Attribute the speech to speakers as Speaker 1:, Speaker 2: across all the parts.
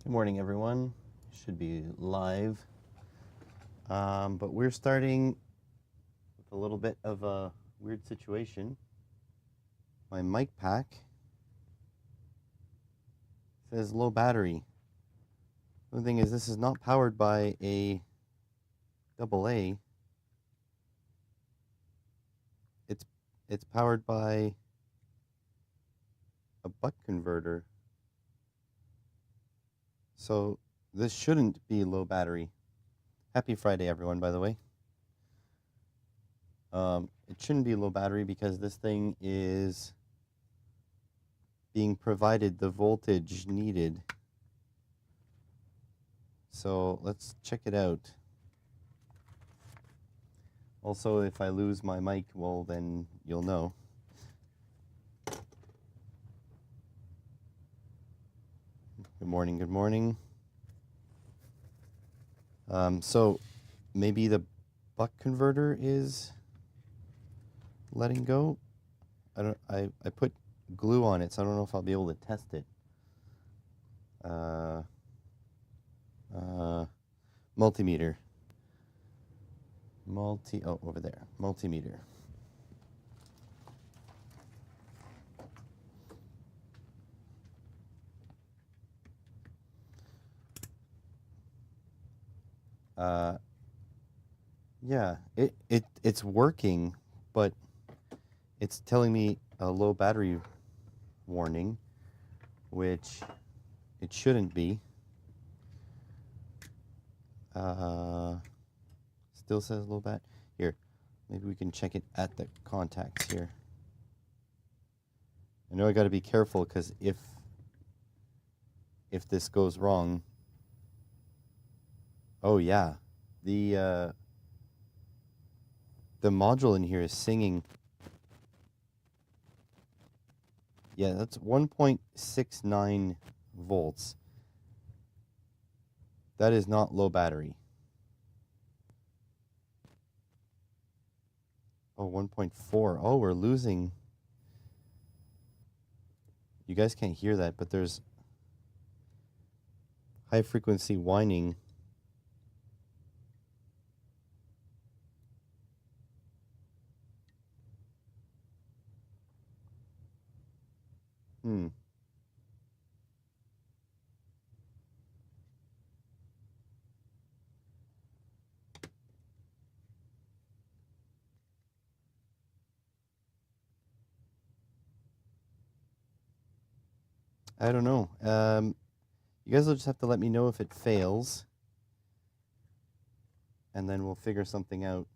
Speaker 1: Good morning, everyone. Should be live. But we're starting with a little bit of a weird situation. My mic pack says low battery. The thing is, this is not powered by a AA. It's powered by a buck converter. So this shouldn't be low battery. Happy Friday, everyone, by the way. It shouldn't be low battery because this thing is being provided the voltage needed. So let's check it out. Also, if I lose my mic, well, then you'll know. Good morning, good morning. So maybe the buck converter is letting go. I put glue on it, so I don't know if I'll be able to test it. Multimeter. Over there. Multimeter. Yeah, it's working, but it's telling me a low battery warning, which it shouldn't be. Still says low bat. Here, maybe we can check it at the contacts here. I know I got to be careful because if this goes wrong, oh yeah, the module in here is singing. Yeah, that's 1.69 volts. That is not low battery. Oh, 1.4. Oh, we're losing. You guys can't hear that, but there's high frequency whining. I don't know. You guys will just have to let me know if it fails, and then we'll figure something out.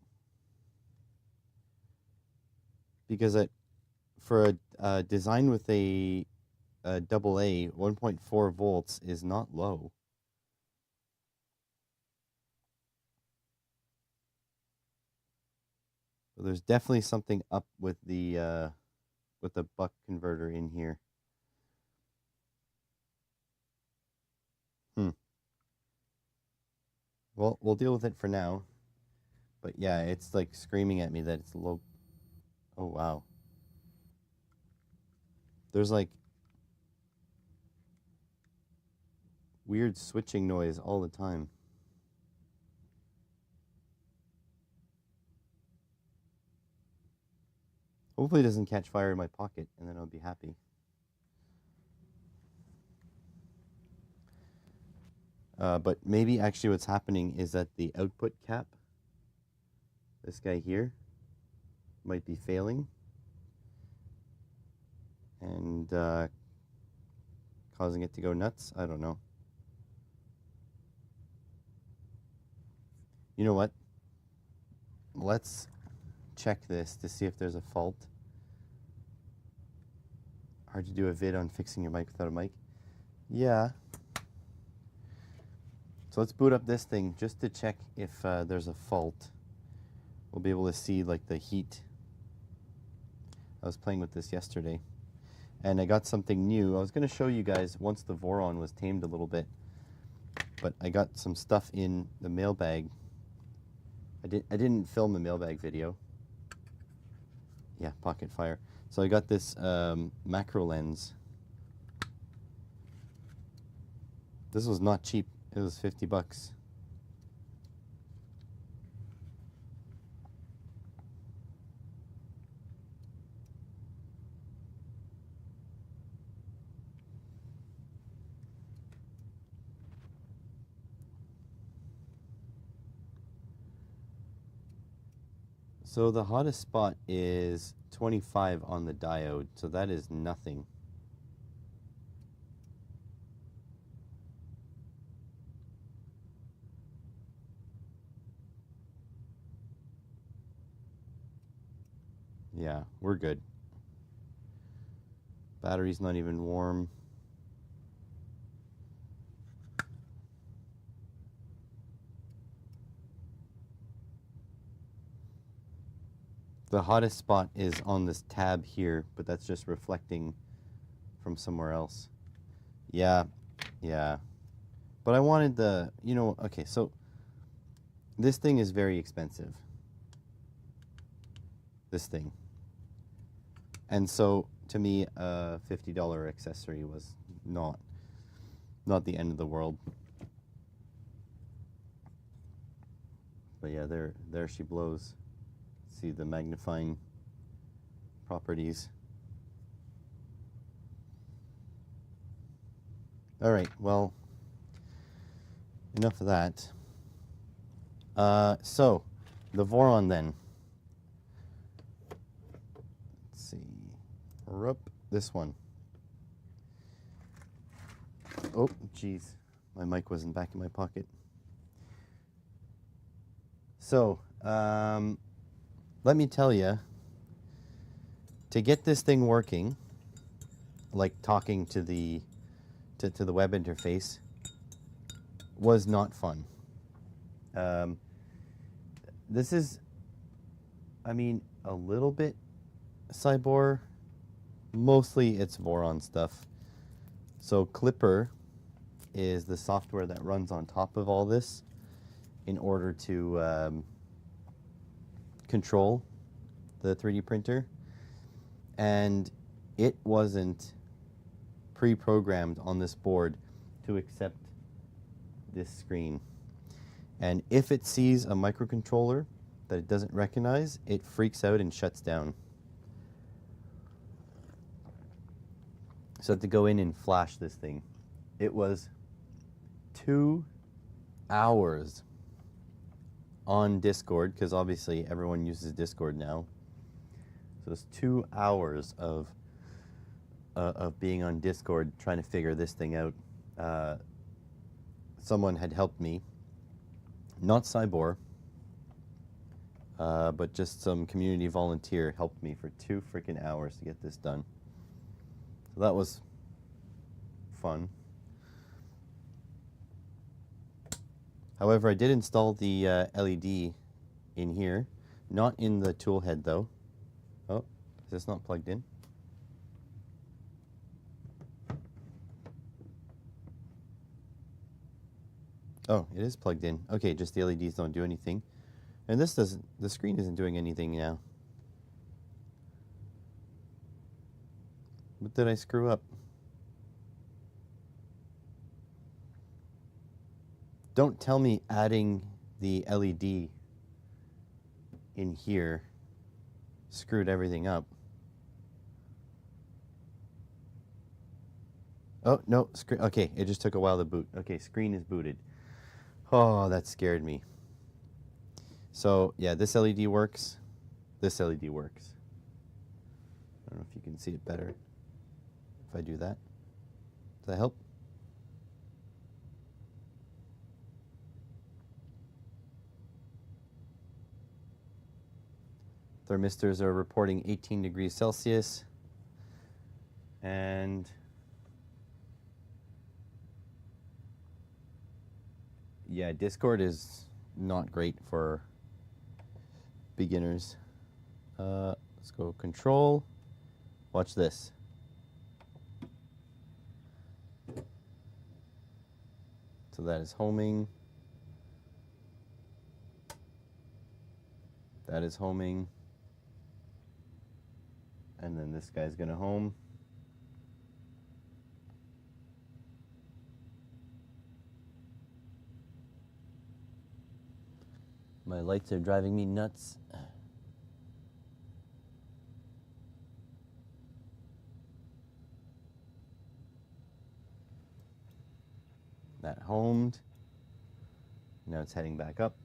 Speaker 1: Because for a design with a AA, 1.4 volts is not low. So there's definitely something up with the buck converter in here. Well, we'll deal with it for now. But yeah, it's like screaming at me that it's low. Oh, wow. There's like weird switching noise all the time. Hopefully it doesn't catch fire in my pocket, and then I'll be happy. But maybe actually what's happening is that the output cap, this guy here, might be failing and causing it to go nuts. I don't know. You know what? Let's check this to see if there's a fault. Hard to do a vid on fixing your mic without a mic. Yeah. So let's boot up this thing just to check if there's a fault. We'll be able to see like the heat. I was playing with this yesterday, and I got something new. I was going to show you guys once the Voron was tamed a little bit, but I got some stuff in the mailbag. I didn't film the mailbag video. Yeah, pocket fire. So I got this macro lens. This was not cheap. It was 50 bucks. So the hottest spot is 25 on the diode, so that is nothing. Yeah, we're good. Battery's not even warm. The hottest spot is on this tab here, but that's just reflecting from somewhere else. Yeah, yeah. But I wanted the, you know, okay, so this thing is very expensive. This thing. And so, to me, a $50 accessory was not the end of the world. But yeah, there she blows. See the magnifying properties. All right, well, enough of that. So, the Voron then. Let's see. This one. Oh, geez. My mic wasn't back in my pocket. So, let me tell you, to get this thing working, like talking to the web interface, was not fun. This is, I mean, a little bit Cybor. Mostly it's Voron stuff. So Clipper is the software that runs on top of all this in order to control the 3D printer. And it wasn't pre-programmed on this board to accept this screen. And if it sees a microcontroller that it doesn't recognize, it freaks out and shuts down. So I had to go in and flash this thing. It was 2 hours on Discord, because obviously everyone uses Discord now. So it's 2 hours of being on Discord trying to figure this thing out. Someone had helped me, not Cybor, but just some community volunteer helped me for 2 freaking hours to get this done. So that was fun. However, I did install the LED in here, not in the tool head though. Oh, is this not plugged in? Oh, it is plugged in. Okay, just the LEDs don't do anything. And this doesn't, the screen isn't doing anything now. What did I screw up? Don't tell me adding the LED in here screwed everything up. Oh, no, okay, it just took a while to boot. Okay, screen is booted. Oh, that scared me. So, yeah, this LED works. This LED works. I don't know if you can see it better if I do that. Does that help? Thermistors are reporting 18 degrees Celsius. And yeah, Discord is not great for beginners. Let's go control. Watch this. So that is homing. That is homing. And then this guy's gonna home. My lights are driving me nuts. That homed. Now it's heading back up.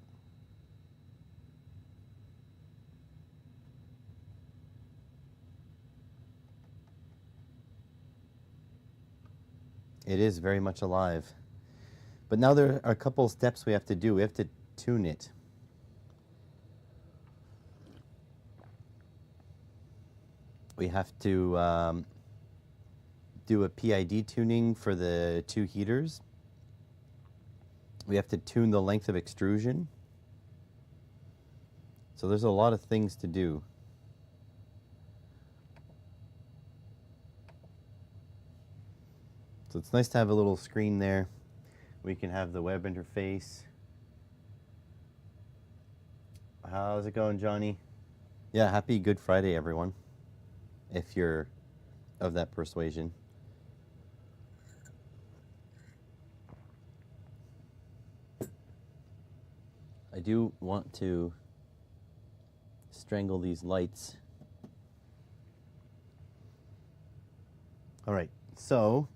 Speaker 1: It is very much alive. But now there are a couple steps we have to do. We have to tune it. We have to do a PID tuning for the 2 heaters. We have to tune the length of extrusion. So there's a lot of things to do. So it's nice to have a little screen there. We can have the web interface. How's it going, Johnny? Yeah, happy Good Friday, everyone, if you're of that persuasion. I do want to strangle these lights. All right, so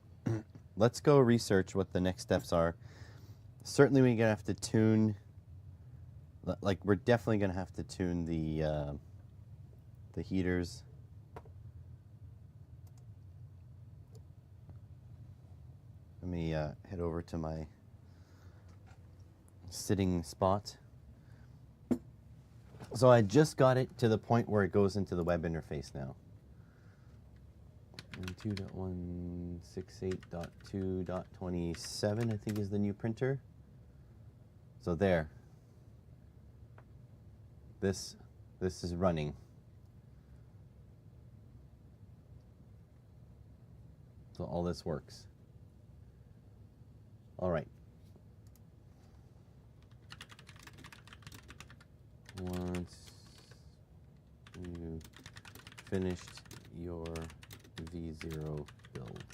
Speaker 1: let's go research what the next steps are. Certainly we're gonna have to tune, like we're definitely gonna have to tune the heaters. Let me head over to my sitting spot. So I just got it to the point where it goes into the web interface now. 2.168.2.27 I think is the new printer. So there. This is running. So all this works. All right. Once you finished your V0 build,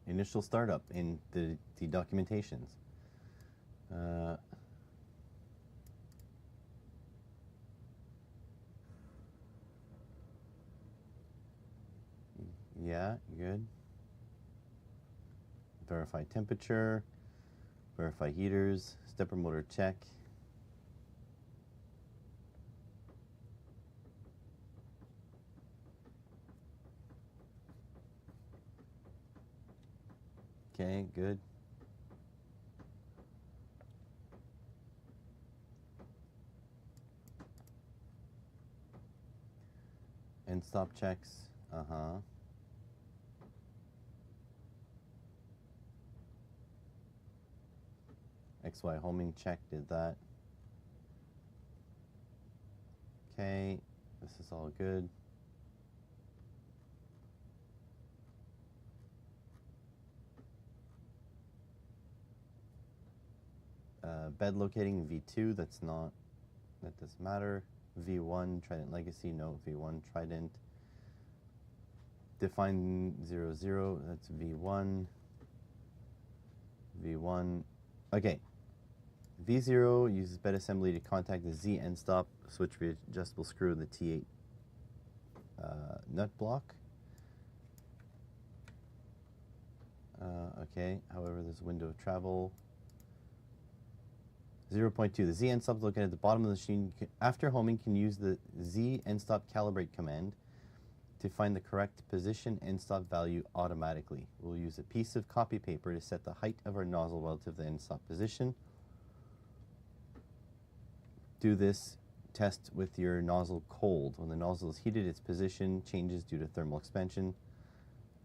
Speaker 1: initial startup in the documentations. Yeah, good. Verify temperature, verify heaters, stepper motor check. Okay, good. End stop checks. XY homing check, did that. Okay, this is all good. Bed locating V2, that doesn't matter. V1, Trident Legacy, no. V1, Trident. Define 00, that's V1. V1, okay. V0 uses bed assembly to contact the Z end stop switch readjustable screw in the T8 nut block. Okay, however, there's a window of travel. 0.2, the Z end stop is located at the bottom of the machine. After homing, can use the Z end stop calibrate command to find the correct position end stop value automatically. We'll use a piece of copy paper to set the height of our nozzle relative to the end stop position. Do this test with your nozzle cold. When the nozzle is heated, its position changes due to thermal expansion.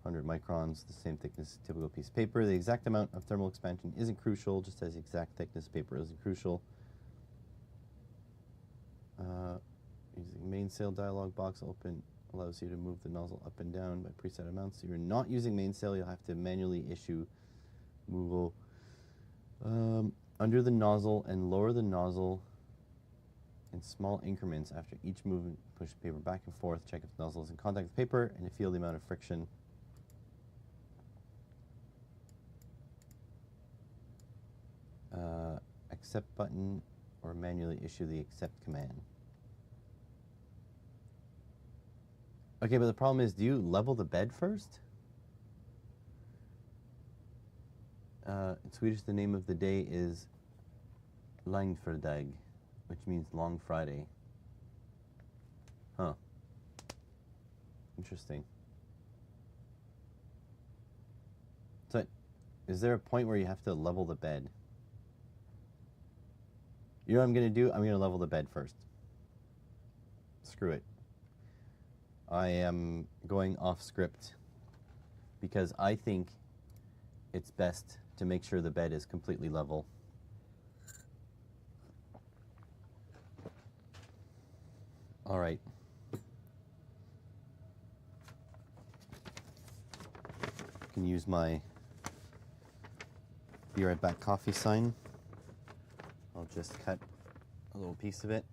Speaker 1: 100 microns, the same thickness as a typical piece of paper. The exact amount of thermal expansion isn't crucial, just as the exact thickness of paper isn't crucial. Using mainsail dialog box open allows you to move the nozzle up and down by preset amounts. If you're not using mainsail, you'll have to manually issue movable Under the nozzle and lower the nozzle in small increments after each movement. Push the paper back and forth. Check if the nozzle is in contact with paper and feel the amount of friction. Accept button or manually issue the accept command. Okay, but the problem is, do you level the bed first? In Swedish, the name of the day is Langfredag, which means Long Friday. Huh. Interesting. So, is there a point where you have to level the bed? You know what I'm going to do? I'm going to level the bed first. Screw it. I am going off script because I think it's best to make sure the bed is completely level. All right. I can use my be right back coffee sign. I'll just cut a little piece of it.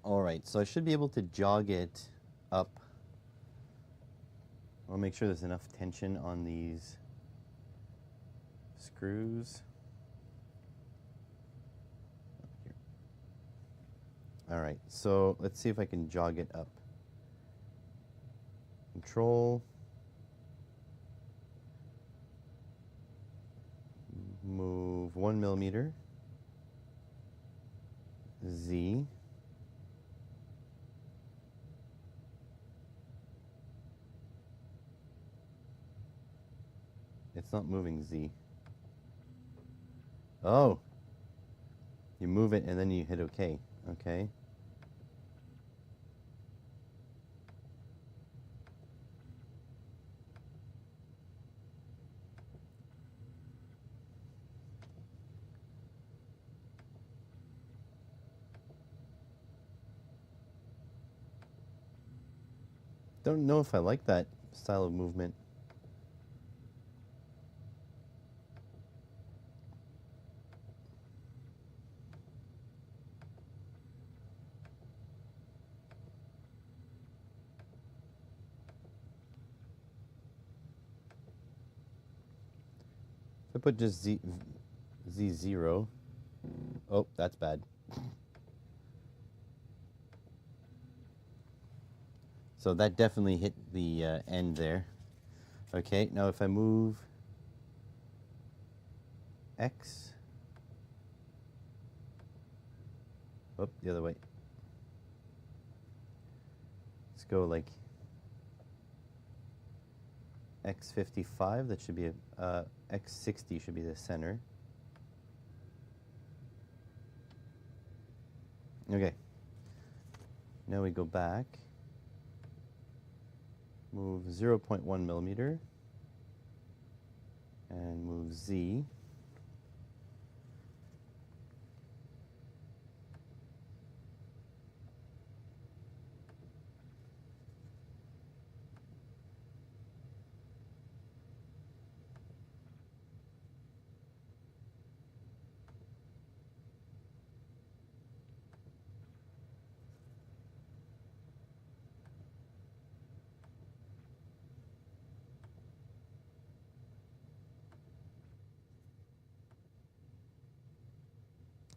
Speaker 1: All right, so I should be able to jog it up. I'll make sure there's enough tension on these screws. Here. All right, so let's see if I can jog it up. Control. Move 1 millimeter. Z. It's not moving Z. Oh! You move it and then you hit OK. Okay. Don't know if I like that style of movement. If I put just Z0, oh, that's bad. So that definitely hit the end there. Okay, now if I move X, oh, the other way. Let's go like X55, that should be a, X60 should be the center. Okay, now we go back, move 0.1 millimeter, and move Z.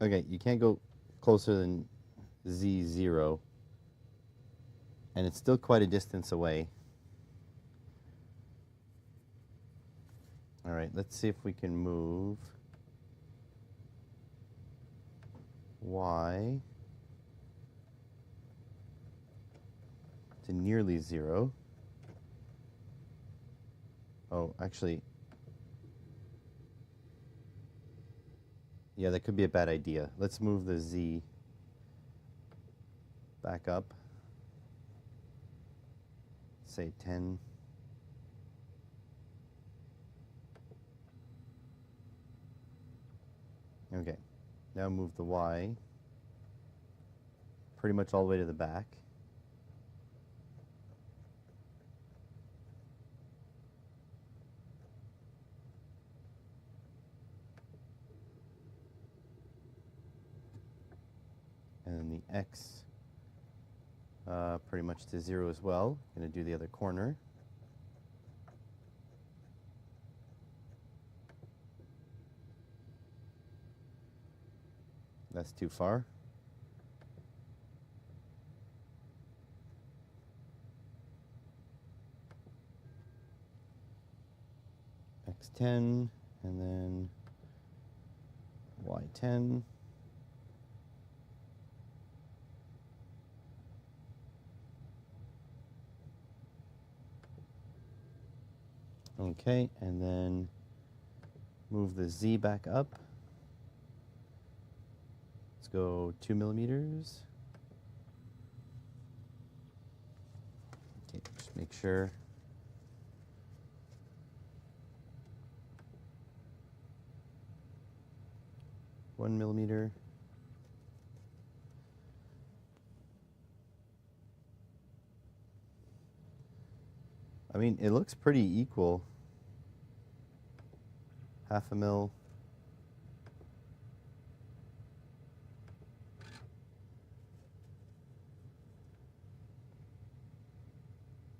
Speaker 1: Okay, you can't go closer than Z0, and it's still quite a distance away. All right, let's see if we can move Y to nearly 0. Oh, actually, yeah, that could be a bad idea. Let's move the Z back up. Say 10. Okay, now move the Y pretty much all the way to the back. And then the X pretty much to 0 as well. Going to do the other corner. That's too far. X10 and then Y10. Okay, and then move the Z back up. Let's go 2 millimeters. Okay, just make sure. One millimeter. I mean, it looks pretty equal. Half a mil.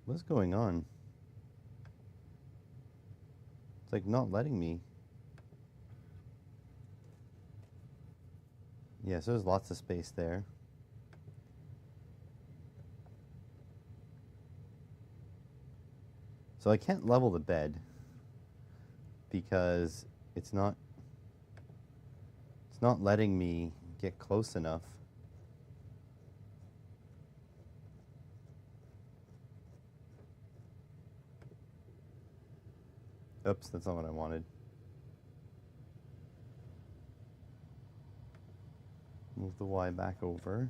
Speaker 1: What's going on? It's like not letting me. Yeah, so there's lots of space there. So I can't level the bed because it's not letting me get close enough. Oops, that's not what I wanted. Move the Y back over.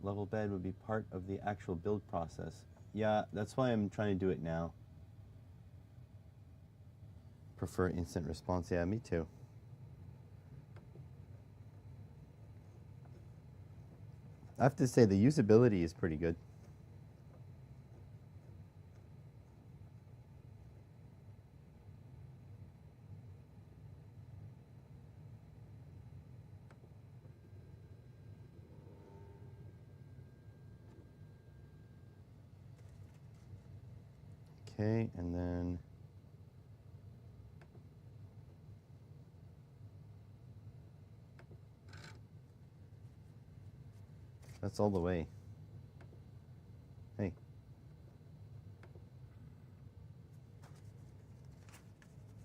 Speaker 1: Level bed would be part of the actual build process. Yeah, that's why I'm trying to do it now. Prefer instant response. Yeah, me too. I have to say the usability is pretty good. Okay, and then that's all the way. Hey.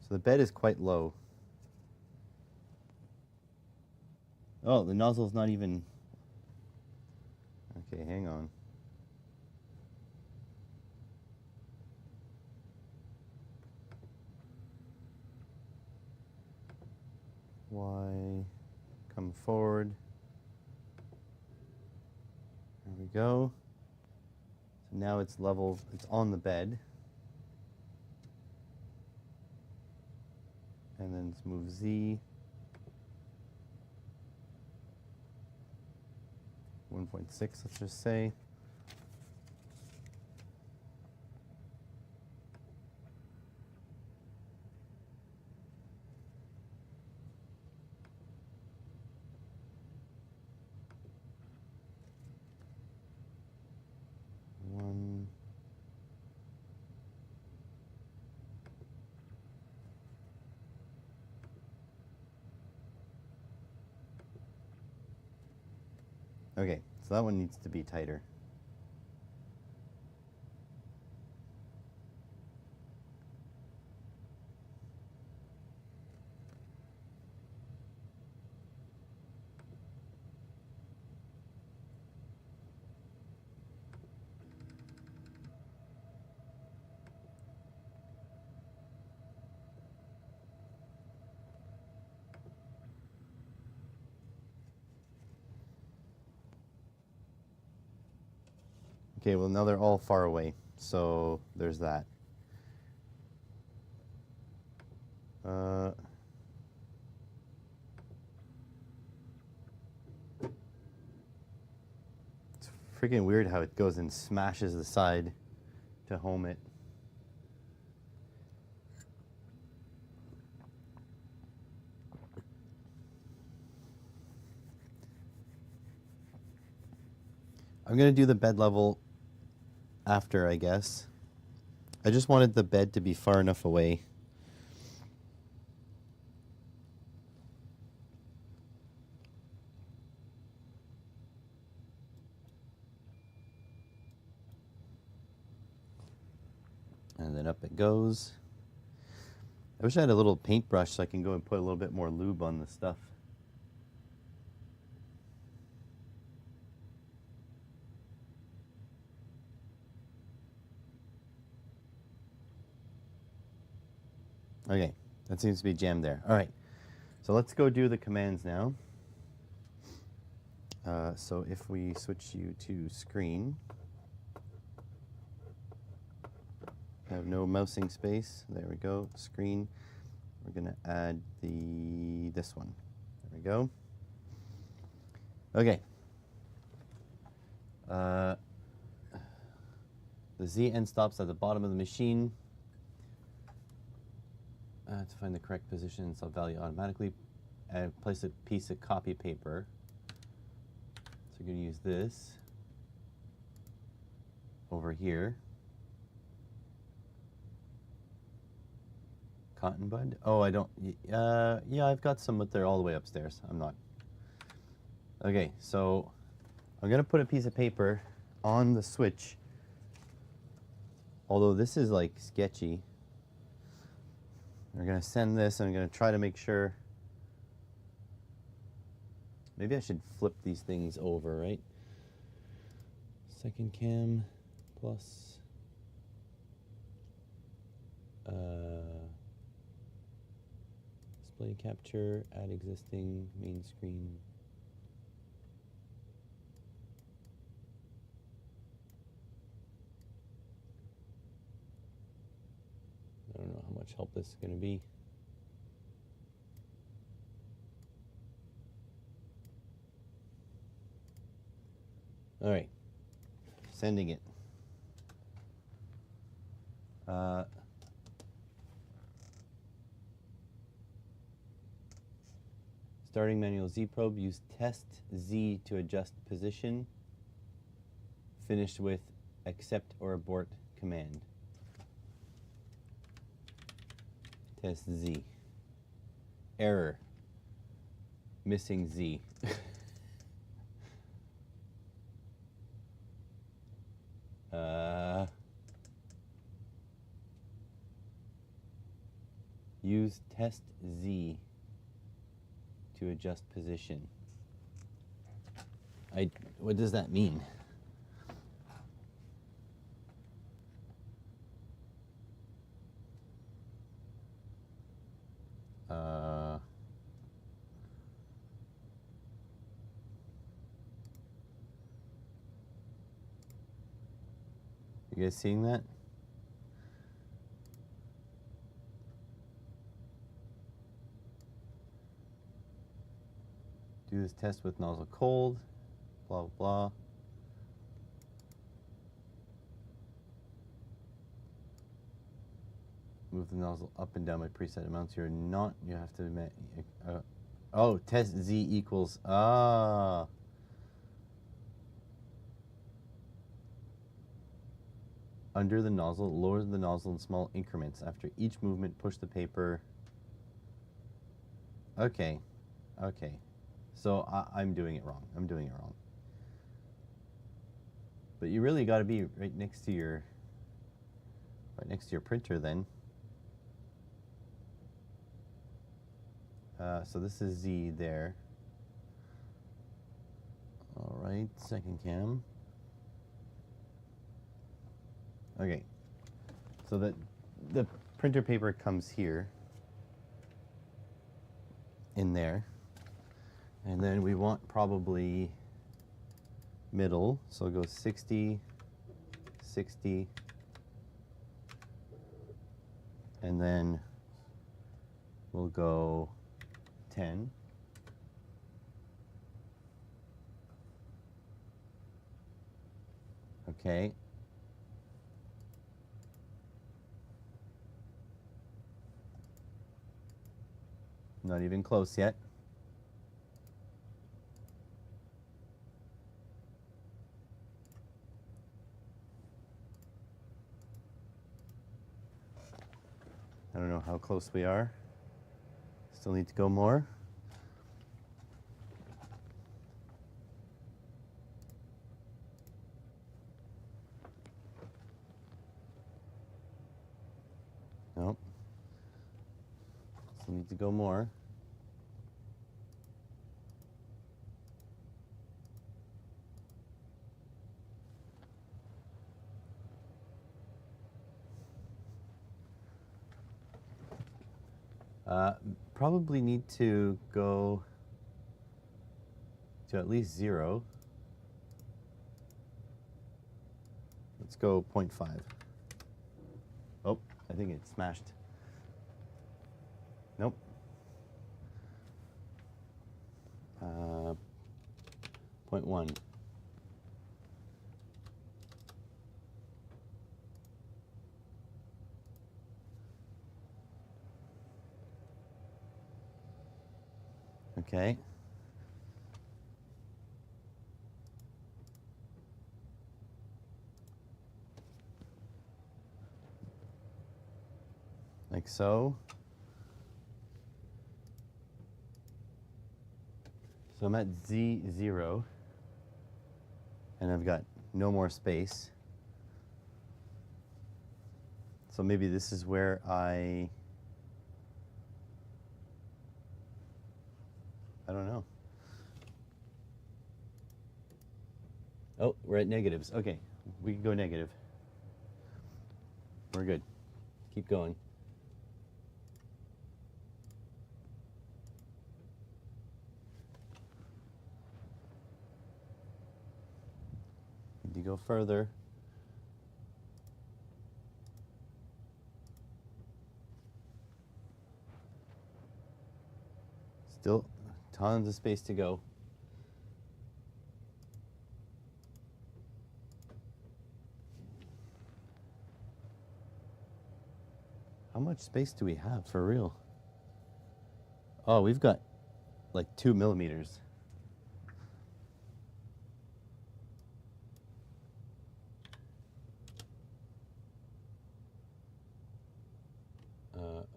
Speaker 1: So the bed is quite low. Oh, the nozzle's not even... Okay, hang on. Y, come forward. There we go. So now it's level, it's on the bed. And then let's move Z. 1.6, let's just say. One. Okay, so that one needs to be tighter. Okay, well now they're all far away, so there's that. It's freaking weird how it goes and smashes the side to home it. I'm gonna do the bed level after, I guess. I just wanted the bed to be far enough away. And then up it goes. I wish I had a little paintbrush so I can go and put a little bit more lube on the stuff. Okay, that seems to be jammed there. All right, so let's go do the commands now. So if we switch you to screen, have no mousing space. There we go, screen. We're gonna add this one. There we go. Okay. The Z end stops at the bottom of the machine. To find the correct position and sub value automatically, and place a piece of copy paper. So we're going to use this over here. Cotton bud? Oh, I don't. Yeah, I've got some, but they're all the way upstairs. I'm not. Okay, so I'm going to put a piece of paper on the switch. Although this is like sketchy. We're going to send this, and I'm going to try to make sure. Maybe I should flip these things over, right? Second cam plus display capture, add existing, main screen. I don't know how much help this is going to be. All right, sending it. Starting manual Z probe, use test Z to adjust position. Finished with accept or abort command. Test Z. Error. Missing Z. Use test Z to adjust position. What does that mean? You guys seeing that? Do this test with nozzle cold, blah, blah, blah. Move the nozzle up and down by preset amounts. You have to, oh, test Z equals, under the nozzle, lower the nozzle in small increments. After each movement, push the paper. Okay, okay. So I'm doing it wrong. I'm doing it wrong. But you really got to be right next to your printer then. So this is Z there. All right, second cam. Okay, so the printer paper comes here, in there, and then we want probably middle, so go 60, 60, and then we'll go 10. Okay. Not even close yet. I don't know how close we are. Still need to go more. Nope. Still need to go more. Probably need to go to at least 0. Let's go 0.5. Oh, I think it smashed. Nope. 0.1. Okay. Like so. So I'm at Z0, and I've got no more space. So maybe this is where I don't know. Oh, we're at negatives. Okay, we can go negative. We're good. Keep going. Need to go further. Still tons of space to go. How much space do we have for real? Oh, we've got like 2 millimeters.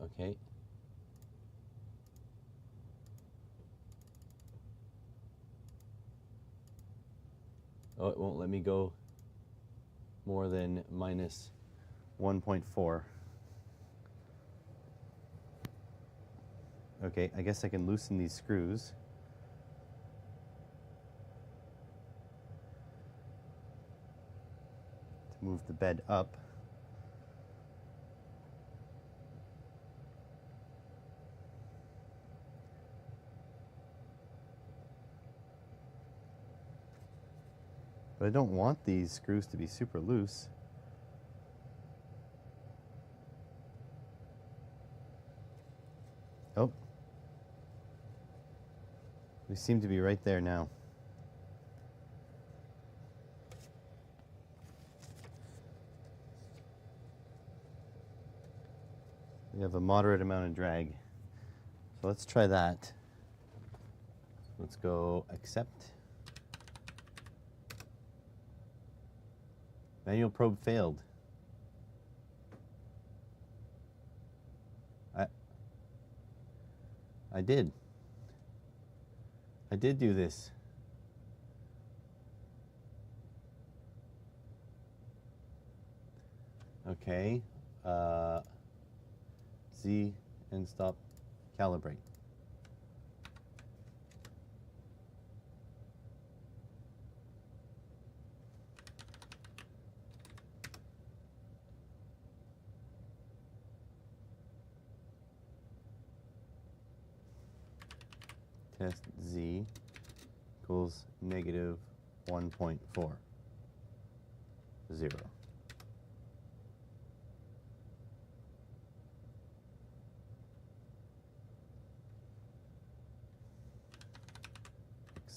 Speaker 1: Okay. Oh, it won't let me go more than minus 1.4. Okay, I guess I can loosen these screws. To move the bed up. But I don't want these screws to be super loose. Oh. We seem to be right there now. We have a moderate amount of drag. So let's try that. Let's go accept. Manual probe failed. I did. I did do this. Okay. Z and stop calibrate. Test Z equals negative 1.4. 0.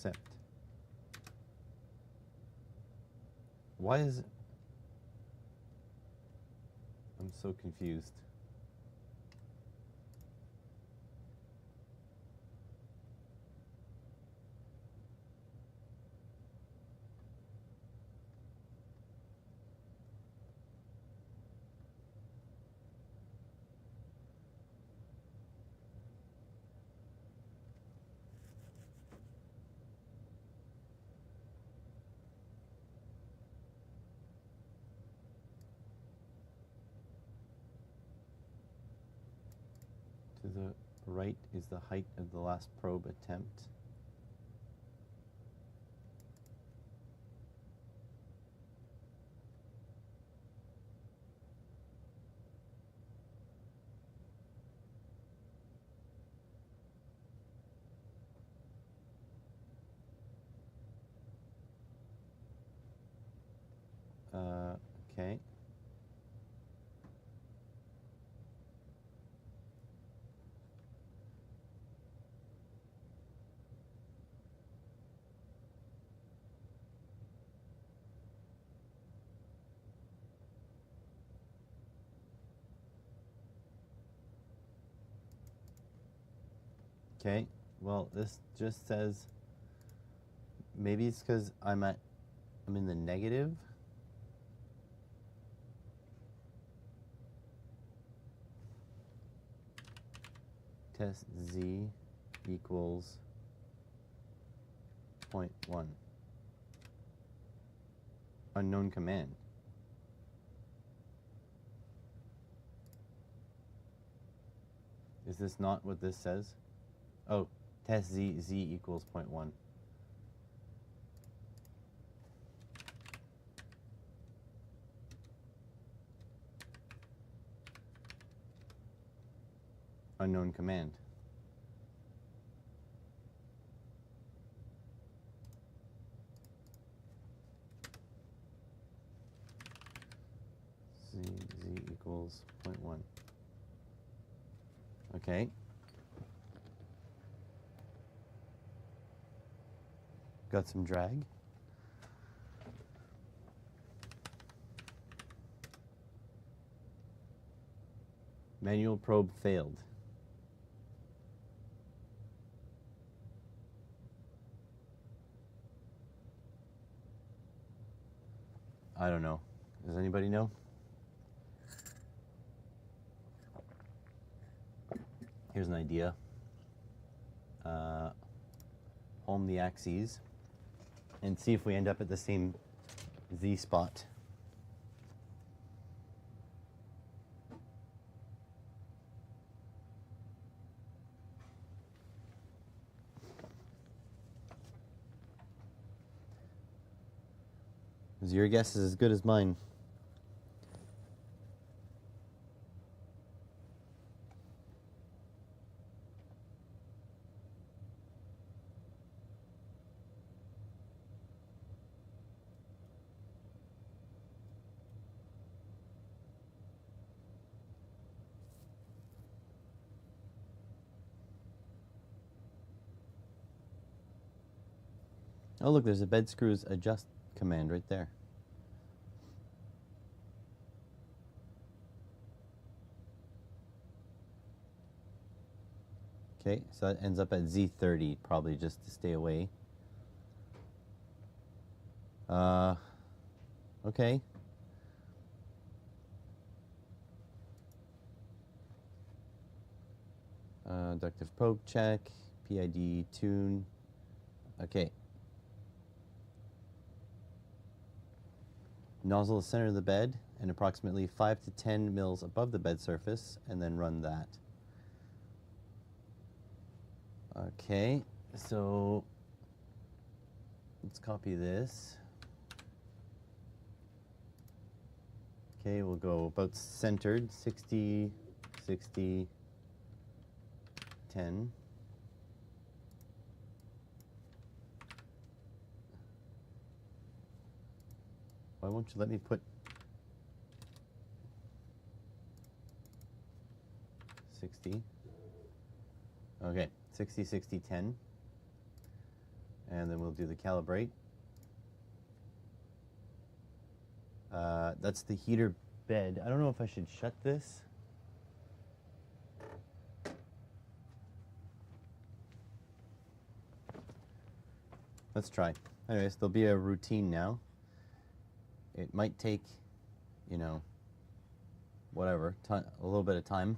Speaker 1: accept. Why is it? I'm so confused. To the right is the height of the last probe attempt. Okay. Okay, well, this just says, maybe it's because I'm in the negative. Test z equals 0.1. Unknown command. Is this not what this says? Oh, test z equals 0.1. Unknown command. Z equals 0.1. Okay. Got some drag. Manual probe failed. I don't know. Does anybody know? Here's an idea. Home the axes and see if we end up at the same Z spot. Your guess is as good as mine. Oh, look, there's a bed screws adjust command right there. Okay, so that ends up at Z30, probably just to stay away. Okay. Inductive probe check, PID tune. Okay. Nozzle the center of the bed and approximately 5 to 10 mils above the bed surface, and then run that. Okay, so let's copy this. Okay, we'll go about centered, 60, 60, 10. Why won't you let me put 60? Okay, 60, 60, 10. And then we'll do the calibrate. That's the heater bed. I don't know if I should shut this. Let's try. Anyways, there'll be a routine now. It might take, you know, whatever, a little bit of time.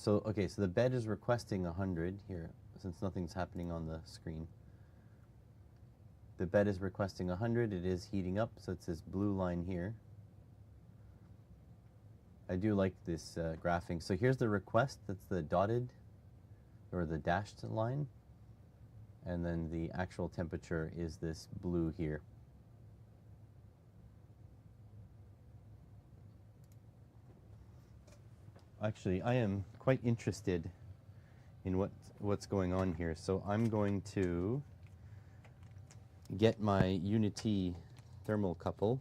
Speaker 1: Okay, so the bed is requesting 100 here, since nothing's happening on the screen. The bed is requesting 100. It is heating up, so it's this blue line here. I do like this graphing. So here's the request. That's the dotted or the dashed line. And then the actual temperature is this blue here. Actually, I am quite interested in what's going on here. So I'm going to get my Unity thermocouple,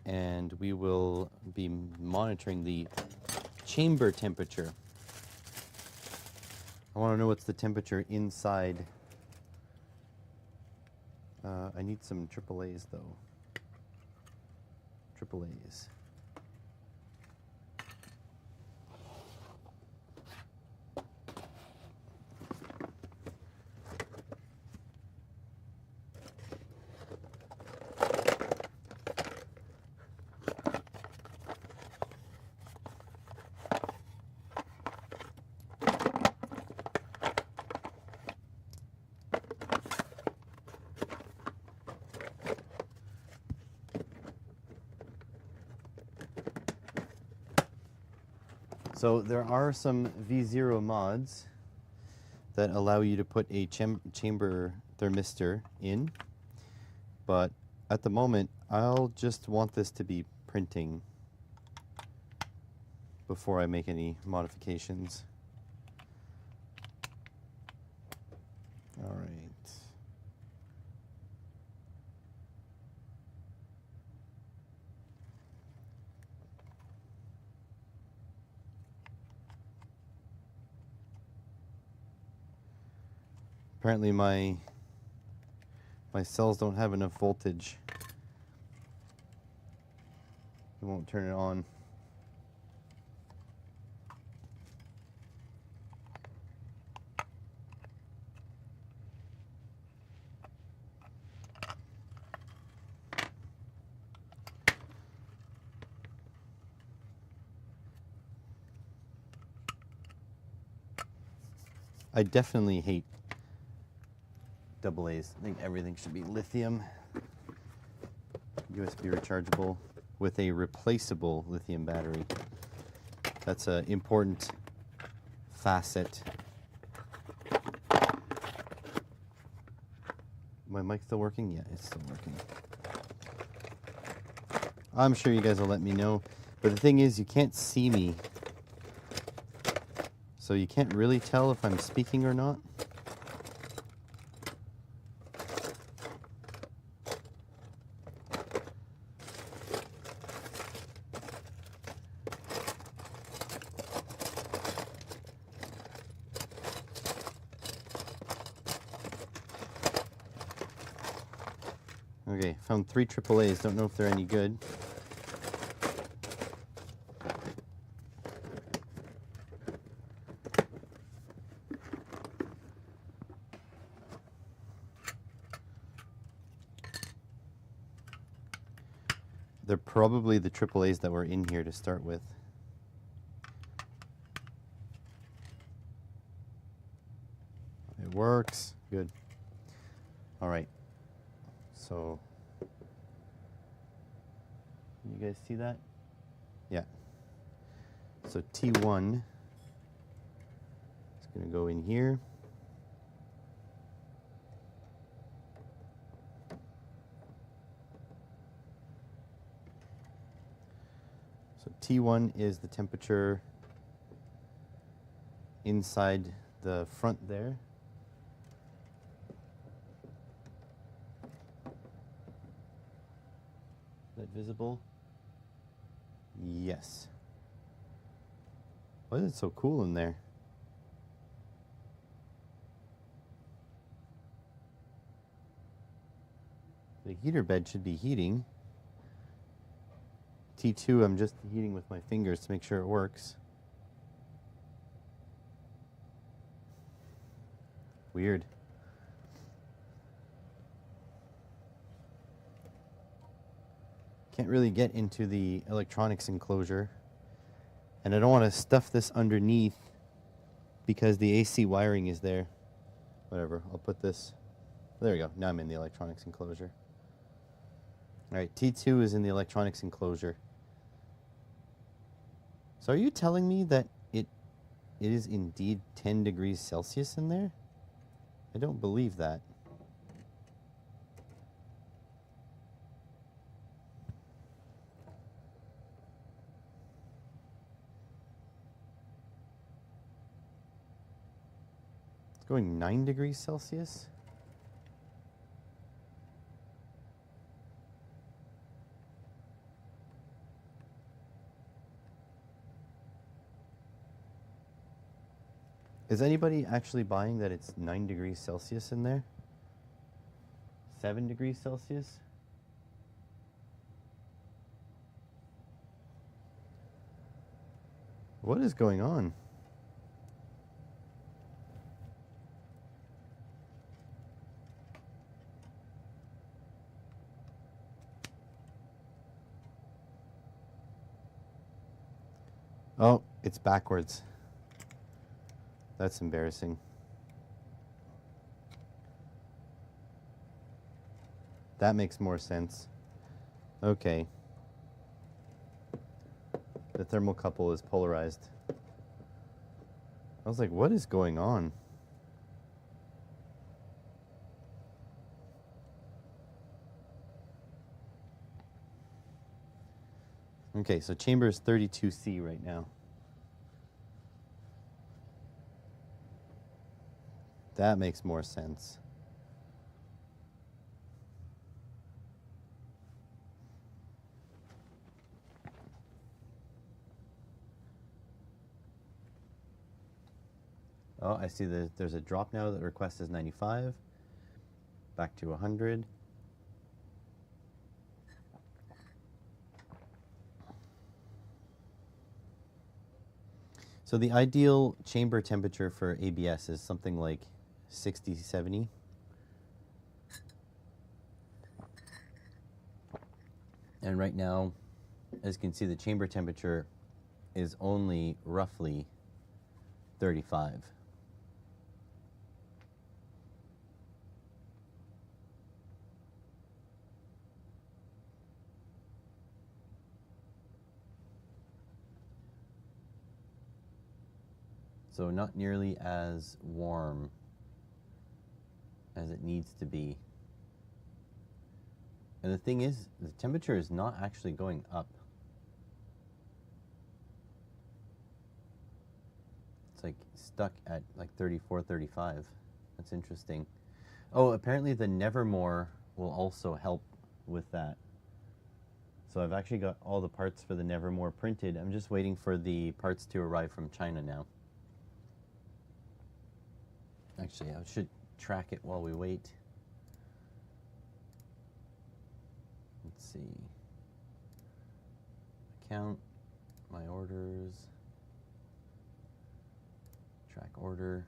Speaker 1: and we will be monitoring the chamber temperature. I want to know what's the temperature inside. I need some AAAs though. AAAs. So there are some V0 mods that allow you to put a chamber thermistor in, but at the moment I'll just want this to be printing before I make any modifications. All right. Apparently my cells don't have enough voltage. It won't turn it on. I definitely hate AA's. I think everything should be lithium, USB rechargeable with a replaceable lithium battery. That's an important facet. My mic still working? Yeah, it's still working. I'm sure you guys will let me know, but the thing is you can't see me, so you can't really tell if I'm speaking or not. Okay, found 3 AAAs. Don't know if they're any good. They're probably the AAAs that were in here to start with. It works. Good. All right. So, can you guys see that? Yeah. So T1 is going to go in here. So T1 is the temperature inside the front there. Is that visible? Yes. Why is it so cool in there? The heater bed should be heating. T2, I'm just heating with my fingers to make sure it works. Weird. Can't really get into the electronics enclosure. And I don't want to stuff this underneath because the AC wiring is there. Whatever, I'll put this. There we go. Now I'm in the electronics enclosure. All right, T2 is in the electronics enclosure. So are you telling me that it is indeed 10 degrees Celsius in there? I don't believe that. It's going 9 degrees Celsius? Is anybody actually buying that it's 9 degrees Celsius in there? 7 degrees Celsius? What is going on? Oh, it's backwards. That's embarrassing. That makes more sense. Okay. The thermocouple is polarized. I was like, what is going on? Okay, so chamber is 32C right now. That makes more sense. Oh, I see that there's a drop now. The request is 95. Back to 100. So the ideal chamber temperature for ABS is something like 60, 70. And right now, as you can see, the chamber temperature is only roughly 35. So not nearly as warm as it needs to be. And the thing is, the temperature is not actually going up. It's like stuck at like 34, 35. That's interesting. Oh, apparently the Nevermore will also help with that. So I've actually got all the parts for the Nevermore printed. I'm just waiting for the parts to arrive from China now. Actually, I should track it while we wait. Let's see. Account, my orders, track order.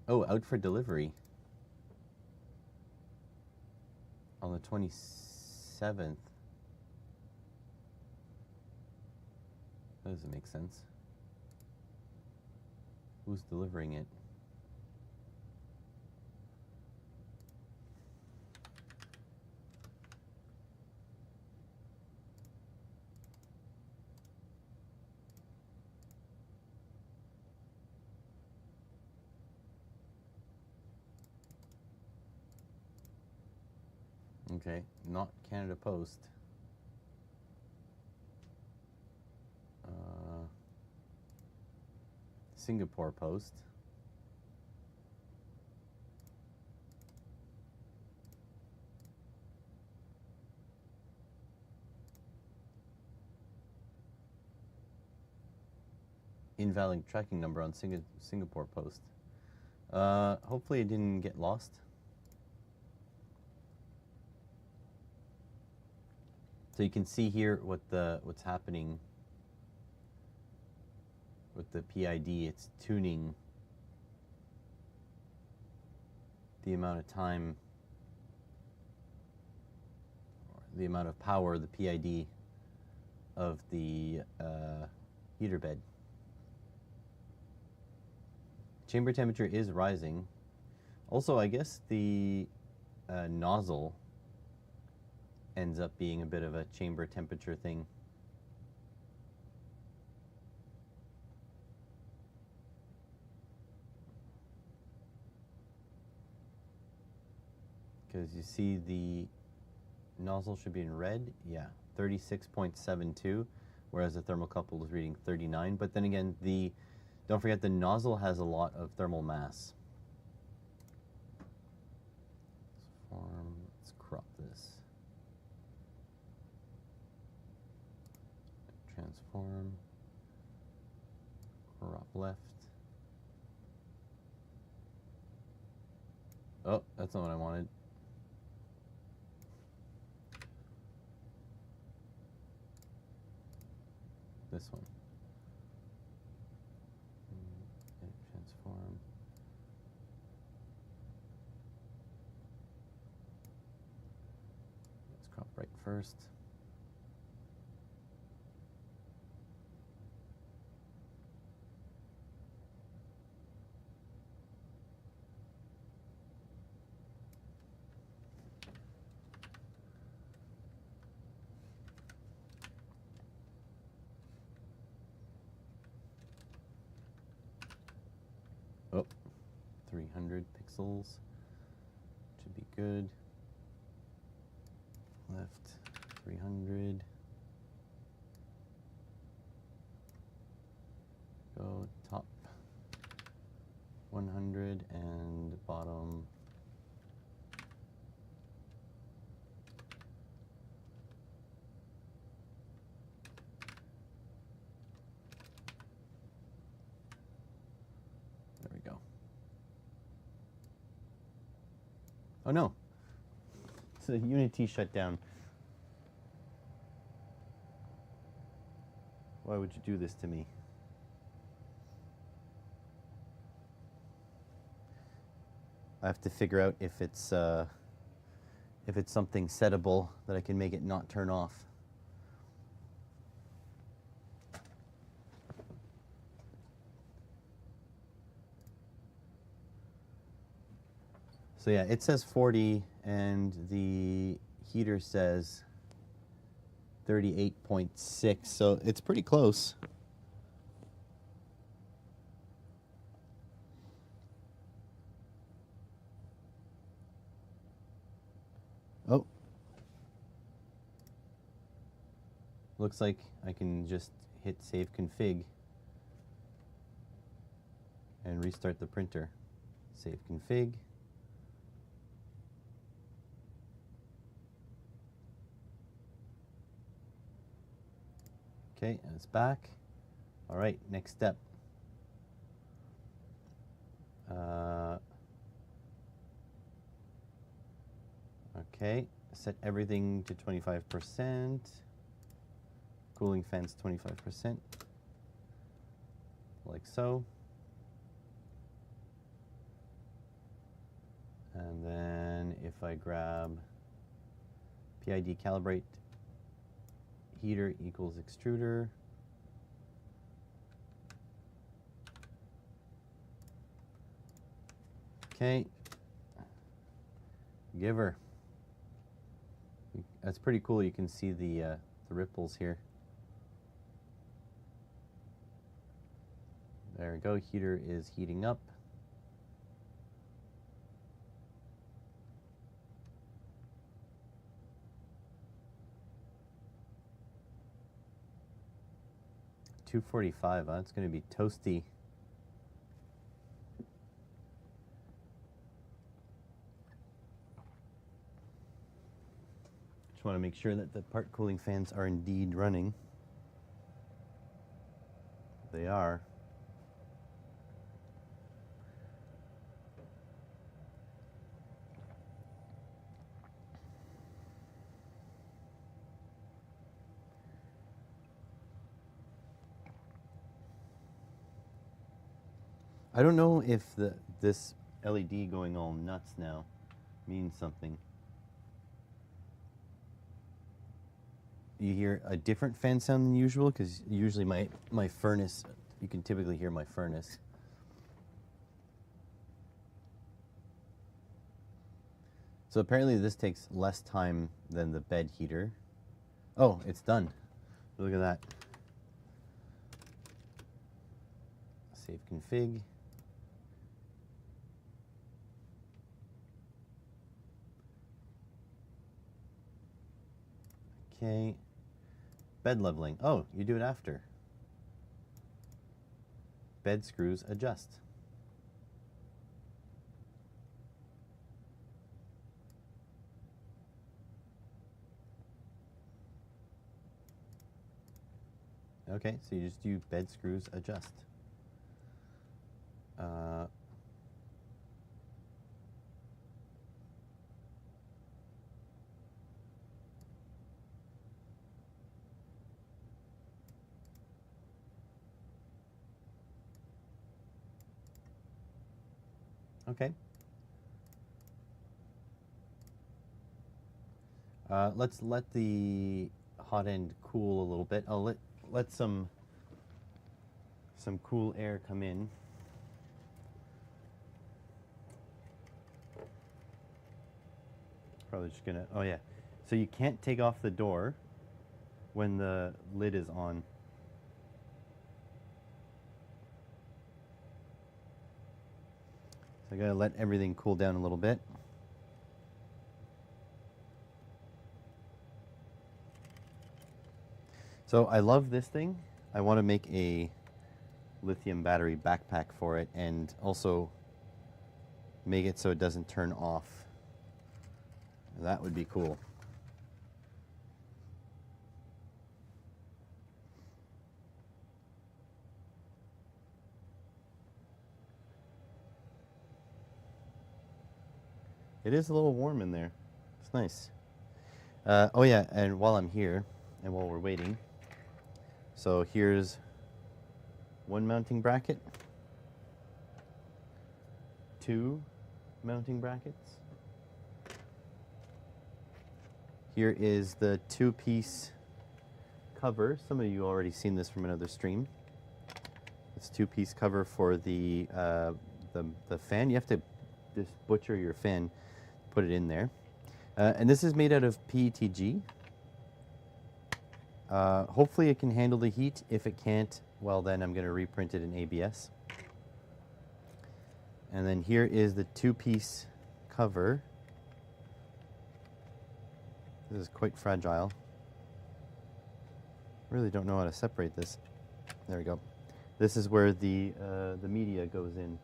Speaker 1: Oh, out for delivery on the 27th. That doesn't make sense. Who's delivering it? Okay, not Canada Post. Singapore Post. invalid tracking number on Singapore post. Hopefully it didn't get lost. So you can see here what's happening with the PID. It's tuning the amount of time, or the amount of power, the PID of the heater bed. Chamber temperature is rising. Also, I guess the nozzle ends up being a bit of a chamber temperature thing. Because you see the nozzle should be in red, yeah, 36.72, whereas the thermocouple is reading 39. But then again, don't forget the nozzle has a lot of thermal mass. Let's crop this. Transform, crop left. Oh, that's not what I wanted. This one. Edit, transform. Let's crop right first. Oh, 300 pixels. Should be good. Left, 300. Go top, 100, and bottom, 100. Oh no, so the Unity shut down. Why would you do this to me? I have to figure out if it's something settable that I can make it not turn off. So yeah, it says 40 and the heater says 38.6, so it's pretty close. Oh. Looks like I can just hit save config and restart the printer. Save config. Okay, and it's back. All right, next step. Okay, set everything to 25%. Cooling fans 25%, like so. And then if I grab PID calibrate, heater equals extruder. Okay, give her. That's pretty cool. You can see the ripples here. There we go. Heater is heating up. $245. It's going to be toasty. Just want to make sure that the part cooling fans are indeed running. They are. I don't know if this LED going all nuts now means something. You hear a different fan sound than usual, because usually my furnace, you can typically hear my furnace. So apparently this takes less time than the bed heater. Oh, it's done. Look at that. Save config. Okay. Bed leveling. Oh, you do it after. Bed screws adjust. Okay, so you just do bed screws adjust. Okay. Let's let the hot end cool a little bit. I'll let some cool air come in. Probably just gonna, oh yeah. So you can't take off the door when the lid is on. So I gotta let everything cool down a little bit. So I love this thing. I want to make a lithium battery backpack for it, and also make it so it doesn't turn off. That would be cool. It is a little warm in there. It's nice. Oh yeah, and while I'm here, and while we're waiting, so here's one mounting bracket, two mounting brackets. Here is the two-piece cover. Some of you already seen this from another stream. It's two-piece cover for the fan. You have to just butcher your fan, put it in there. And this is made out of PETG. Hopefully it can handle the heat. If it can't, well then I'm going to reprint it in ABS. And then here is the two-piece cover. This is quite fragile. Really don't know how to separate this. There we go. This is where the media goes in.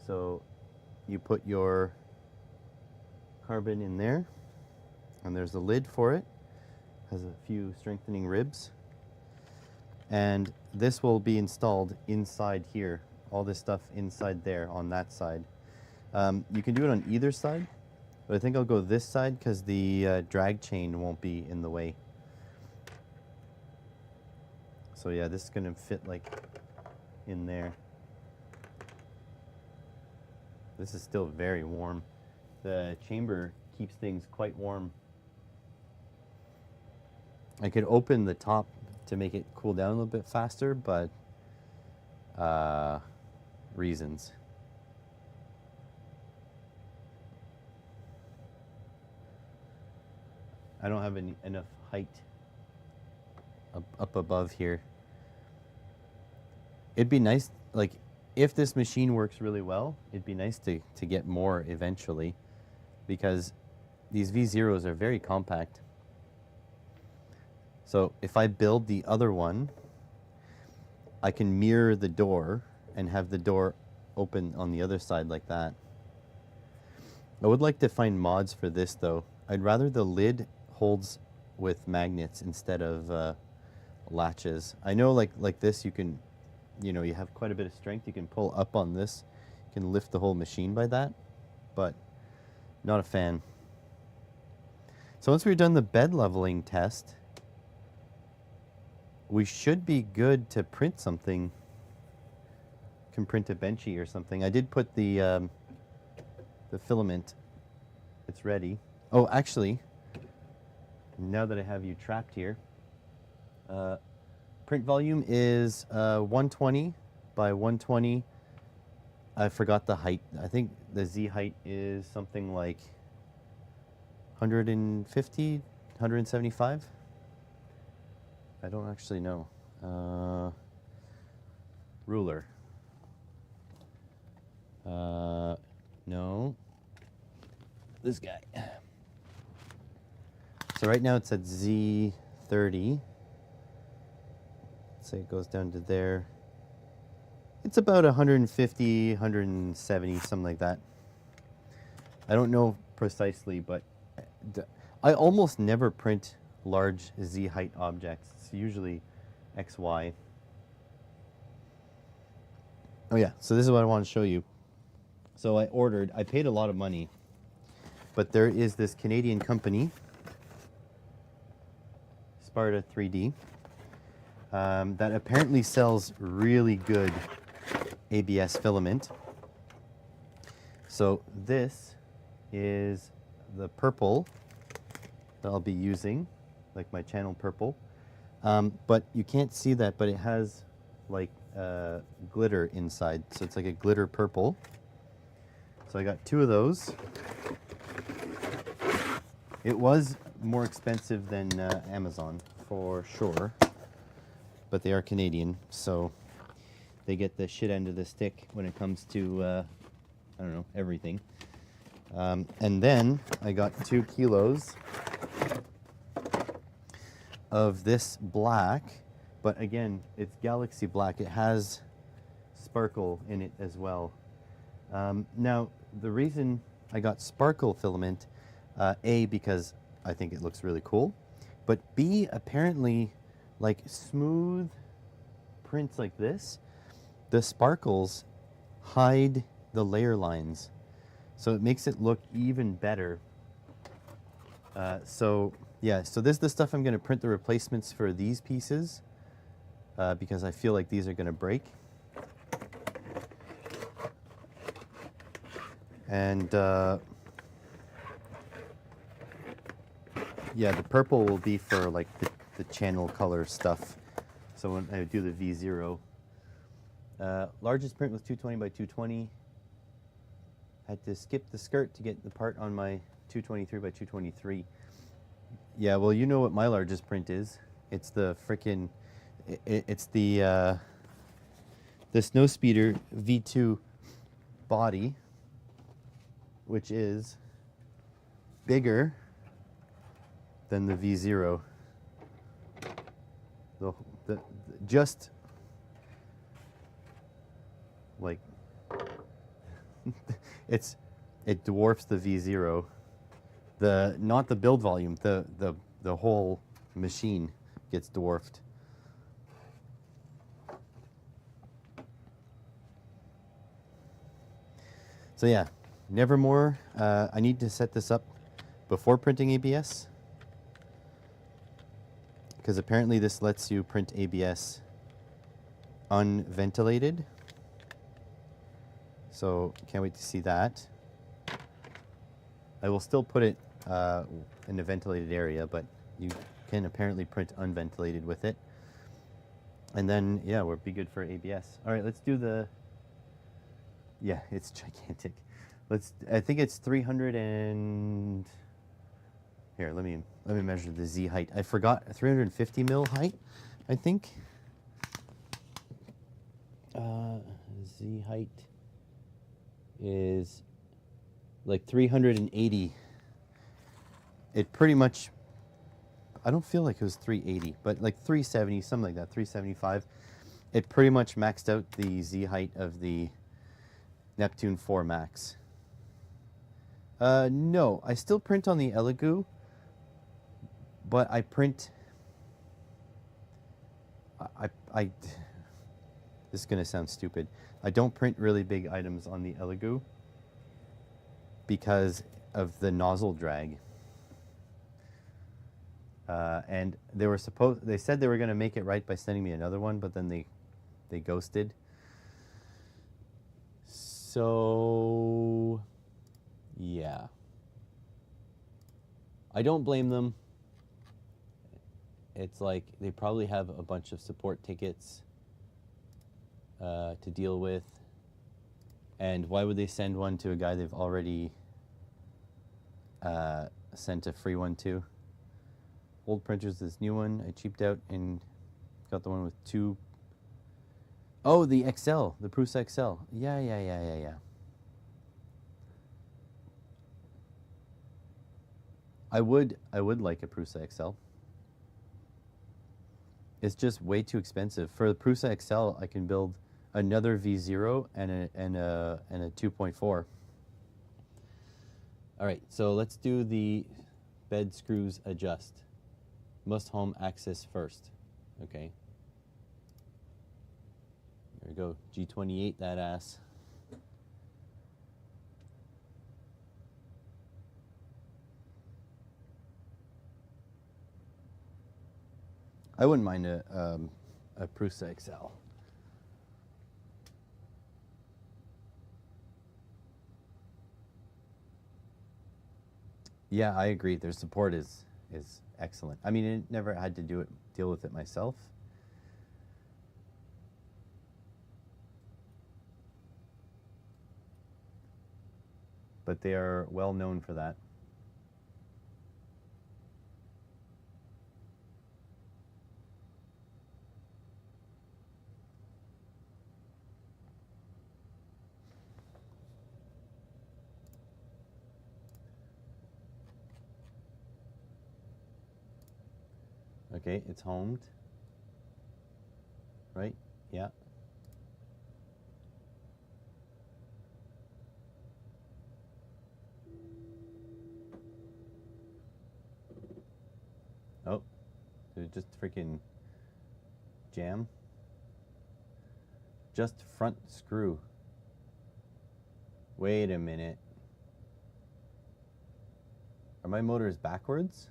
Speaker 1: So you put your carbon in there, and there's a lid for it. Has a few strengthening ribs, and this will be installed inside here. All this stuff inside there on that side. You can do it on either side, but I think I'll go this side because the drag chain won't be in the way. So yeah, this is going to fit like in there. This is still very warm. The chamber keeps things quite warm. I could open the top to make it cool down a little bit faster, but reasons. I don't have enough height up above here. It'd be nice, like, if this machine works really well, it'd be nice to get more eventually, because these V0s are very compact. So if I build the other one, I can mirror the door and have the door open on the other side like that. I would like to find mods for this though. I'd rather the lid holds with magnets instead of latches. I know like this you can, you know, you have quite a bit of strength. You can pull up on this. You can lift the whole machine by that, but not a fan. So once we've done the bed leveling test, we should be good to print something, can print a benchy or something. I did put the filament. It's ready. Oh, actually, now that I have you trapped here, print volume is 120 by 120. I forgot the height. I think the Z height is something like 150, 175. I don't actually know. Ruler. No. This guy. So right now it's at Z30. Let's say it goes down to there. It's about 150, 170, something like that. I don't know precisely, but I almost never print large Z height objects. It's usually XY. Oh yeah, so this is what I want to show you. So I paid a lot of money, but there is this Canadian company, Sparta 3D, that apparently sells really good ABS filament. So this is the purple that I'll be using, like my channel purple. But you can't see that, but it has like glitter inside. So it's like a glitter purple. So I got 2 of those. It was more expensive than Amazon for sure, but they are Canadian, so they get the shit end of the stick when it comes to, I don't know, everything. And then I got 2 kilos of this black, but again, it's Galaxy Black. It has sparkle in it as well. Now, the reason I got sparkle filament, A, because I think it looks really cool, but B, apparently, like smooth prints like this, the sparkles hide the layer lines, so it makes it look even better. So yeah, so this is the stuff I'm going to print the replacements for these pieces, because I feel like these are going to break. And yeah, the purple will be for like the channel color stuff. So when I do the V0, largest print was 220 by 220. Had to skip the skirt to get the part on my 223 by 223. Yeah, well, you know what my largest print is. It's the frickin', it's the Snowspeeder V2 body, which is bigger than the V0. Just like it dwarfs the V0. Not the build volume, the whole machine gets dwarfed. So yeah, Nevermore. I need to set this up before printing ABS, because apparently this lets you print ABS unventilated. So can't wait to see that. I will still put it in a ventilated area, but you can apparently print unventilated with it. And then, yeah, we'll be good for ABS. All right, let's do the... Yeah, it's gigantic. I think it's 300 and... Here, let me measure the Z height. I forgot, 350 mil height, I think. Z height is like 380. It pretty much, I don't feel like it was 380, but like 370, something like that, 375. It pretty much maxed out the Z height of the Neptune 4 Max. No, I still print on the Elegoo, but I print, this is going to sound stupid. I don't print really big items on the Elegoo because of the nozzle drag. And they said they were going to make it right by sending me another one, but then they ghosted. So, yeah. I don't blame them. It's like they probably have a bunch of support tickets to deal with. And why would they send one to a guy they've already sent a free one to? Old printers, this new one. I cheaped out and got the one with two. Oh, the XL, the Prusa XL. Yeah. I would like a Prusa XL. It's just way too expensive. For the Prusa XL, I can build another V0 and a 2.4. All right, so let's do the bed screws adjust. Must home access first. Okay. There we go. G28 that ass. I wouldn't mind a Prusa XL. Yeah, I agree. Their support is excellent. I mean, I never had to deal with it myself. But they are well known for that. Okay, it's homed. Right? Yeah. Oh, did it just freaking jam? Just front screw. Wait a minute. Are my motors backwards?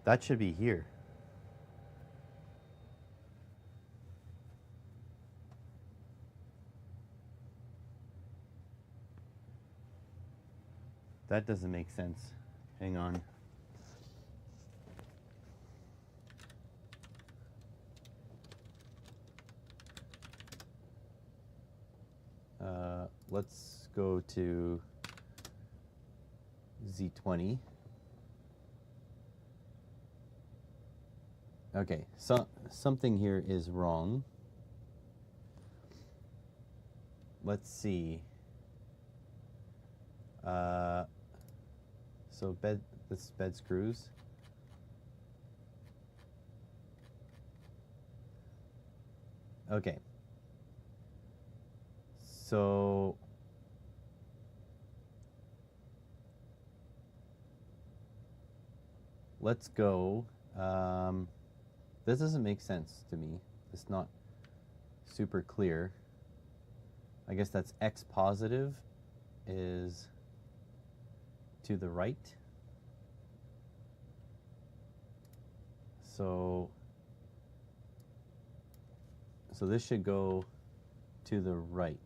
Speaker 1: That should be here. That doesn't make sense. Hang on. Let's go to Z20. Okay, so something here is wrong. Let's see. So this is bed screws. Okay. So let's go. This doesn't make sense to me. It's not super clear. I guess that's X positive is to the right. So this should go to the right.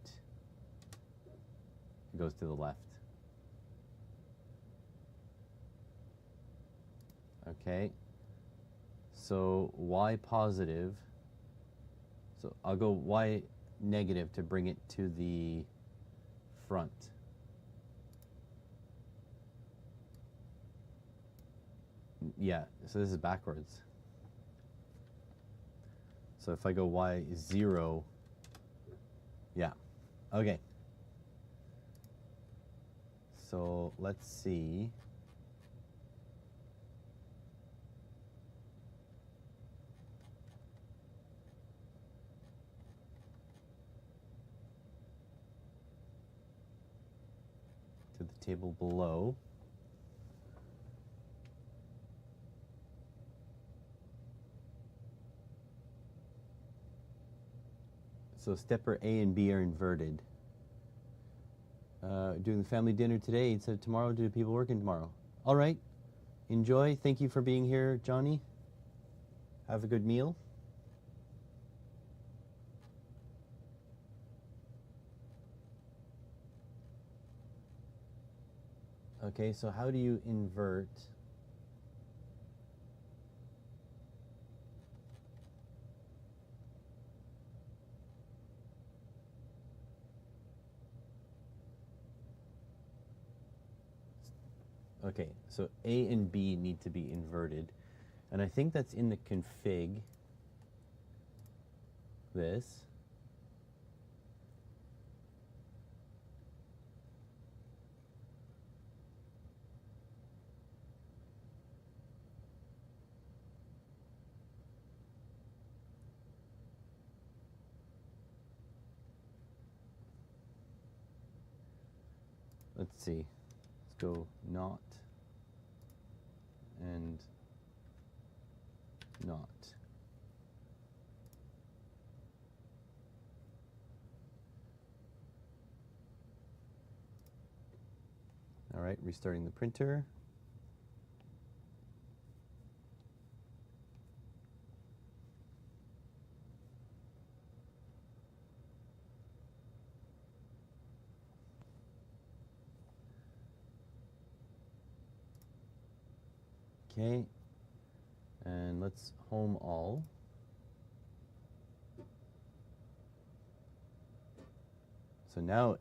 Speaker 1: It goes to the left. Okay. So Y positive. So I'll go Y negative to bring it to the front. Yeah, so this is backwards. So if I go Y0, yeah, okay. So let's see. To the table below. So stepper A and B are inverted. Doing the family dinner today. It said tomorrow. Do people working tomorrow? All right. Enjoy. Thank you for being here, Johnny. Have a good meal. Okay, so how do you invert? Okay, so A and B need to be inverted. And I think that's in the config. This. Let's see. Let's go not and not. All right, restarting the printer. Okay, and let's home all. So now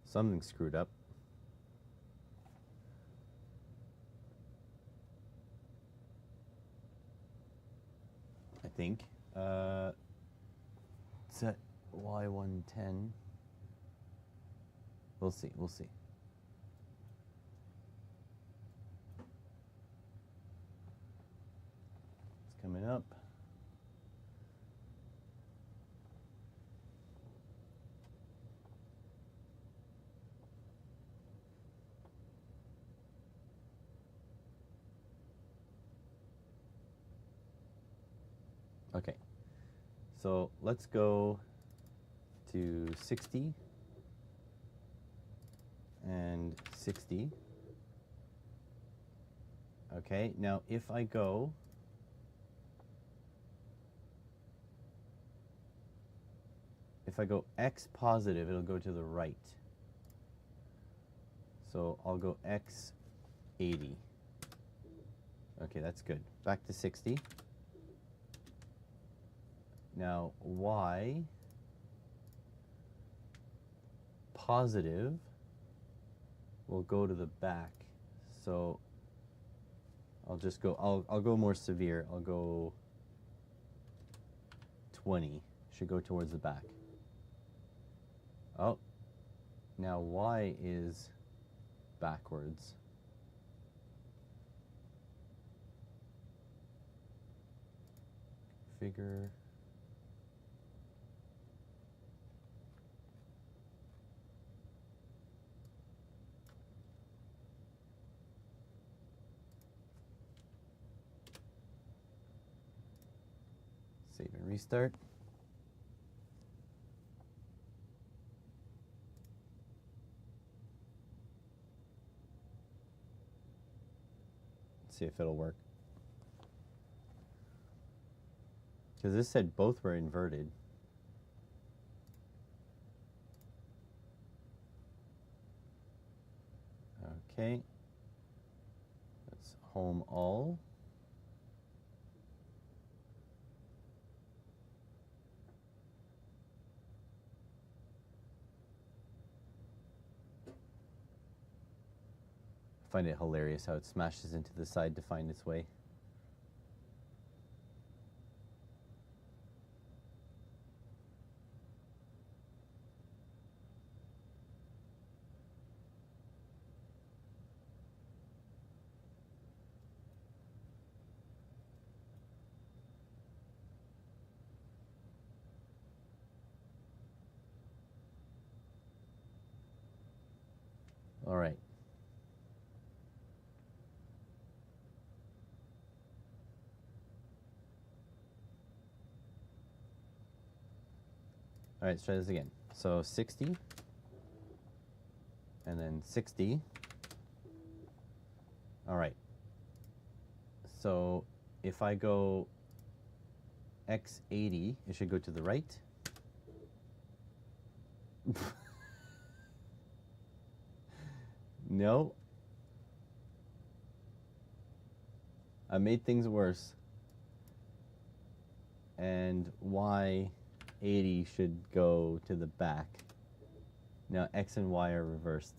Speaker 1: something screwed up. I think. Set Y110. We'll see, we'll see. It's coming up. Okay, so let's go to 60 and 60. Okay, now if I go X positive, it'll go to the right. So I'll go X 80. Okay, that's good. Back to 60. Now Y positive will go to the back. So I'll just go, I'll go more severe. I'll go 20. Should go towards the back. Oh, now Y is backwards. Figure. Save and restart. Let's see if it'll work. Because this said both were inverted. Okay. Let's home all. I find it hilarious how it smashes into the side to find its way. All right. right, let's try this again. So 60, and then 60. All right. So if I go x 80, it should go to the right. No. I made things worse. And y 80 should go to the back. Now x and y are reversed.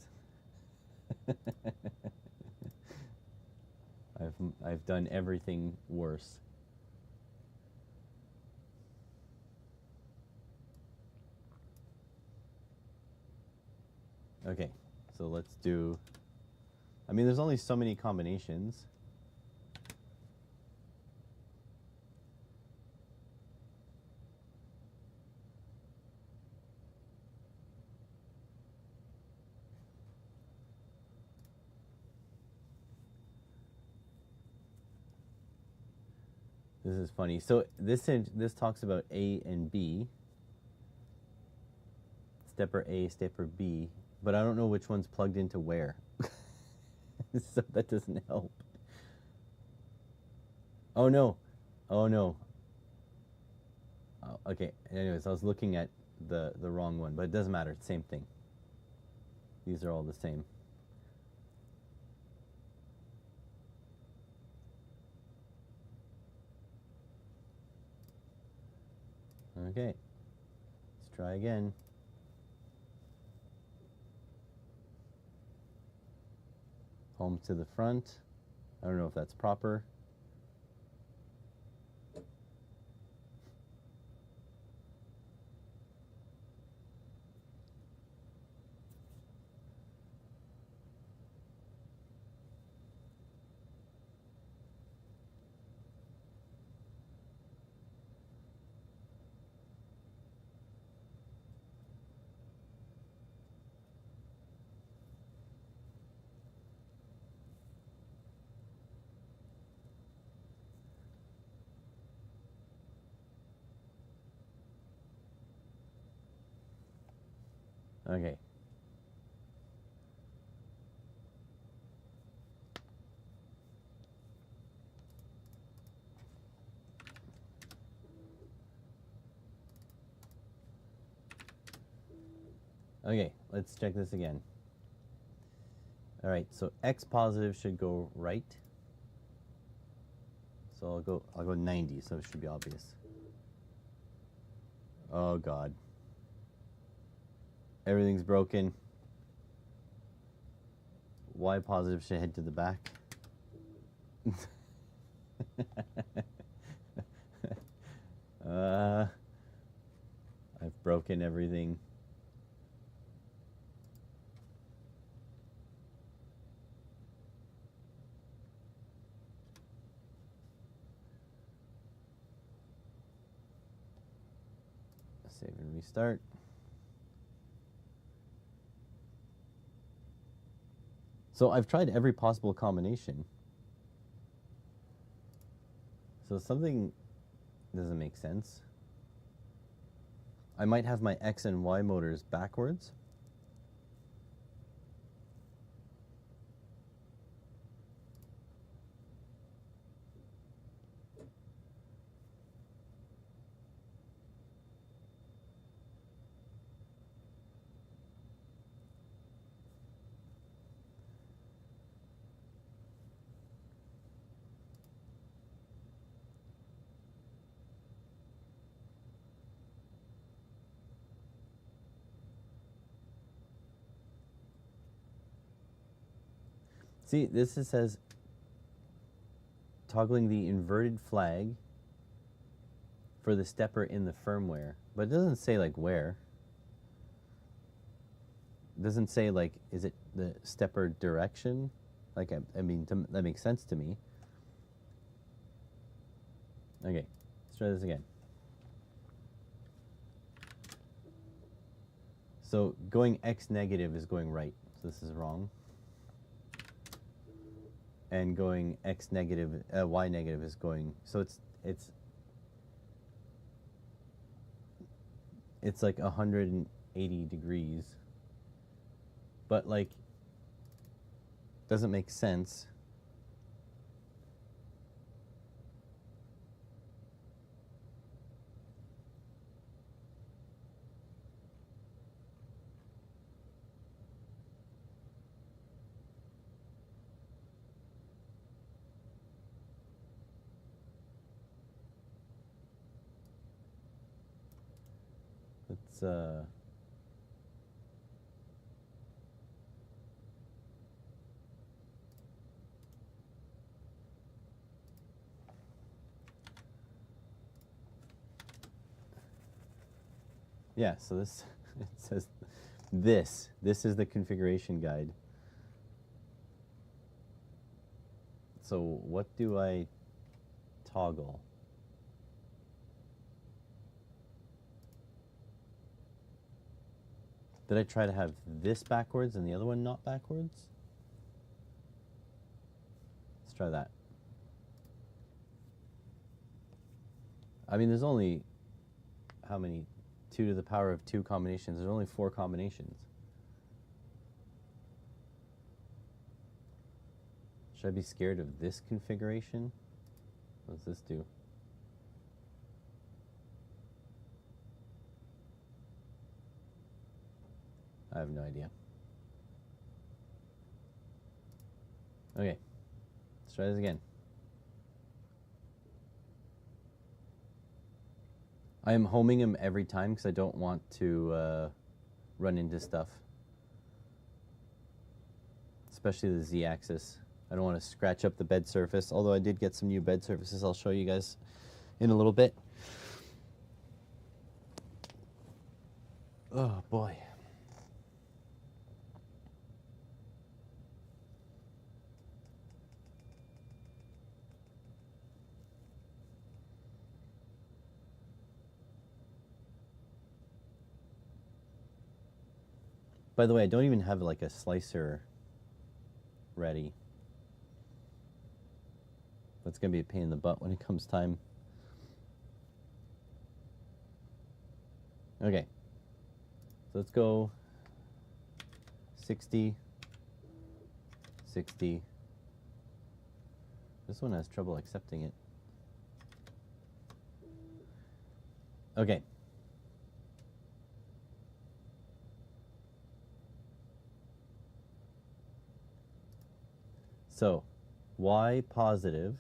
Speaker 1: I've done everything worse. Okay, so let's do, I mean, there's only so many combinations. This is funny. So this talks about A and B. Stepper A, stepper B, but I don't know which one's plugged into where. So that doesn't help. Oh no. Oh no. Oh, okay. Anyways, I was looking at the wrong one, but it doesn't matter. It's the same thing. These are all the same. Okay. Let's try again. Home to the front. I don't know if that's proper. Okay. Okay, let's check this again. All right, so X positive should go right. So I'll go 90, so it should be obvious. Oh God. Everything's broken. Y positive should head to the back. I've broken everything. Save and restart. So I've tried every possible combination. So something doesn't make sense. I might have my X and Y motors backwards. See, this says toggling the inverted flag for the stepper in the firmware, but it doesn't say like where. It doesn't say like, is it the stepper direction? Like, I mean, that makes sense to me. Okay, let's try this again. So going X negative is going right, so this is wrong. And going X negative, Y negative is going, so it's it's like 180 degrees. But like, doesn't make sense. Let's yeah, so this it says this is the configuration guide. So what do I toggle? Did I try to have this backwards and the other one not backwards? Let's try that. I mean, there's only, how many? 2 to the power of 2 combinations. There's only 4 combinations. Should I be scared of this configuration? What does this do? I have no idea. Okay, let's try this again. I am homing him every time because I don't want to run into stuff. Especially the Z-axis. I don't want to scratch up the bed surface, although I did get some new bed surfaces I'll show you guys in a little bit. Oh boy. By the way, I don't even have like a slicer ready. That's going to be a pain in the butt when it comes time. Okay. So let's go 60, 60. This one has trouble accepting it. Okay. So, y positive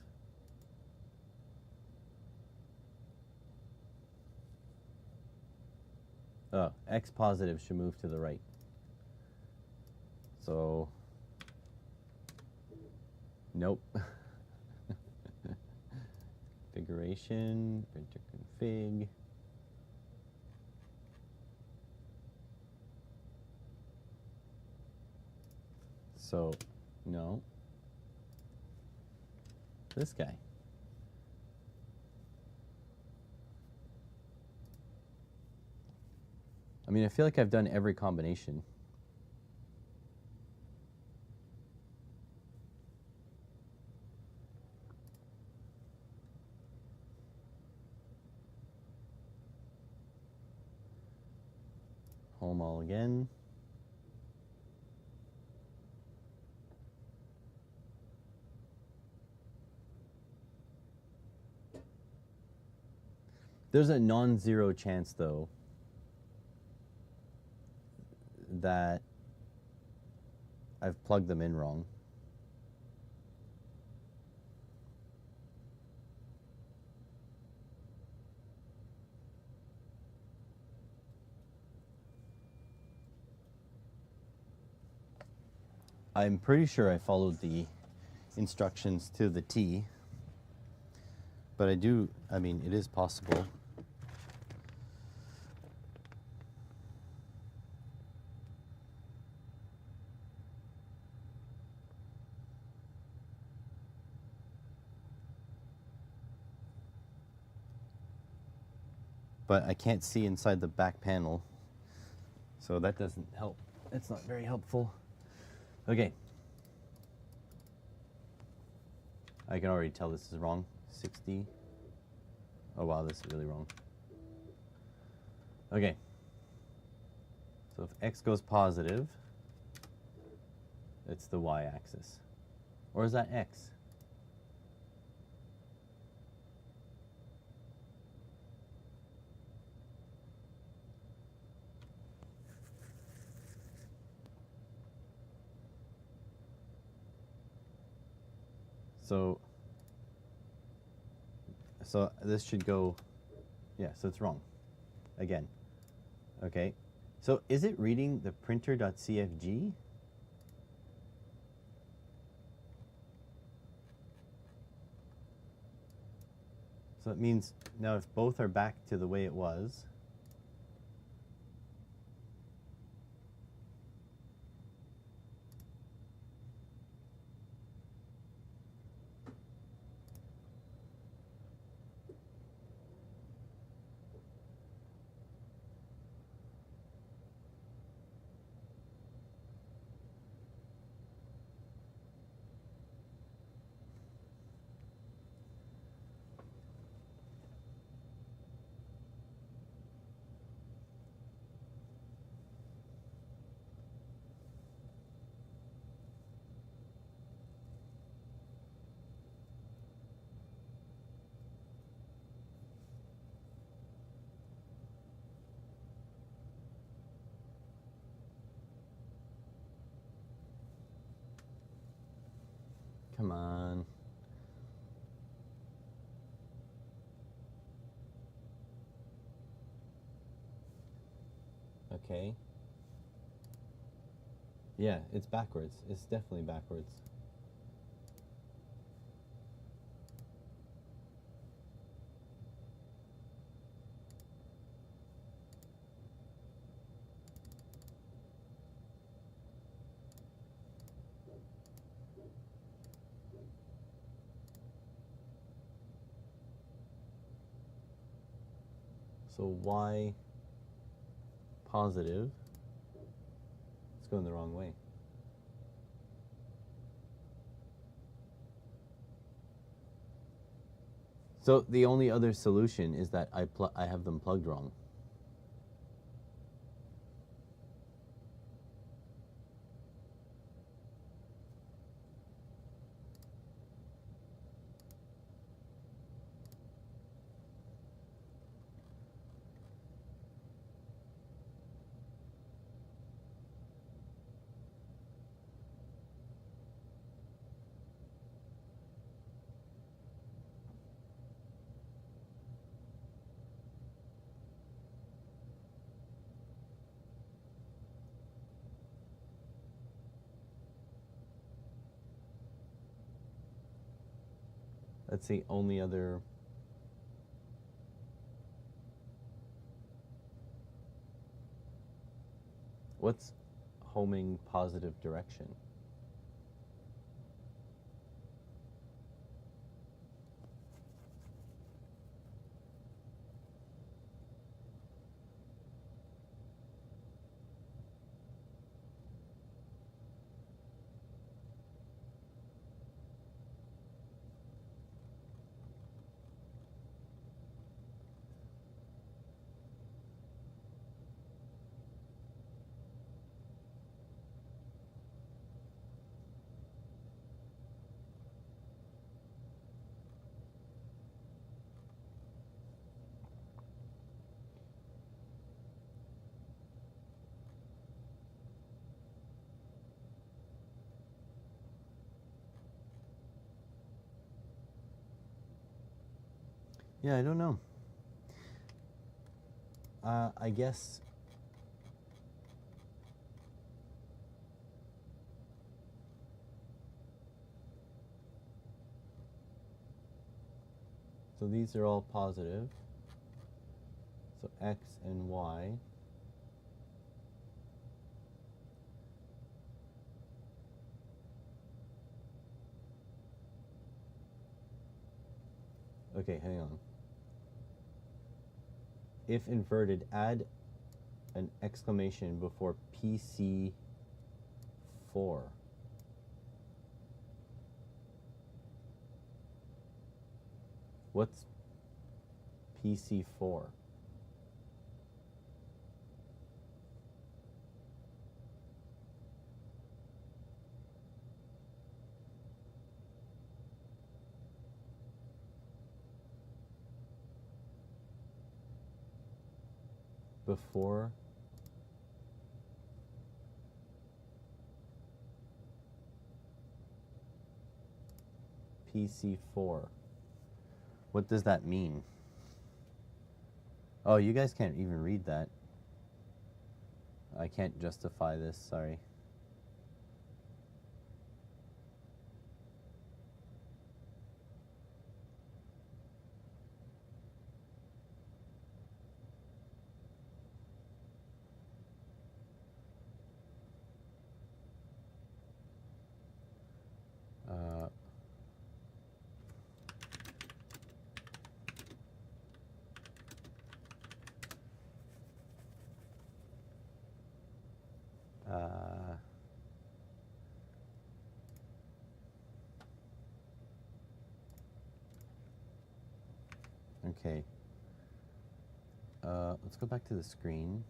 Speaker 1: x positive should move to the right. So, nope. Configuration, printer config. So, no. This guy. I mean, I feel like I've done every combination. Home all again. There's a non-zero chance, though, that I've plugged them in wrong. I'm pretty sure I followed the instructions to the T, but I mean, it is possible. But I can't see inside the back panel, so that doesn't help. It's not very helpful. Okay. I can already tell this is wrong. 60. Oh wow, this is really wrong. Okay, So if x goes positive, it's the y-axis. Or is that x? So this should go, yeah, so it's wrong. Again. Okay. So is it reading the printer.cfg? So it means now if both are back to the way it was, come on. Okay. Yeah, it's backwards. It's definitely backwards. So y positive, it's going the wrong way. So the only other solution is that I have them plugged wrong. That's the only other. What's homing positive direction? Yeah, I don't know. I guess so. These are all positive. So x and y. Okay, hang on. If inverted, add an exclamation before PC4. What's PC4? before. PC4. What does that mean? Oh, you guys can't even read that. I can't justify this, sorry. Okay. Let's go back to the screen.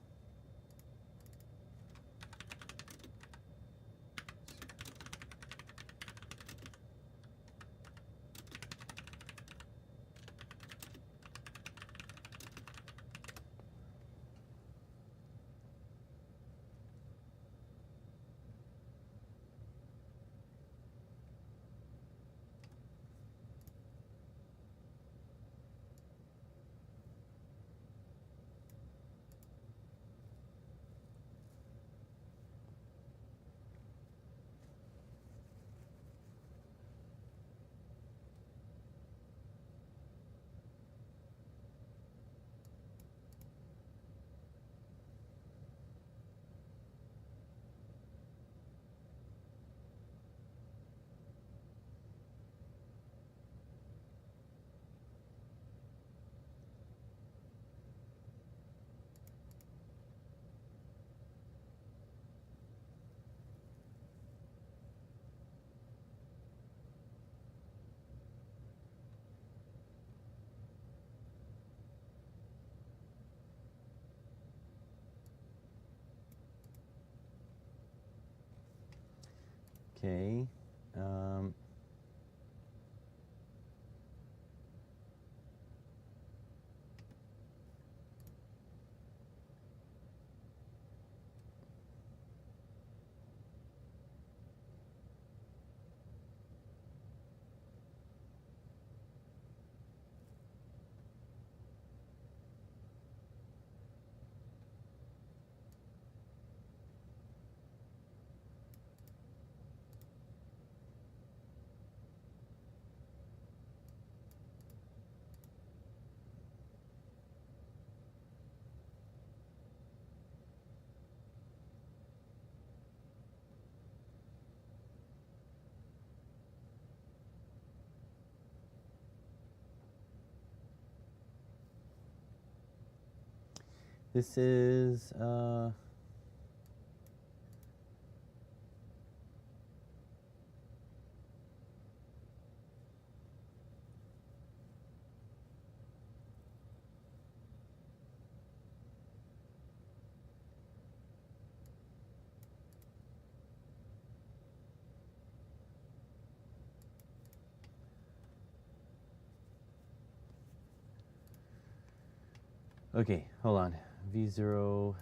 Speaker 1: Okay. This is okay, hold on. V0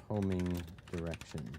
Speaker 1: homing direction.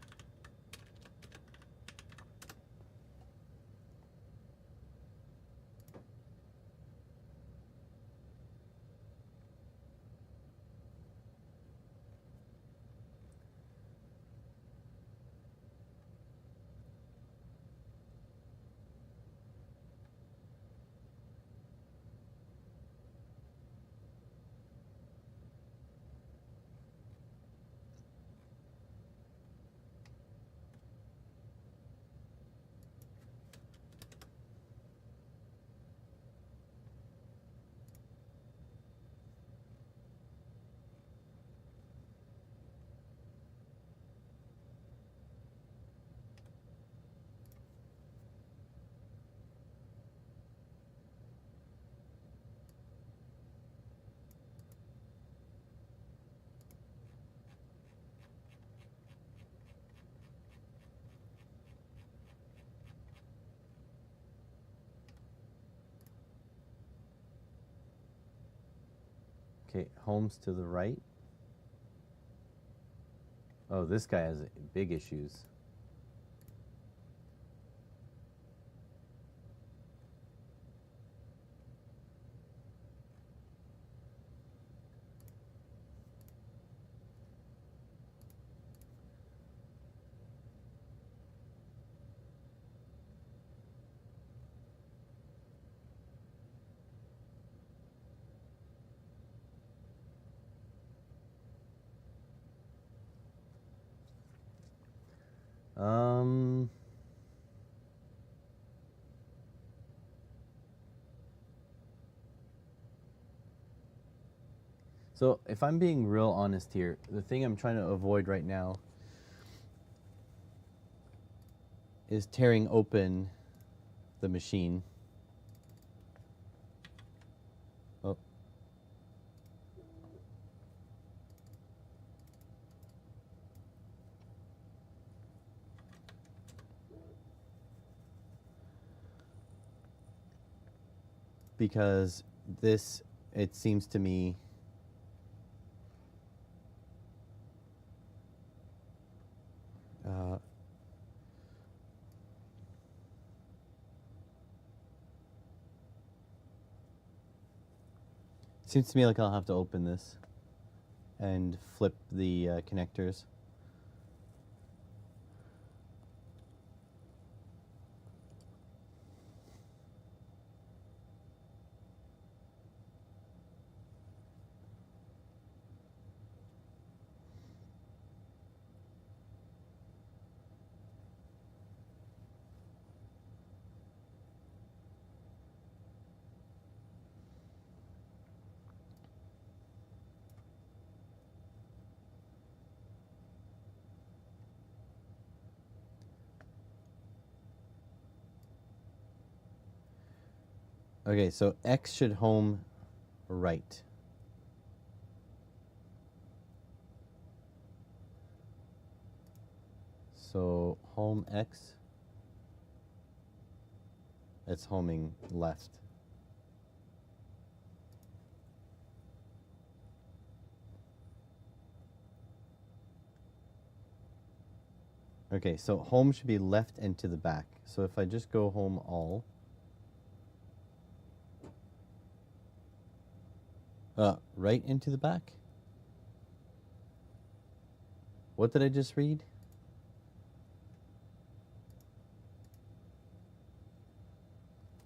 Speaker 1: Okay, home's to the right. Oh, this guy has big issues. So if I'm being real honest here, the thing I'm trying to avoid right now is tearing open the machine. Oh. Because this, it seems to me, seems to me like I'll have to open this and flip the connectors. Okay, so X should home right. So home X, it's homing left. Okay, so home should be left and to the back. So if I just go home all, right into the back? What did I just read?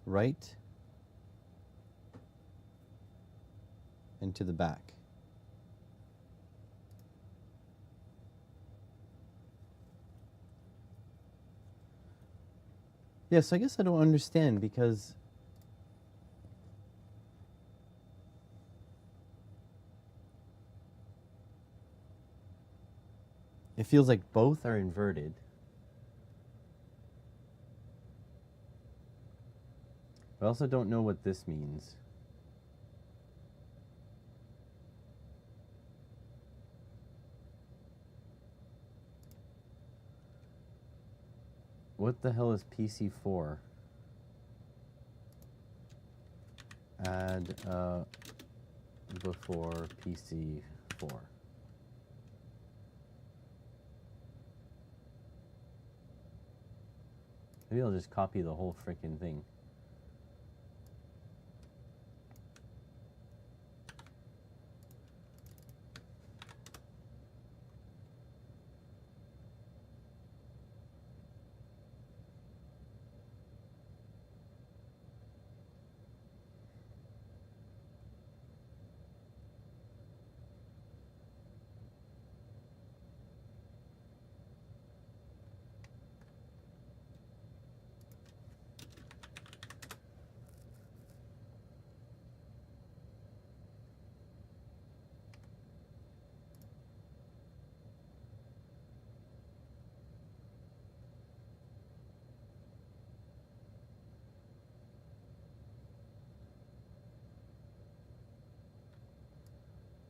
Speaker 1: Right and to the back. Yes, I guess I don't understand because it feels like both are inverted. I also don't know what this means. What the hell is PC4? Add before PC4. Maybe I'll just copy the whole freaking thing.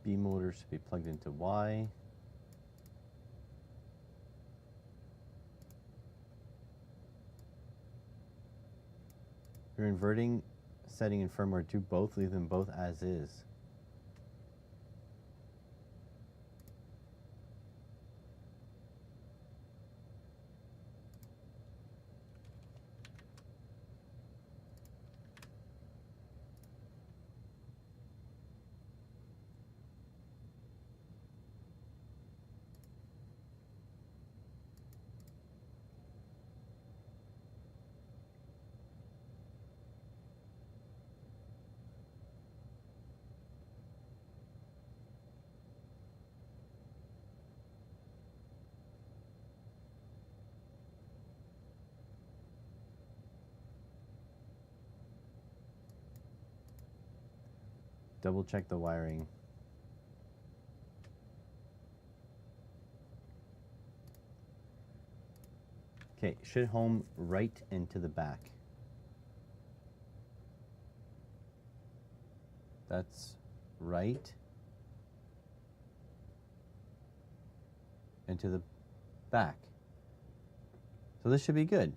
Speaker 1: B motor should be plugged into Y. You're inverting, setting, and firmware. Do both. Leave them both as is. double check the wiring. Okay, should home right into the back. That's right into the back. So this should be good.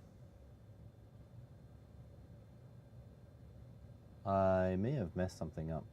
Speaker 1: I may have messed something up.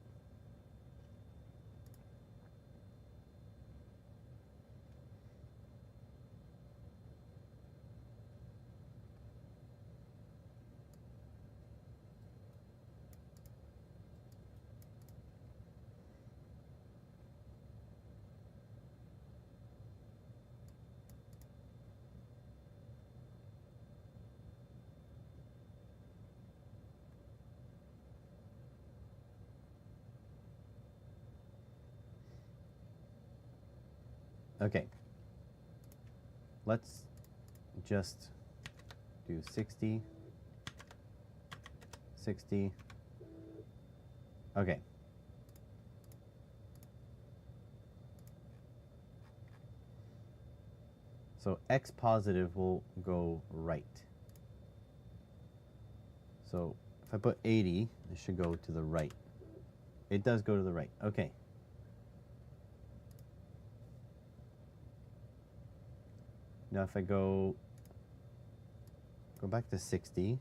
Speaker 1: Okay, let's just do 60, 60. Okay. So X positive will go right. So if I put 80, it should go to the right. It does go to the right. Okay. Now if I go back to 60.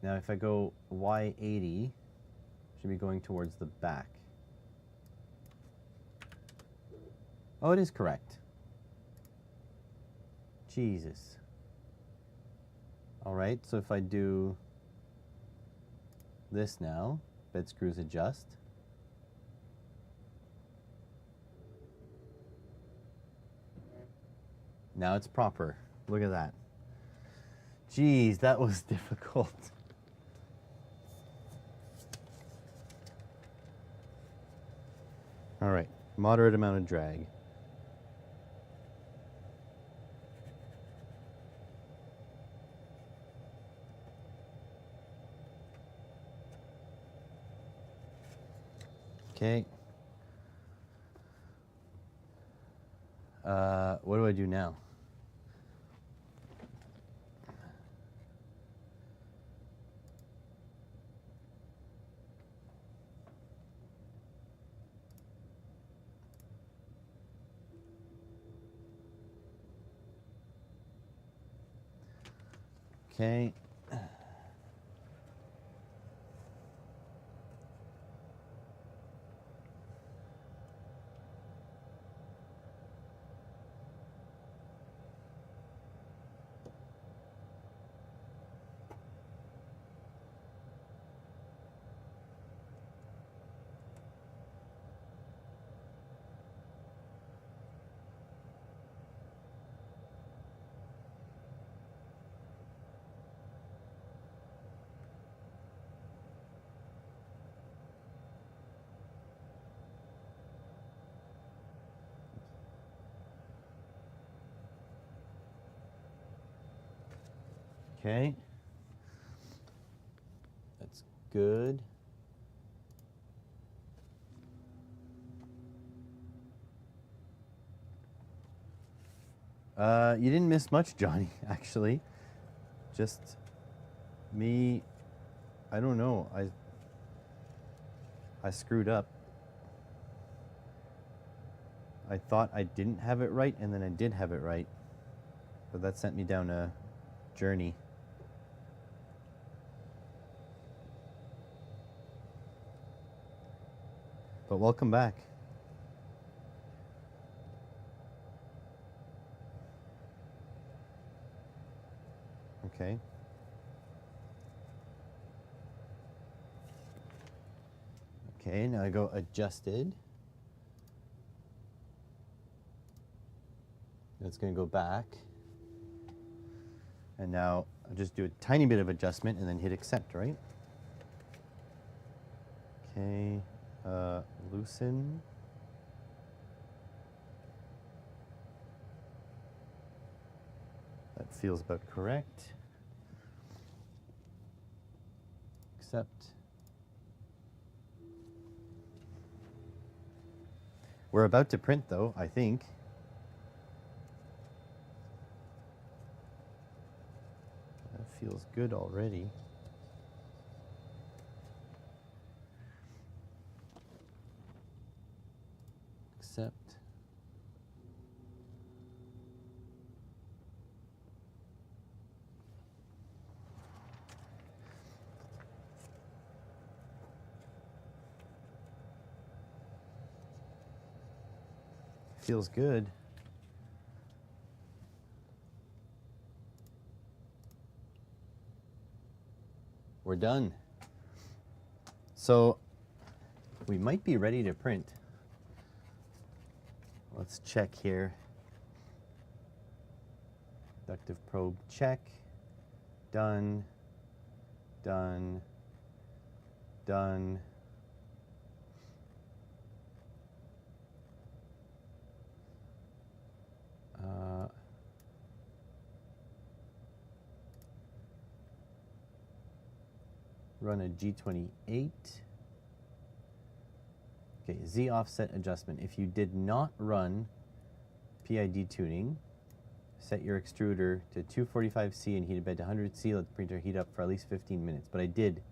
Speaker 1: Now if I go Y80, should be going towards the back. Oh, it is correct. Jesus. All right, so if I do this now, bed screws adjust. Now it's proper. Look at that. Jeez, that was difficult. All right, moderate amount of drag. Okay. What do I do now? Okay. Okay. That's good. You didn't miss much, Johnny, actually. Just me, I don't know. I screwed up. I thought I didn't have it right, and then I did have it right. But that sent me down a journey. But welcome back. Okay. Okay, now I go adjusted. It's going to go back. And now I'll just do a tiny bit of adjustment and then hit accept, right? Okay, loosen. That feels about correct. Accept. We're about to print though, I think. That feels good already. Accept. Feels good. We're done. So we might be ready to print. Let's check here. Inductive probe, check. Done. Done. Done. Run a G28. Okay, Z offset adjustment. If you did not run PID tuning, set your extruder to 245C and heated bed to 100C. Let the printer heat up for at least 15 minutes. But I did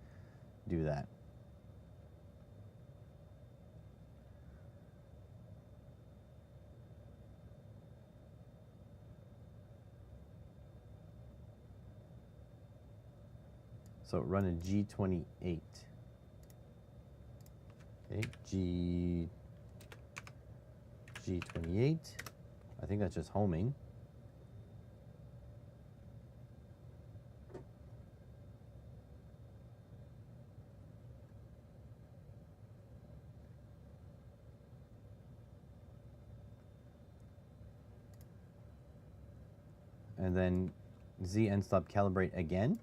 Speaker 1: do that. So run a G28. Okay, G28. I think that's just homing. And then Z end stop calibrate again.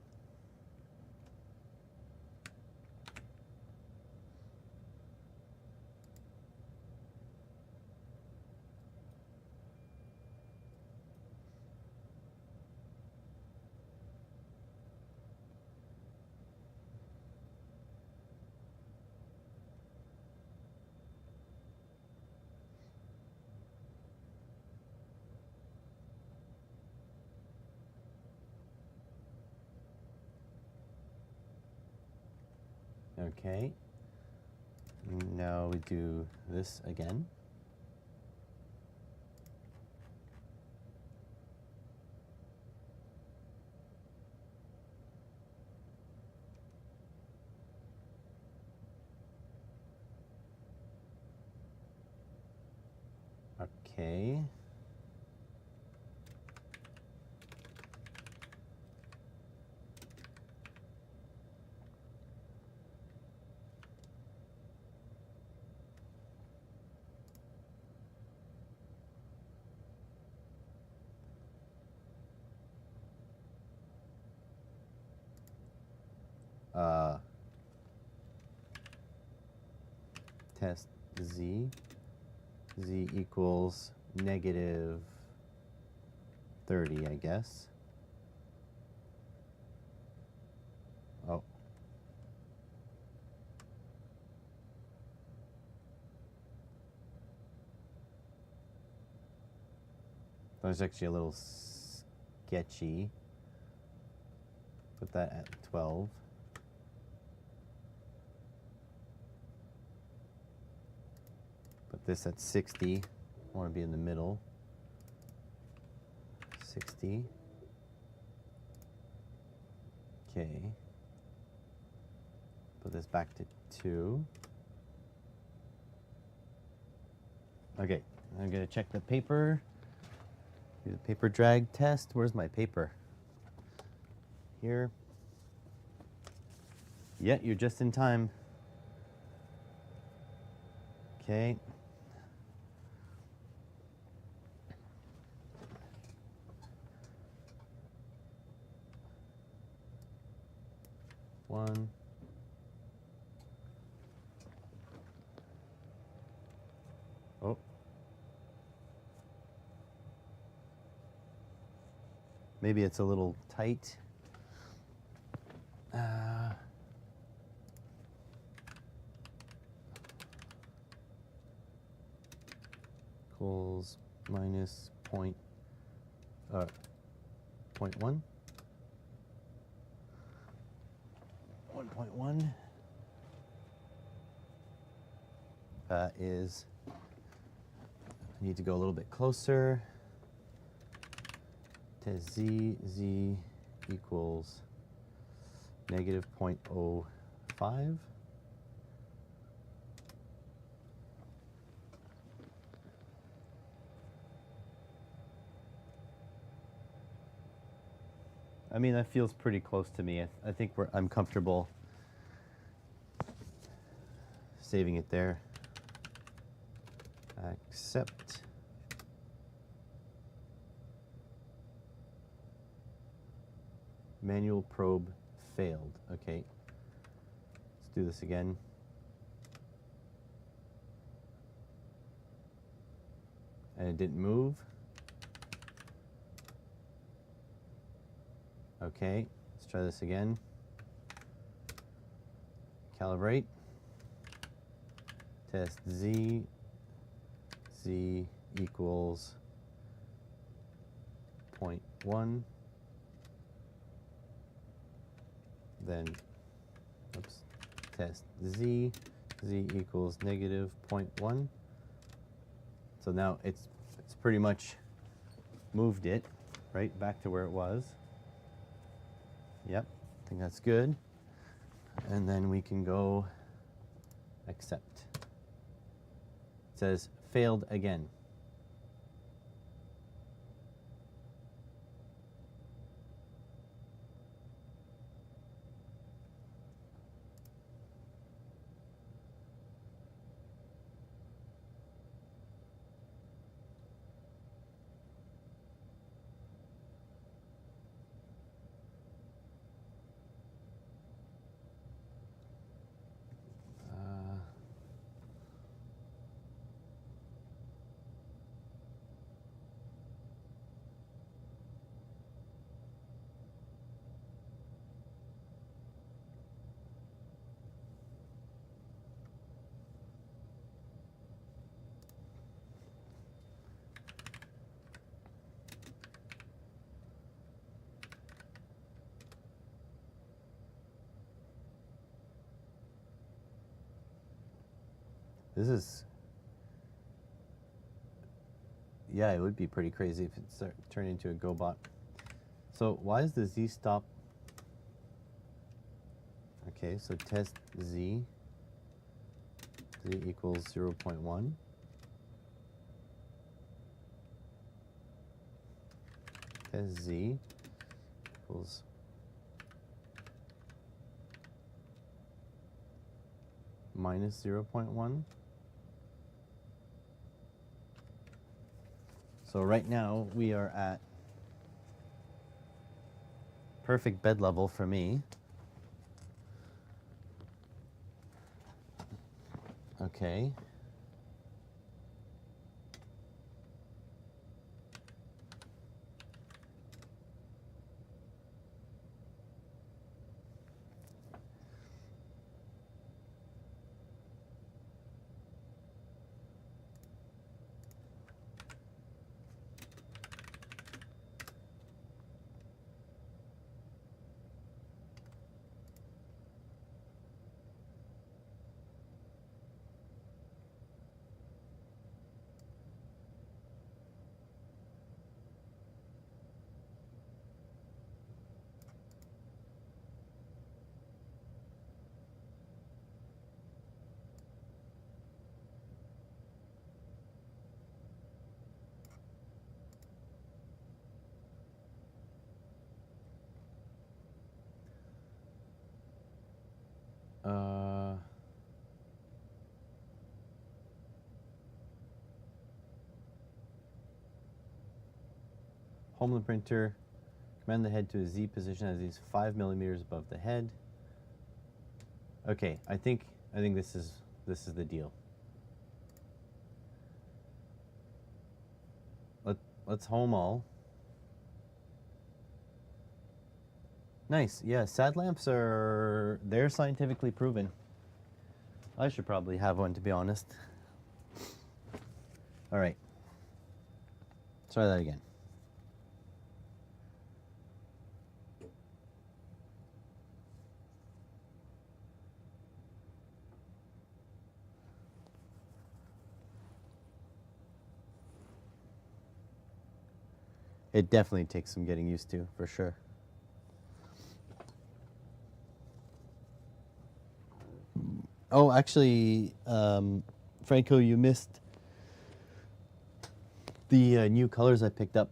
Speaker 1: Okay. Now we do this again. Okay. Test Z. Z equals negative 30, I guess. Oh. That was actually a little sketchy. Put that at 12. Put this at 60. I want to be in the middle. 60. Okay. Put this back to 2. Okay, I'm going to check the paper. Do the paper drag test. Where's my paper? Here. Yeah, you're just in time. Okay. One. Oh. Maybe it's a little tight. equals minus 0.1. Point 1.1 is, I need to go a little bit closer. Test z equals negative 0.05. I mean, that feels pretty close to me. I think I'm comfortable saving it there. Accept. Manual probe failed. Okay. Let's do this again. And it didn't move. Okay, let's try this again. Calibrate. Test z equals 0.1. Then, oops, test z equals negative 0.1. So now it's pretty much moved it right back to where it was. Yep, I think that's good. And then we can go accept. It says failed again. This is, yeah, it would be pretty crazy if it turned into a GoBot. So why is the Z stop? Okay, so test Z equals 0.1. Test Z equals minus 0.1. So right now we are at perfect bed level for me. Okay. Home the printer, command the head to a Z position as he's 5 millimeters above the head. Okay, I think this is the deal. Let's home all. Nice, yeah, sat lamps they're scientifically proven. I should probably have one, to be honest. All right, try that again. It definitely takes some getting used to, for sure. Oh, actually, Franco, you missed the new colors I picked up.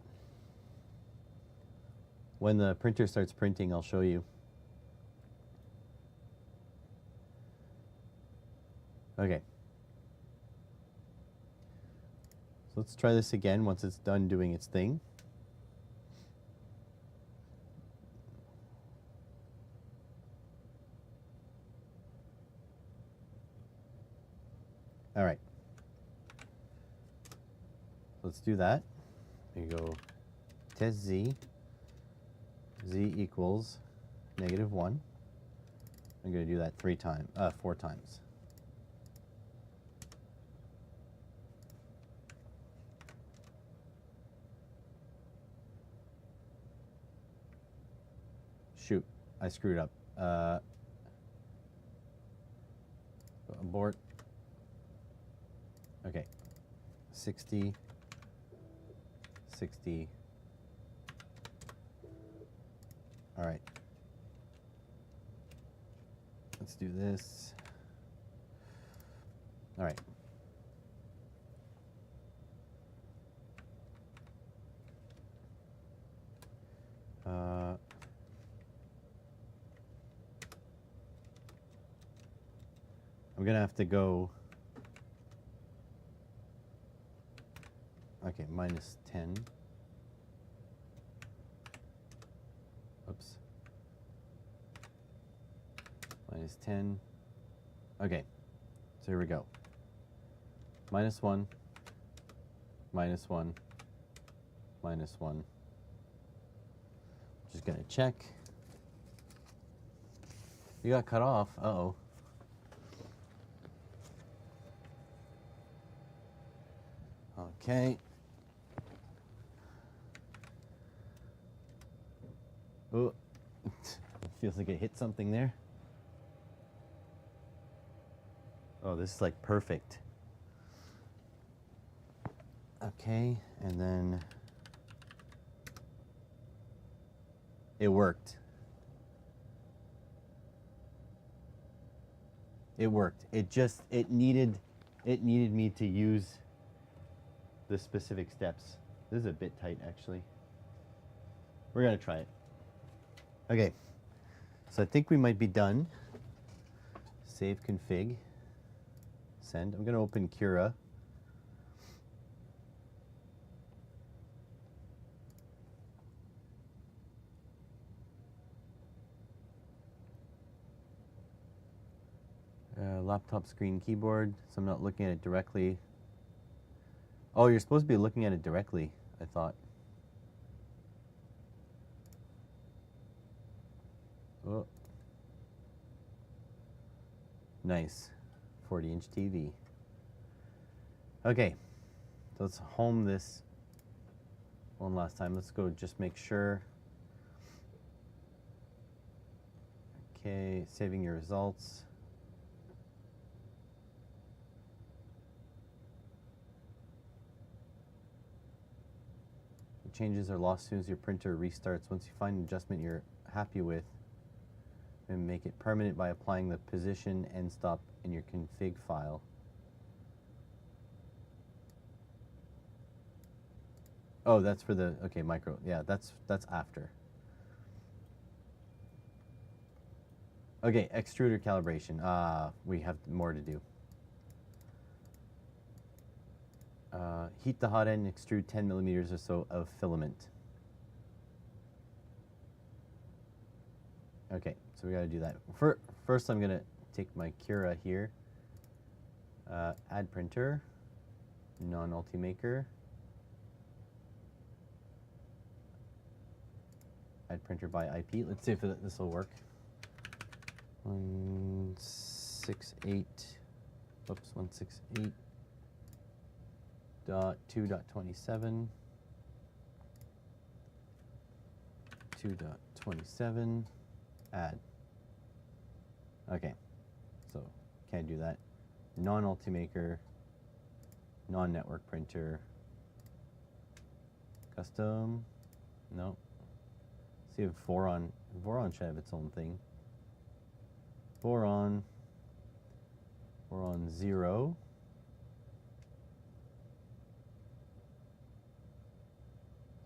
Speaker 1: When the printer starts printing, I'll show you. Okay. So let's try this again once it's done doing its thing. All right. Let's do that. You go test z equals -1. I'm going to do that 4 times. Shoot, I screwed up. Abort. Okay, 60, 60. All right. Let's do this. All right. I'm gonna have to go. Okay, -10. Oops. -10. Okay, so here we go. -1, -1, -1. Just gonna check. You got cut off. Uh-oh. Okay. Oh, feels like it hit something there. Oh, this is like perfect. Okay, and then it worked. It worked. It needed me to use the specific steps. This is a bit tight, actually. We're gonna try it. Okay, so I think we might be done. Save config. Send. I'm gonna open Cura. Laptop screen keyboard, so I'm not looking at it directly. Oh, you're supposed to be looking at it directly, I thought. Oh. Nice. 40-inch TV. Okay, so let's home this one last time. Let's go just make sure. Okay, saving your results. Changes are lost as soon as your printer restarts. Once you find an adjustment you're happy with, and make it permanent by applying the position end stop in your config file. Oh, that's for the, okay, micro. Yeah, that's after. Okay, extruder calibration. We have more to do. Heat the hot end, extrude 10 millimeters or so of filament. Okay, so we gotta do that. First I'm gonna take my Cura here, add printer, non-Ultimaker, add printer by IP. Let's see if this will work. 168, oops, 168.2.27. 2.27, add. Okay, so can't do that. Non-Ultimaker, non-network printer, custom, no. See if Voron should have its own thing. Voron 0.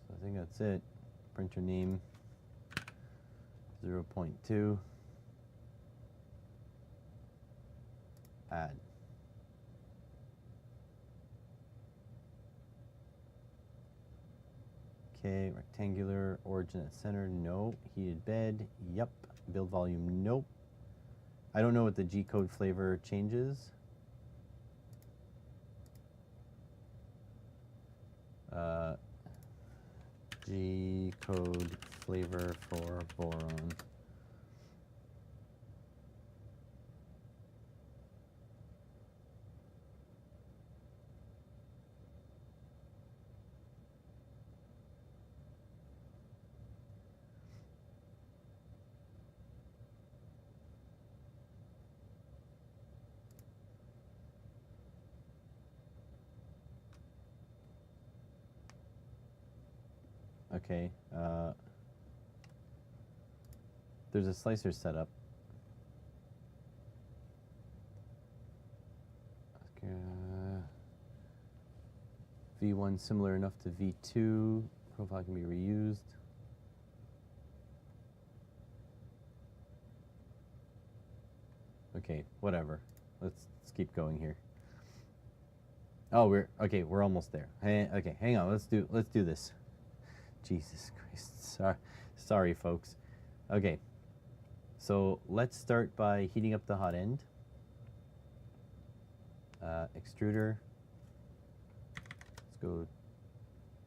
Speaker 1: So I think that's it. Printer name 0.2. Add. Okay, rectangular, origin at center, no. Heated bed, yep. Build volume, nope. I don't know what the G-code flavor changes. G-code flavor for Voron. Okay, there's a slicer setup. V1 similar enough to V2. Profile can be reused. Okay, whatever. Let's keep going here. Oh, we're almost there. Okay, hang on. Let's do this. Jesus Christ. Sorry, folks. Okay. So let's start by heating up the hot end. Extruder. Let's go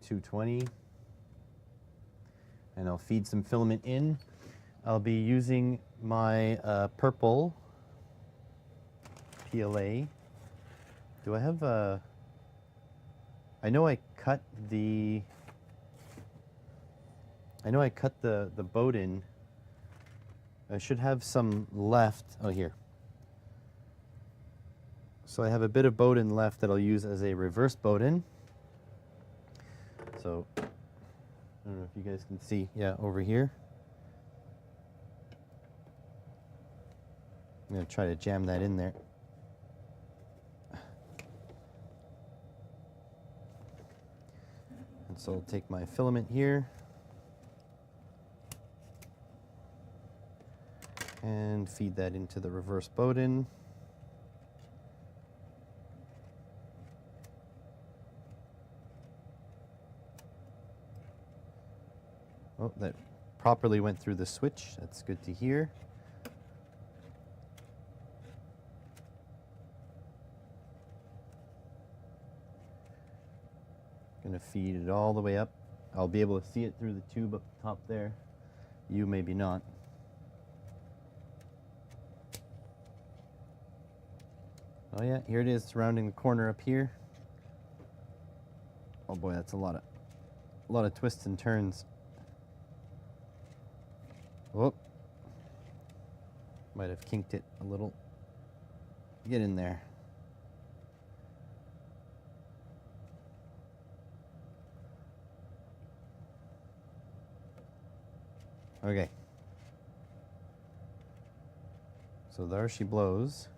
Speaker 1: 220. And I'll feed some filament in. I'll be using my purple PLA. Do I have a... I know I cut the Bowden. I should have some left. Oh, here. So I have a bit of Bowden left that I'll use as a reverse Bowden. So, I don't know if you guys can see. Yeah, over here. I'm going to try to jam that in there. And so I'll take my filament here. And feed that into the reverse Bowden. Oh, that properly went through the switch. That's good to hear. Gonna feed it all the way up. I'll be able to see it through the tube up top there. You maybe not. Oh yeah, here it is, rounding the corner up here. Oh boy, that's a lot of twists and turns. Whoop. Might have kinked it a little. Get in there. Okay. So there she blows.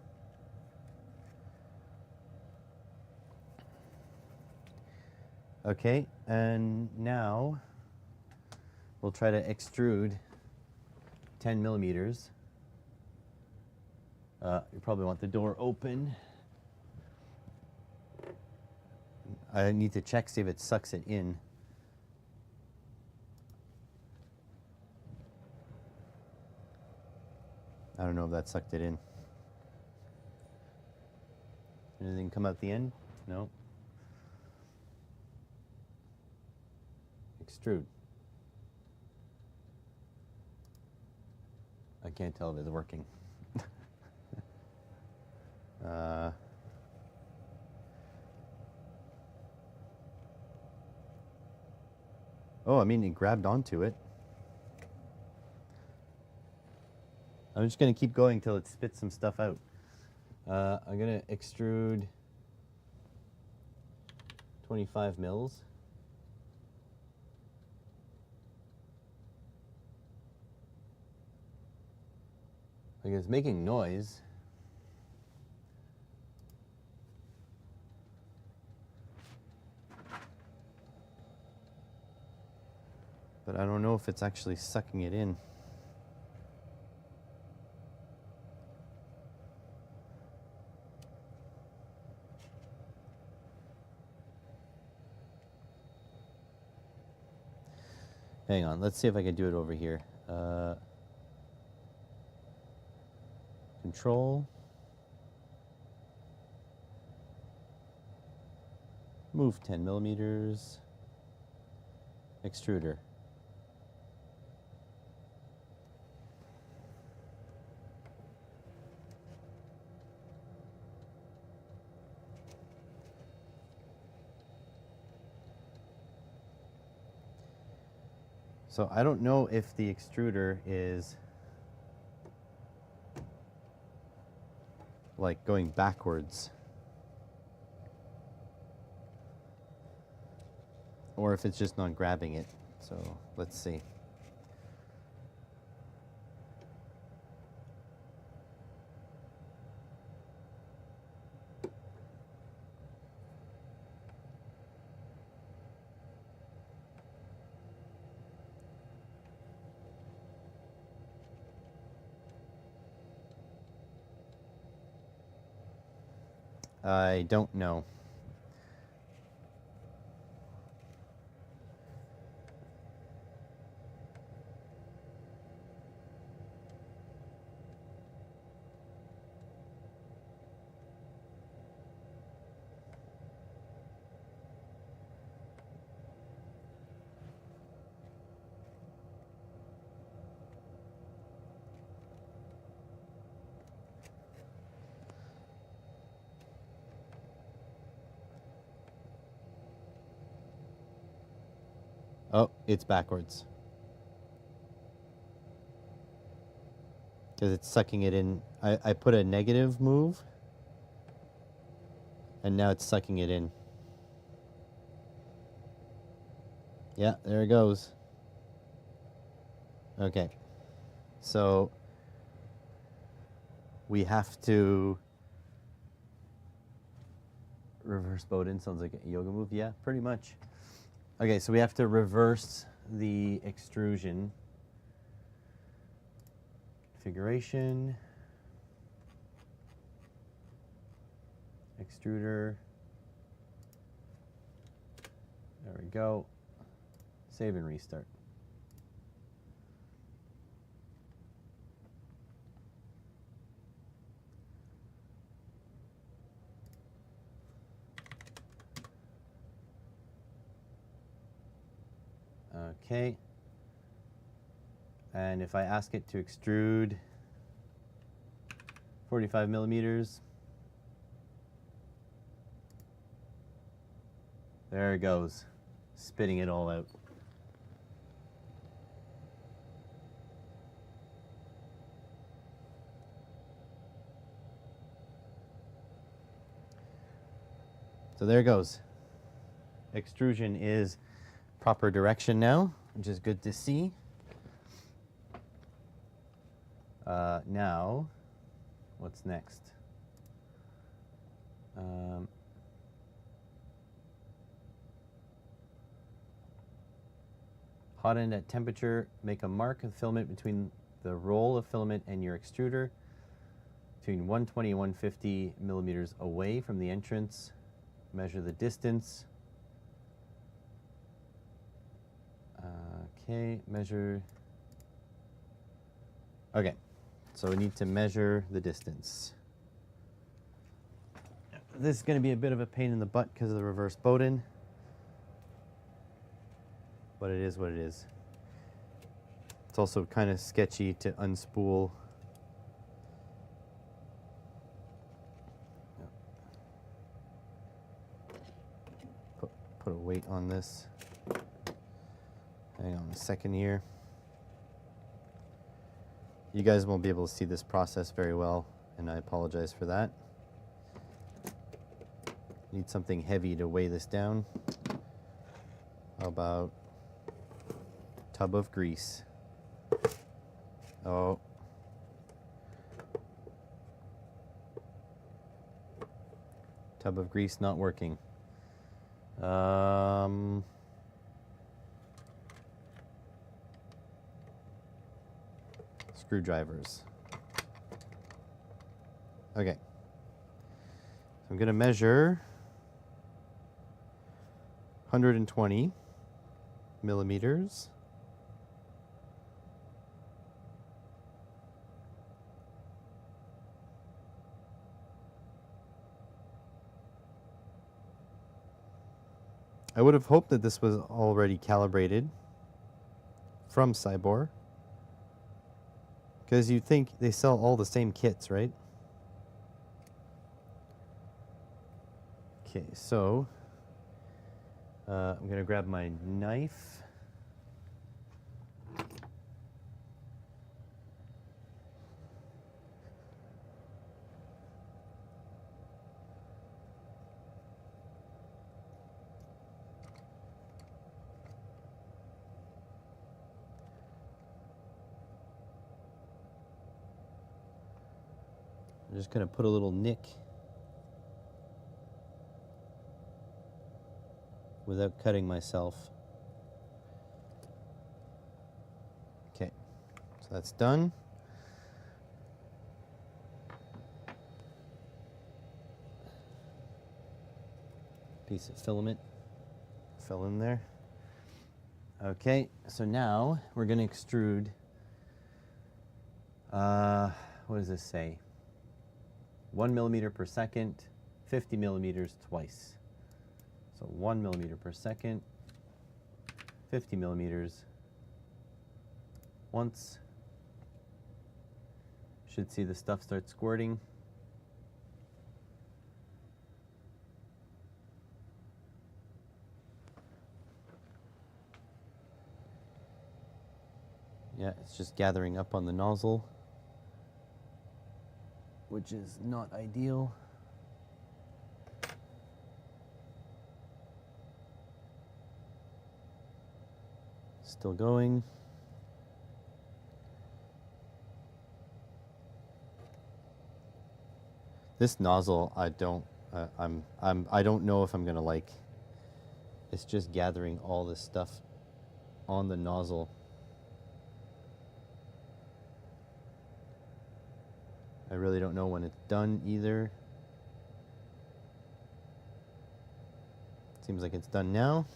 Speaker 1: Okay, and now we'll try to extrude 10 millimeters. You probably want the door open. I need to check, see if it sucks it in. I don't know if that sucked it in. Anything come out the end? No. Extrude. I can't tell if it's working. Oh, I mean, it grabbed onto it. I'm just going to keep going till it spits some stuff out. I'm going to extrude 25 mils. Like it's making noise. But I don't know if it's actually sucking it in. Hang on, let's see if I can do it over here. Control. Move 10 millimeters. Extruder. So I don't know if the extruder is like going backwards or if it's just not grabbing it. So let's see. I don't know. Oh, it's backwards. Because it's sucking it in. I put a negative move, and now it's sucking it in. Yeah, there it goes. Okay. So we have to reverse Bowden. Sounds like a yoga move. Yeah, pretty much. Okay, so we have to reverse the extrusion configuration. Extruder. There we go. Save and restart. Okay. And if I ask it to extrude 45 millimeters, there it goes, spitting it all out. So there it goes. Extrusion is proper direction now, which is good to see. Now, what's next? Hot end at temperature, make a mark of filament between the roll of filament and your extruder, between 120 and 150 millimeters away from the entrance. Measure the distance. Okay, measure. Okay, so we need to measure the distance. This is going to be a bit of a pain in the butt because of the reverse Bowden, but it is what it is. It's also kind of sketchy to unspool. Put a weight on this. Hang on a second here. You guys won't be able to see this process very well, and I apologize for that. Need something heavy to weigh this down. How about tub of grease? Oh. Tub of grease not working. Screwdrivers. Okay. So I'm going to measure 120 millimeters. I would have hoped that this was already calibrated from Cybor, because you'd think they sell all the same kits, right? Okay, so I'm going to grab my knife. I'm just going to put a little nick without cutting myself. Okay, so that's done. Piece of filament fell in there. Okay, so now we're going to extrude, what does this say? 1 millimeter per second, 50 millimeters twice. So 1 millimeter per second, 50 millimeters once. Should see the stuff start squirting. Yeah, it's just gathering up on the nozzle, which is not ideal. Still going. This nozzle, I don't know if I'm gonna like. It's just gathering all this stuff on the nozzle. I really don't know when it's done either. Seems like it's done now.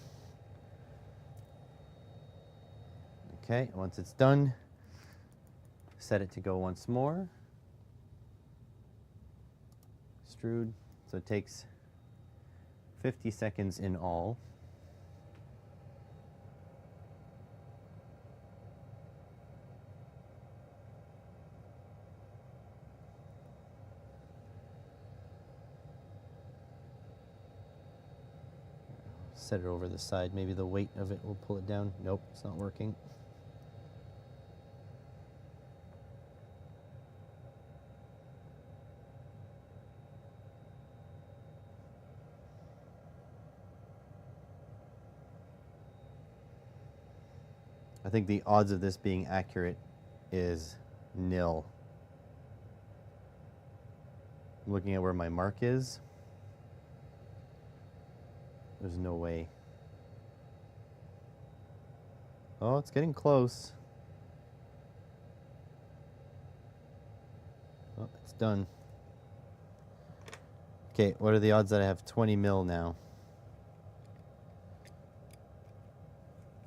Speaker 1: Okay, once it's done, set it to go once more. Extrude, so it takes 50 seconds in all. Set it over the side, maybe the weight of it will pull it down. Nope, it's not working. I think the odds of this being accurate is nil. I'm looking at where my mark is. There's no way. Oh, it's getting close. Oh, it's done. Okay, what are the odds that I have 20 mil now?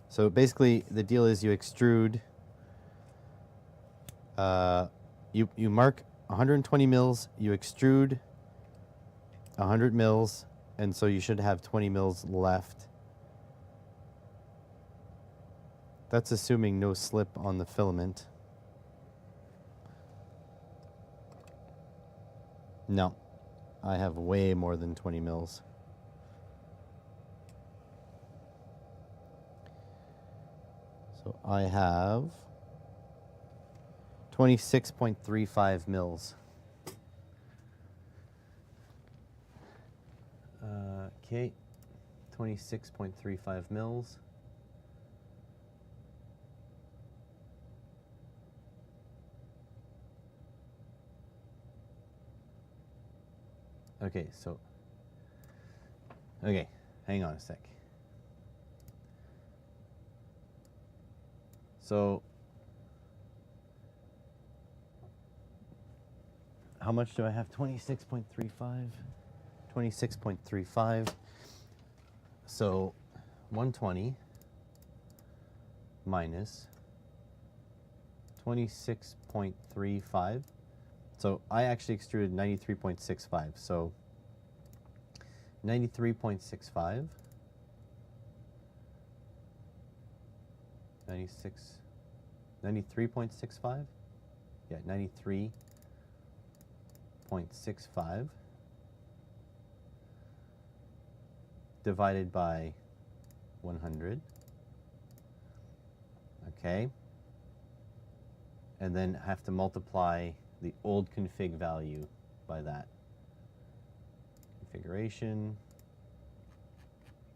Speaker 1: So basically, the deal is you extrude, you mark 120 mils, you extrude 100 mils, and so you should have 20 mils left. That's assuming no slip on the filament. No, I have way more than 20 mils. So I have 26.35 mils. Okay, 26.35 mils. Okay, so, okay, hang on a sec. So, how much do I have? 26.35? 26.35. So, 120 minus 26.35. So I actually extruded 93.65. So 93.65, 93.65. Yeah, 93.65 divided by 100. Okay. And then have to multiply the old config value by that. Configuration,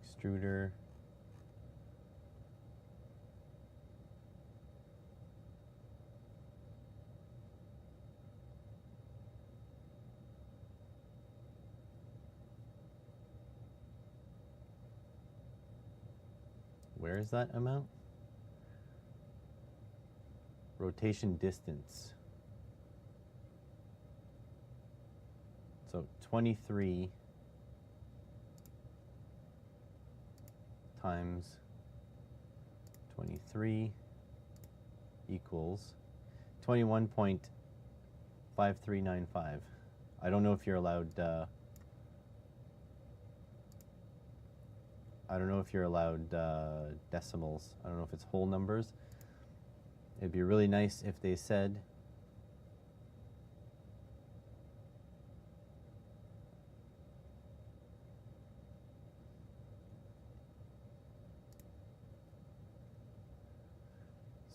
Speaker 1: extruder, where is that amount? Rotation distance. So 23 times 23 equals 21.5395. I don't know if you're allowed decimals. I don't know if it's whole numbers. It'd be really nice if they said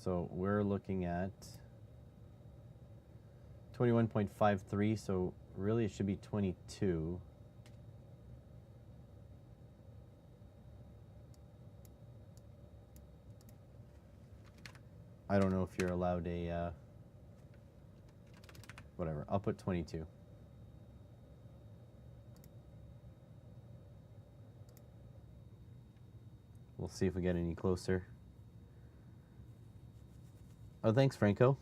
Speaker 1: so we're looking at 21.53, so really it should be 22. I don't know if you're allowed a, whatever, I'll put 22. We'll see if we get any closer. Oh, thanks, Franco.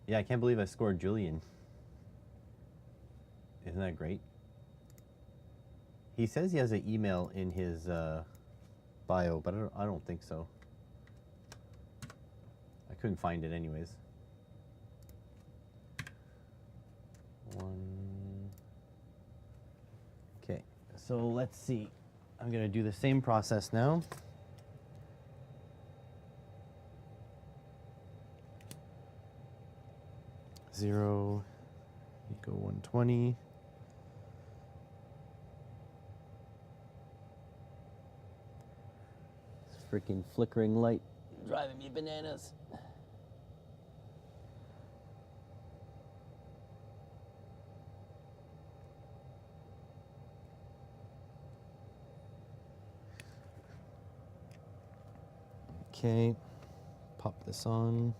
Speaker 1: Yeah, I can't believe I scored Julian. Isn't that great? He says he has an email in his bio, but I don't think so. I couldn't find it anyways. Okay, so let's see. I'm going to do the same process now. Zero, equal 120. This freaking flickering light driving me bananas. Okay, pop this on.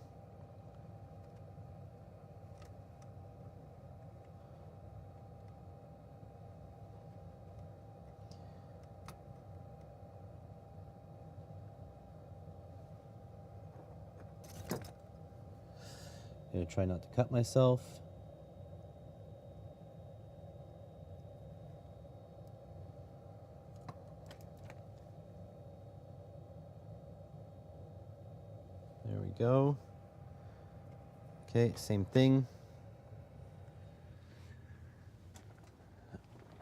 Speaker 1: I'm gonna try not to cut myself. There we go. Okay, same thing.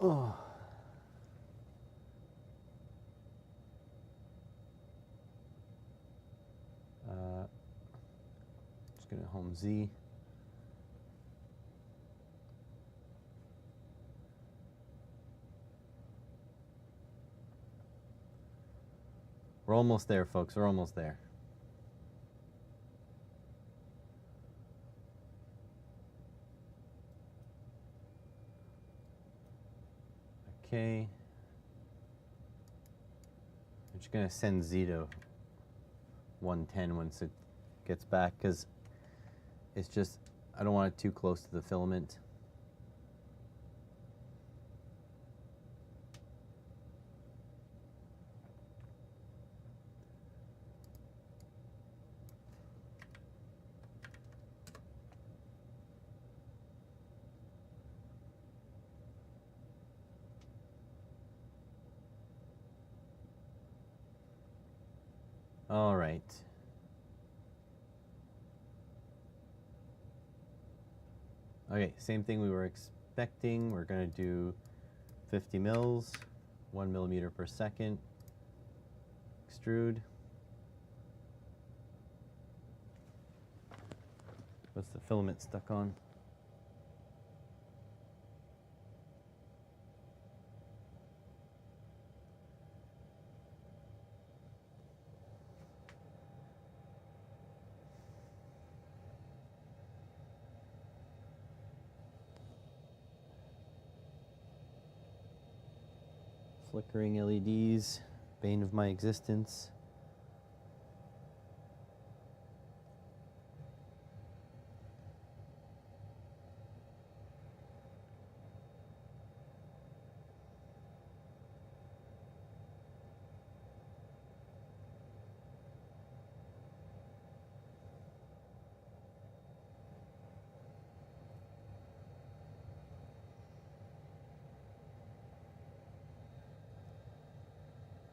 Speaker 1: Oh. Just gonna home Z. We're almost there, folks. We're almost there. Okay. I'm just gonna send Z to 110 once it gets back, because it's just, I don't want it too close to the filament. All right. Okay, same thing we were expecting. We're going to do 50 mils, 1 millimeter per second. Extrude. What's the filament stuck on? Flickering LEDs, bane of my existence.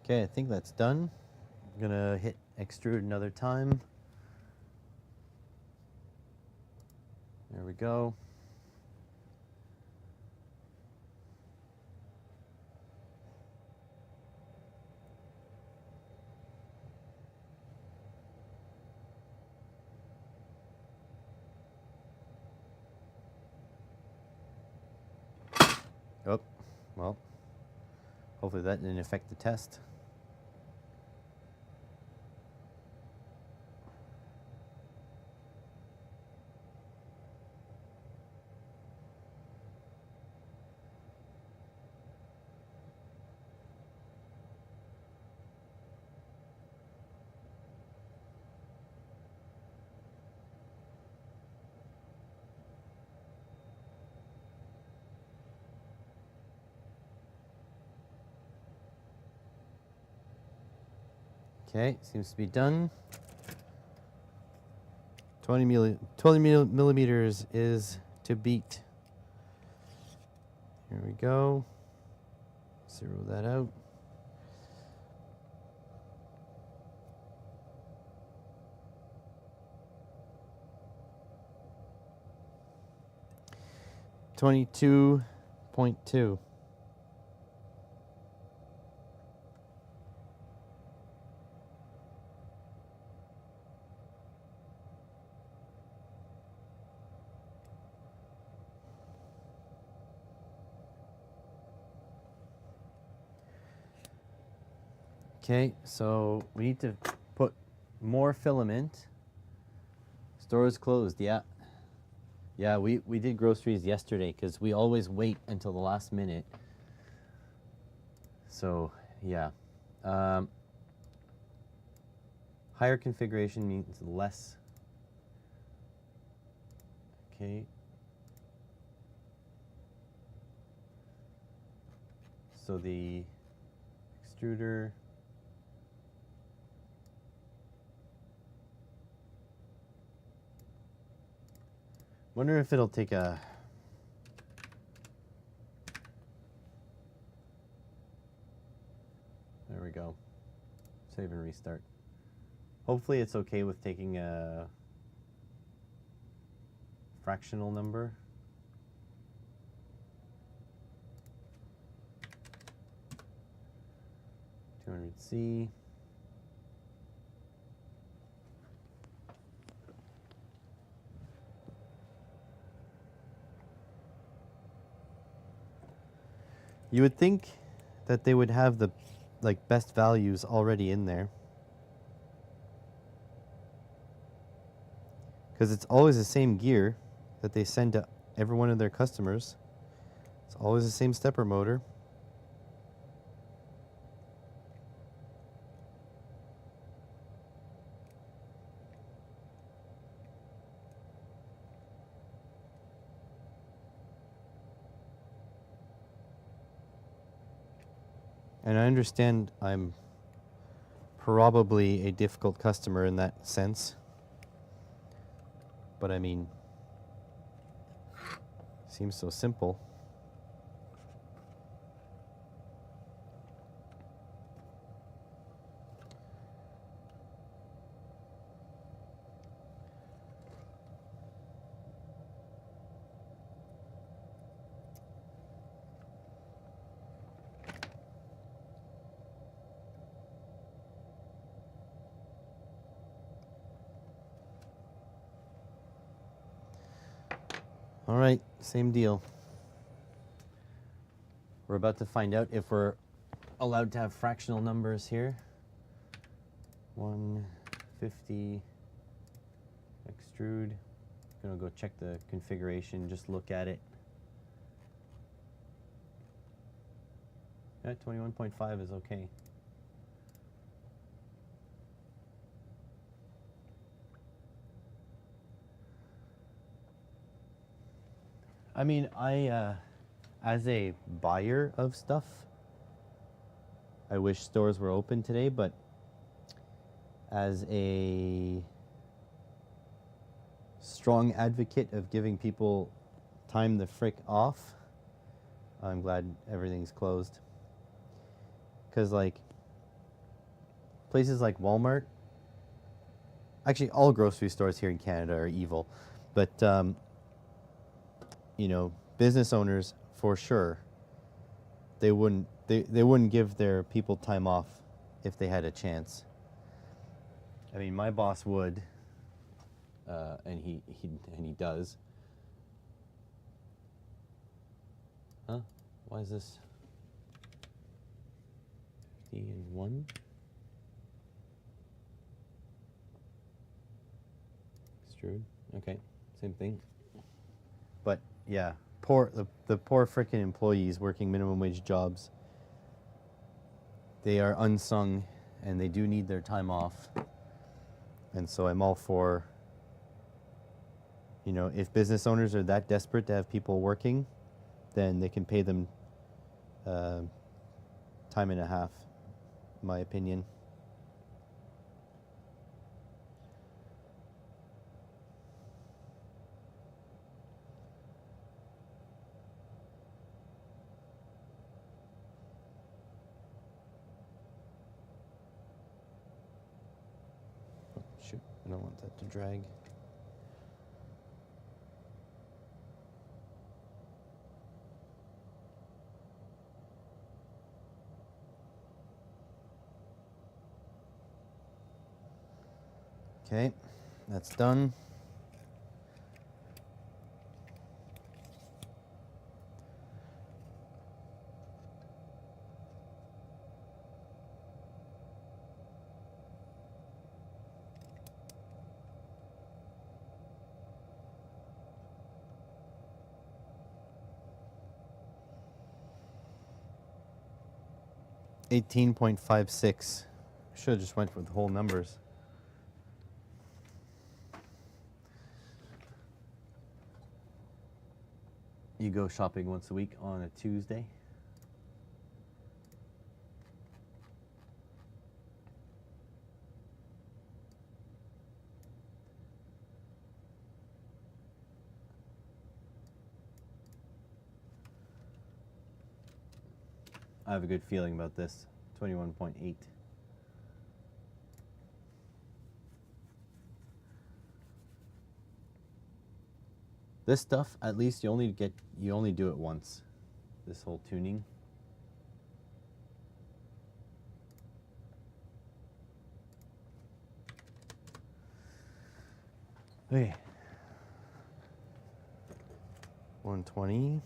Speaker 1: Okay, I think that's done. I'm gonna hit extrude another time. There we go. Oh, well, hopefully that didn't affect the test. Okay, seems to be done. 20 millimeters is to beat. Here we go. Zero that out. .2. Okay, so we need to put more filament. Store is closed, yeah. Yeah, we did groceries yesterday because we always wait until the last minute. So, yeah. Higher configuration means less. Okay. So the extruder. Wonder if it'll take a... There we go. Save and restart. Hopefully it's okay with taking a fractional number. $200C. You would think that they would have the best values already in there, because it's always the same gear that they send to every one of their customers. It's always the same stepper motor. And I understand I'm probably a difficult customer in that sense. But I mean, seems so simple. All right, same deal. We're about to find out if we're allowed to have fractional numbers here. 150 extrude. Gonna go check the configuration, just look at it. Yeah, 21.5 is okay. I mean, as a buyer of stuff, I wish stores were open today, but as a strong advocate of giving people time the frick off, I'm glad everything's closed. Because, like, places like Walmart, actually all grocery stores here in Canada are evil, but, you know, business owners, for sure, they wouldn't give their people time off if they had a chance. I mean, my boss would, and he does. Huh? Why is this 50 and 1? Extrude. Okay, same thing. But yeah, the poor frickin' employees working minimum wage jobs. They are unsung, and they do need their time off. And so I'm all for, you know, if business owners are that desperate to have people working, then they can pay them time and a half, in my opinion. Oh, shoot, I don't want that to drag. Okay, that's done. $18.56. Should have just went with the whole numbers. You go shopping once a week on a Tuesday. I have a good feeling about this. 21.8. This stuff, at least you only do it once. This whole tuning. Okay. 120.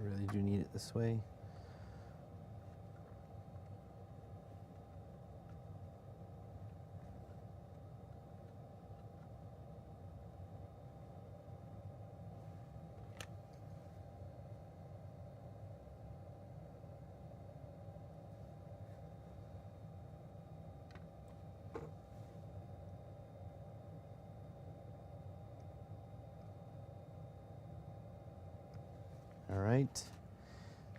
Speaker 1: really do need it this way. All right.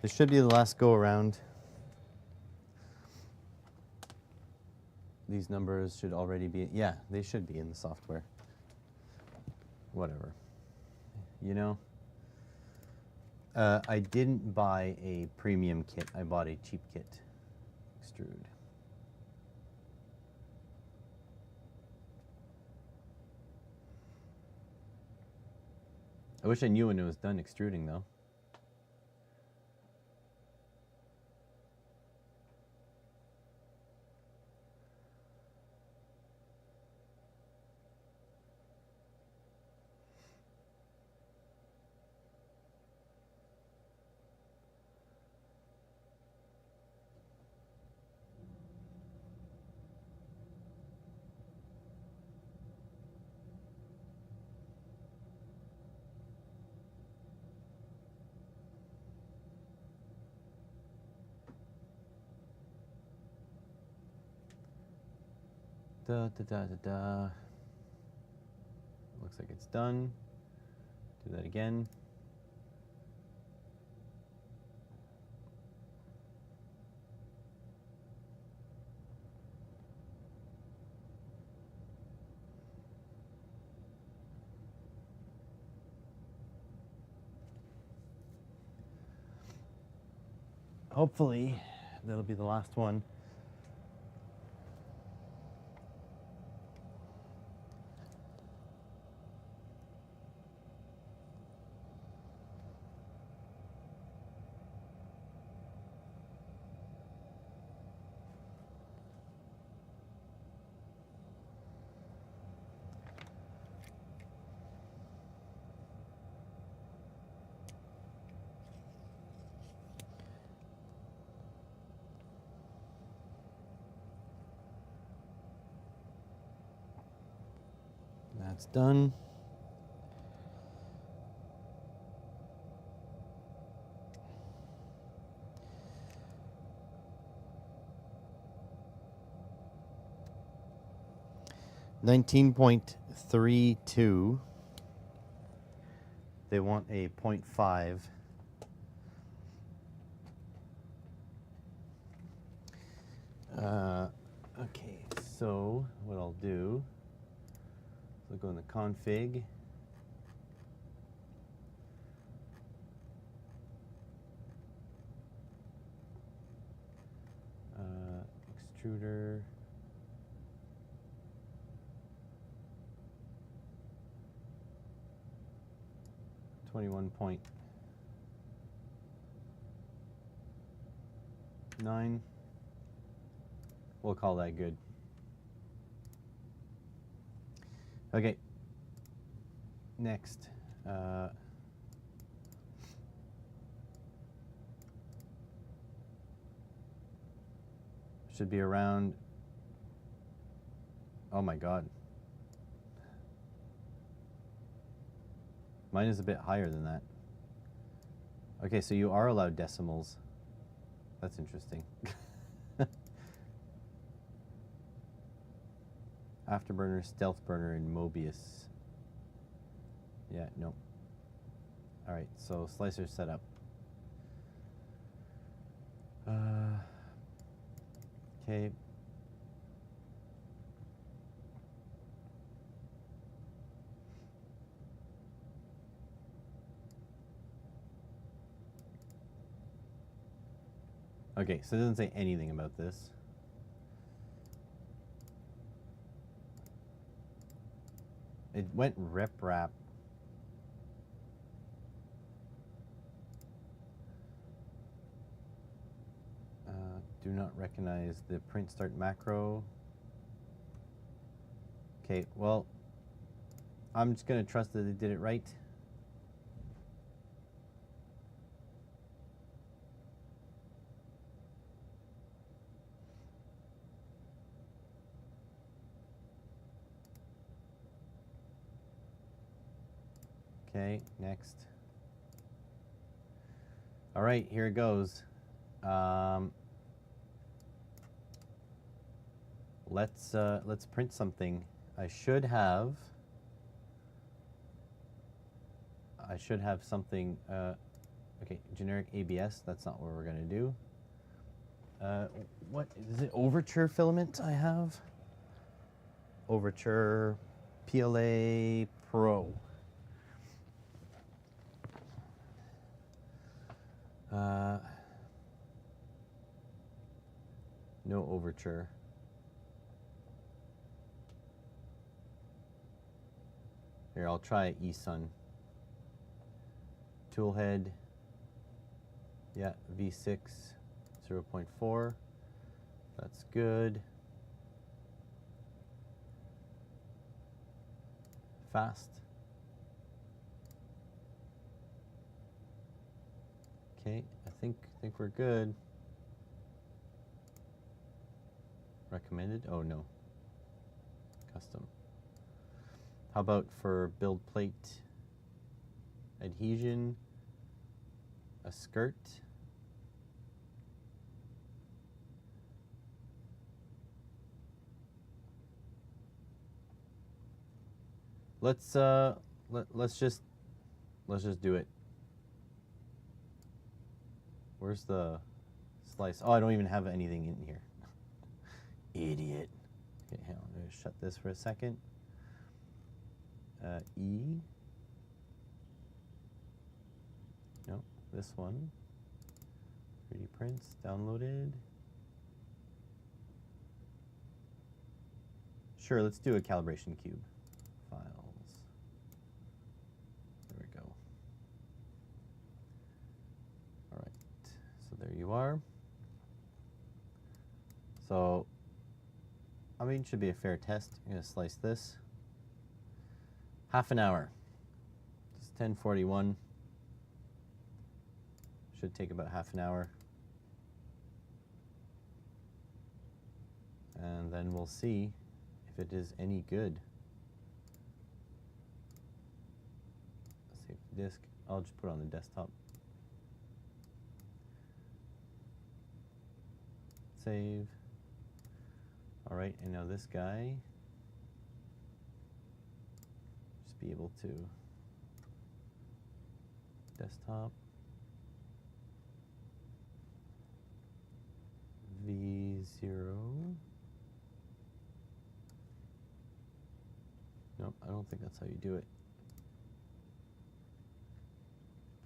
Speaker 1: This should be the last go around. These numbers should already be, yeah, they should be in the software. Whatever. You know, I didn't buy a premium kit. I bought a cheap kit. Extrude. I wish I knew when it was done extruding, though. Da, da, da, da, da. Looks like it's done. Do that again. Hopefully, that'll be the last one. That's done. $19.32. They want a 0.5. Okay, so what I'll do is I'll go in the config. Extruder. $21.9. We'll call that good. Okay. Next. Should be around. Oh my God. Mine is a bit higher than that. Okay, so you are allowed decimals. That's interesting. Afterburner, stealth burner, and Mobius. Yeah, no. All right, so slicer setup. Okay. Okay, so it doesn't say anything about this. It went rep wrap. Do not recognize the print start macro. Okay, well, I'm just gonna trust that they did it right. Okay, next. All right, here it goes. Let's print something. I should have something. Okay, generic ABS. That's not what we're gonna do. What is it? Overture filament I have. Overture PLA Pro. No overture. Here, I'll try eSun. Toolhead. Yeah, V6 0.4. That's good. Fast. Okay, I think we're good. Recommended? Oh no. Custom. How about for build plate adhesion? A skirt. Let's just do it. Where's the slice? Oh, I don't even have anything in here. Idiot. Okay, hang on. I'm gonna shut this for a second. E. No, this one. 3D prints downloaded. Sure, let's do a calibration cube. Files. There we go. All right, so there you are. So, I mean, it should be a fair test. I'm gonna slice this. Half an hour. It's 10:41. Should take about half an hour. And then we'll see if it is any good. Save the disk. I'll just put it on the desktop. Save. All right, and now this guy, just be able to desktop, V0. Nope, I don't think that's how you do it.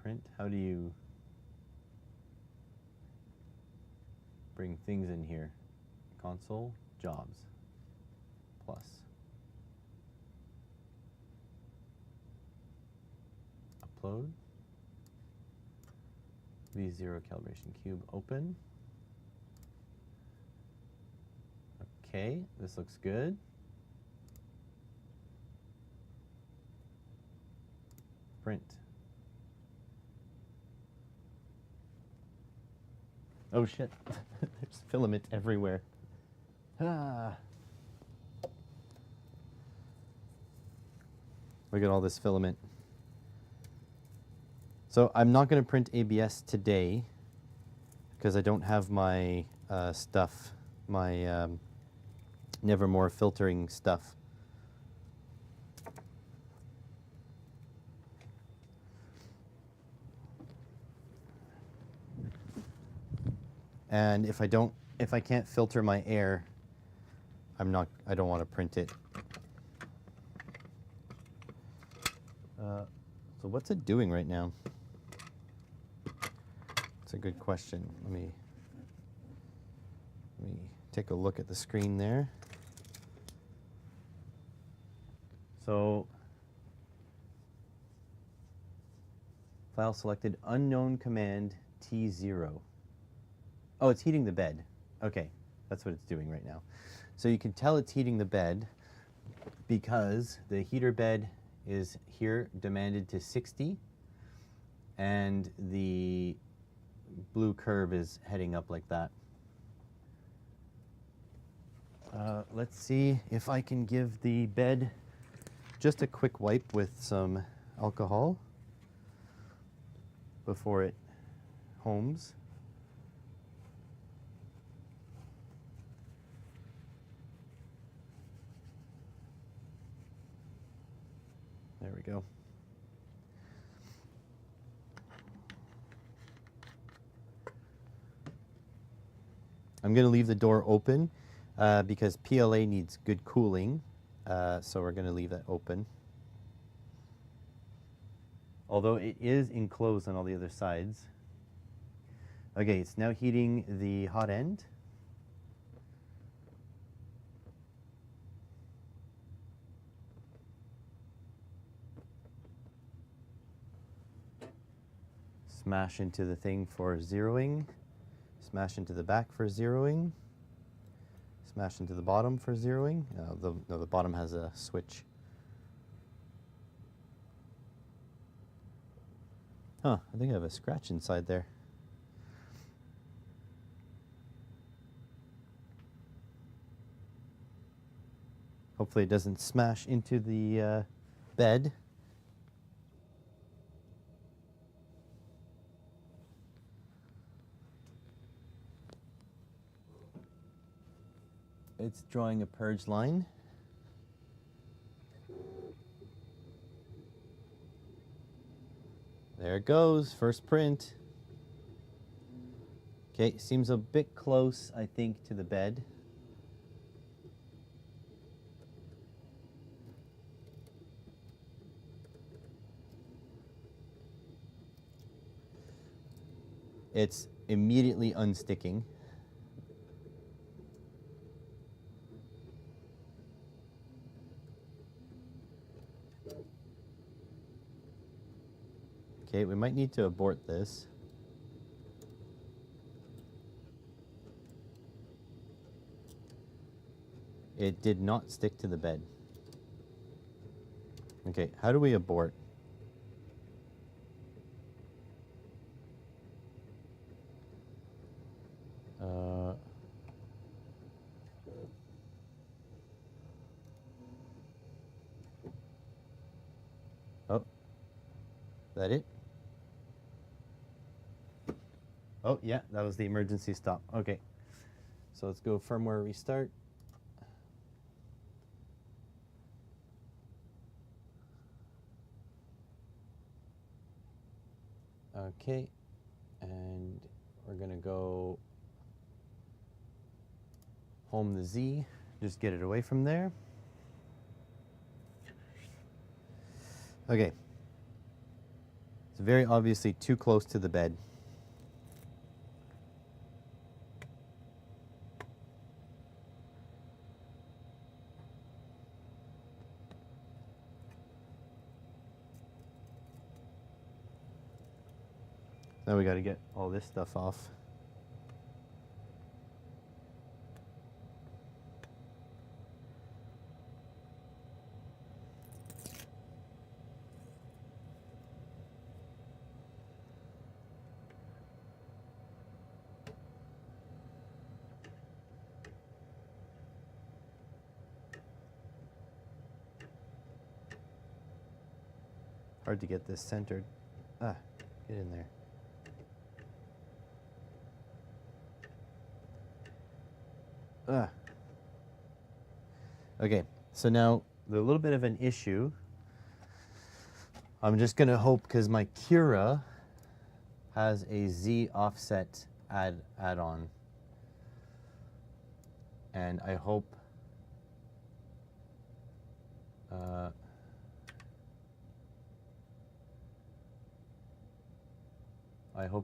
Speaker 1: Print, how do you bring things in here? Console, jobs, plus. Upload. V0 calibration cube open. Okay, this looks good. Print. Oh shit, there's filament everywhere. Ah. Look at all this filament. So I'm not going to print ABS today because I don't have my stuff, my Nevermore filtering stuff. And if I can't filter my air, I don't want to print it. So what's it doing right now? It's a good question. Let me take a look at the screen there. So, file selected, unknown command T0. Oh, it's heating the bed. Okay, that's what it's doing right now. So you can tell it's heating the bed because the heater bed is here demanded to 60 and the blue curve is heading up like that. Let's see if I can give the bed just a quick wipe with some, alcohol before it homes. There we go. I'm going to leave the door open because PLA needs good cooling, so we're going to leave that open. Although it is enclosed on all the other sides. Okay, it's now heating the hot end. Smash into the thing for zeroing. Smash into the back for zeroing. Smash into the bottom for zeroing. The bottom has a switch. Huh, I think I have a scratch inside there. Hopefully it doesn't smash into the bed. It's drawing a purge line. There it goes, first print. Okay, seems a bit close, I think, to the bed. It's immediately unsticking. Okay, we might need to abort this. It did not stick to the bed. Okay, how do we abort? Oh, that it? Oh, yeah, that was the emergency stop. Okay, so let's go firmware restart. Okay, and we're gonna go home the Z, just get it away from there. Okay, it's very obviously too close to the bed. Now we got to get all this stuff off. Hard to get this centered. Ah, get in there. Ah. Okay, so now the little bit of an issue. I'm just gonna hope, because my Cura has a Z offset add-on, and I hope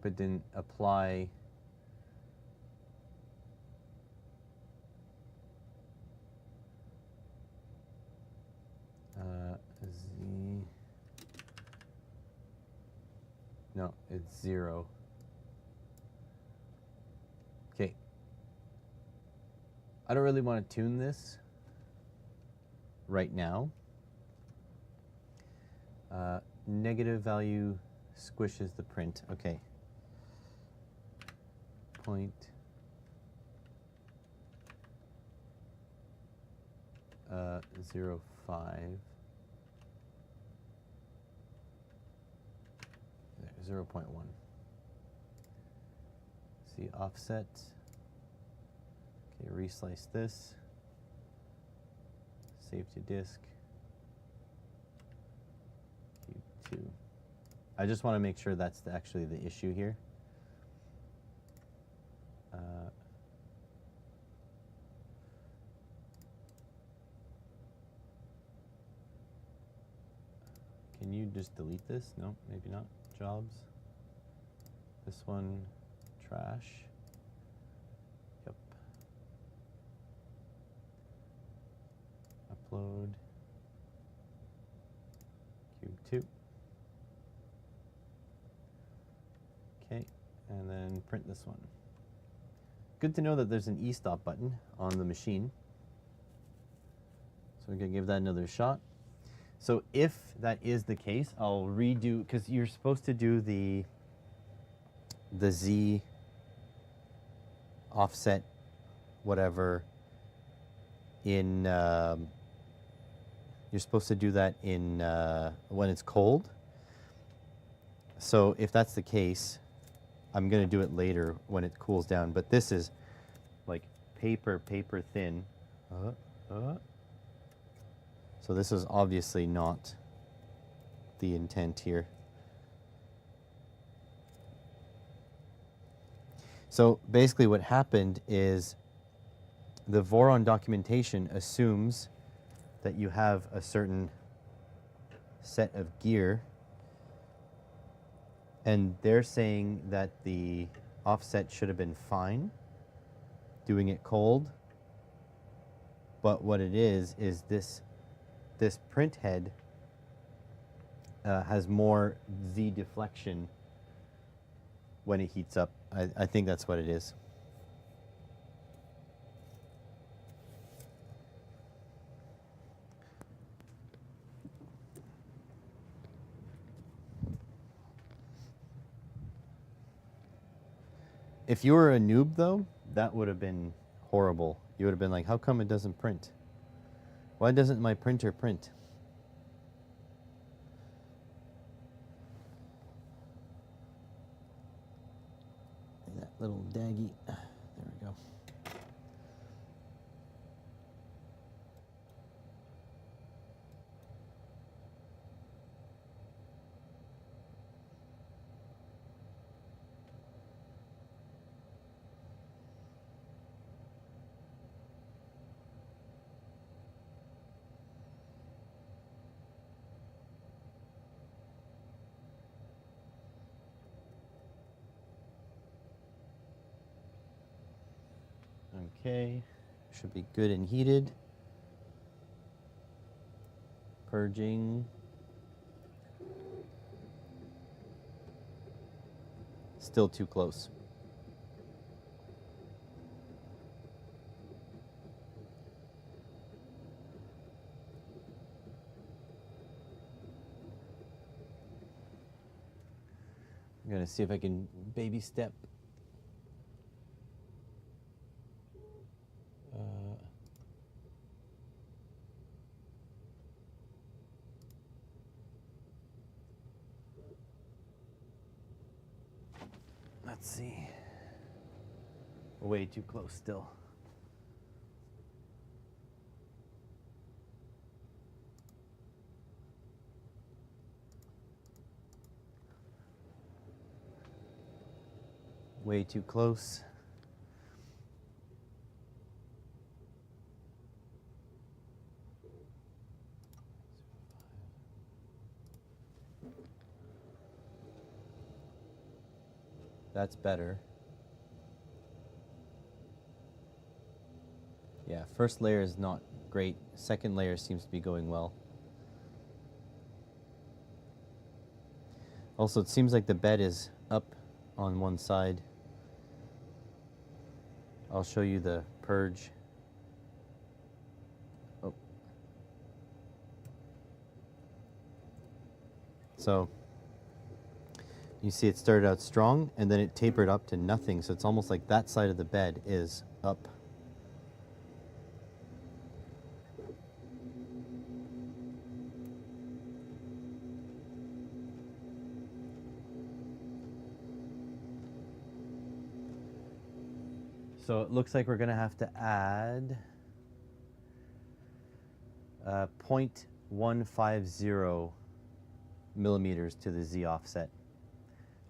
Speaker 1: it didn't apply Z. No, it's 0. Okay. I don't really want to tune this right now. Negative value squishes the print. Okay. 0.05. 0.1. See offset. Okay, reslice this. Save to disk. Cube 2. I just want to make sure that's actually the issue here. Can you just delete this? No, maybe not. Jobs. This one, trash. Yep. Upload. Cube 2. Okay, and then print this one. Good to know that there's an e-stop button on the machine. So we're gonna give that another shot. So if that is the case, I'll redo, because you're supposed to do the Z offset whatever in, you're supposed to do that in when it's cold. So if that's the case, I'm going to do it later when it cools down. But this is like paper thin. So this is obviously not the intent here. So basically what happened is the Voron documentation assumes that you have a certain set of gear, and they're saying that the offset should have been fine doing it cold, but what it is this print head has more Z deflection when it heats up. I think that's what it is. If you were a noob though, that would have been horrible. You would have been like, how come it doesn't print? Why doesn't my printer print? That little daggy. There we go. Okay, should be good and heated. Purging. Still too close. I'm gonna see if I can baby step. Let's see. Way too close still. Way too close. That's better. Yeah, first layer is not great. Second layer seems to be going well. Also, it seems like the bed is up on one side. I'll show you the purge. Oh. So, you see it started out strong and then it tapered up to nothing. So it's almost like that side of the bed is up. So it looks like we're going to have to add 0.150 millimeters to the Z offset.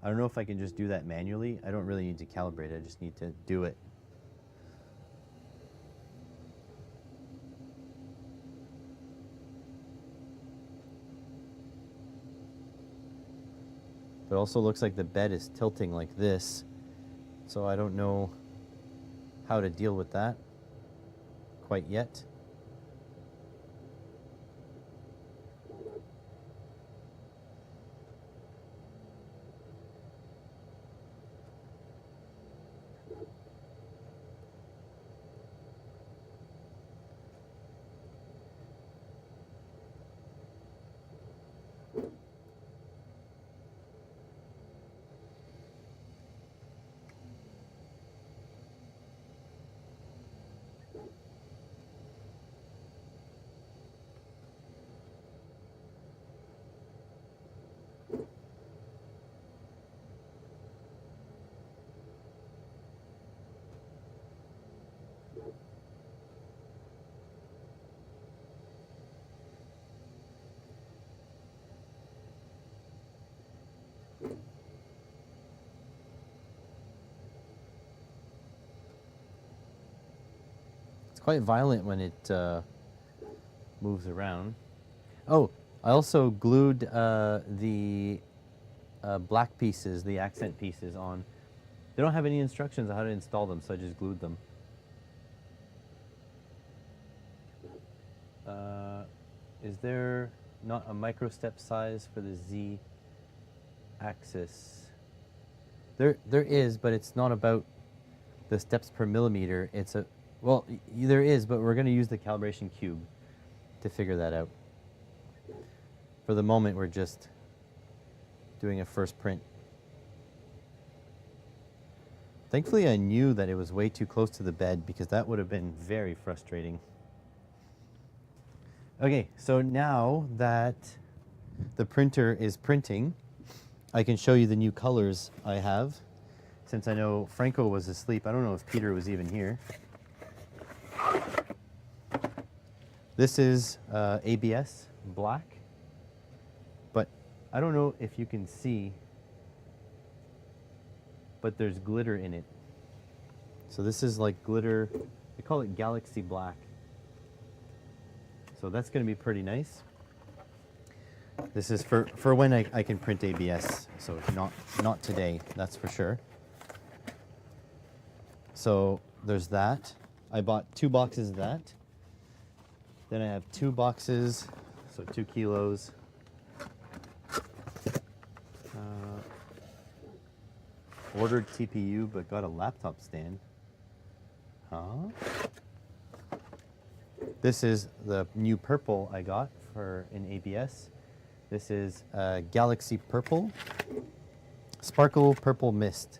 Speaker 1: I don't know if I can just do that manually. I don't really need to calibrate it. I just need to do it. But it also looks like the bed is tilting like this, so I don't know how to deal with that quite yet. It's quite violent when it moves around. Oh, I also glued the black pieces, the accent pieces on. They don't have any instructions on how to install them, so I just glued them. Is there not a micro step size for the Z axis? There is, but it's not about the steps per millimeter. It's a, well, there is, but we're going to use the calibration cube to figure that out. For the moment, we're just doing a first print. Thankfully, I knew that it was way too close to the bed because that would have been very frustrating. Okay, so now that the printer is printing, I can show you the new colors I have. Since I know Franco was asleep, I don't know if Peter was even here. This is ABS black, but I don't know if you can see, but there's glitter in it. So this is like glitter, they call it Galaxy Black. So that's going to be pretty nice. This is for when I can print ABS, so not today, that's for sure. So there's that. I bought 2 boxes of that. Then I have 2 boxes, so 2 kilos. Ordered TPU, but got a laptop stand. Huh? This is the new purple I got for an ABS. This is Galaxy Purple, Sparkle Purple Mist.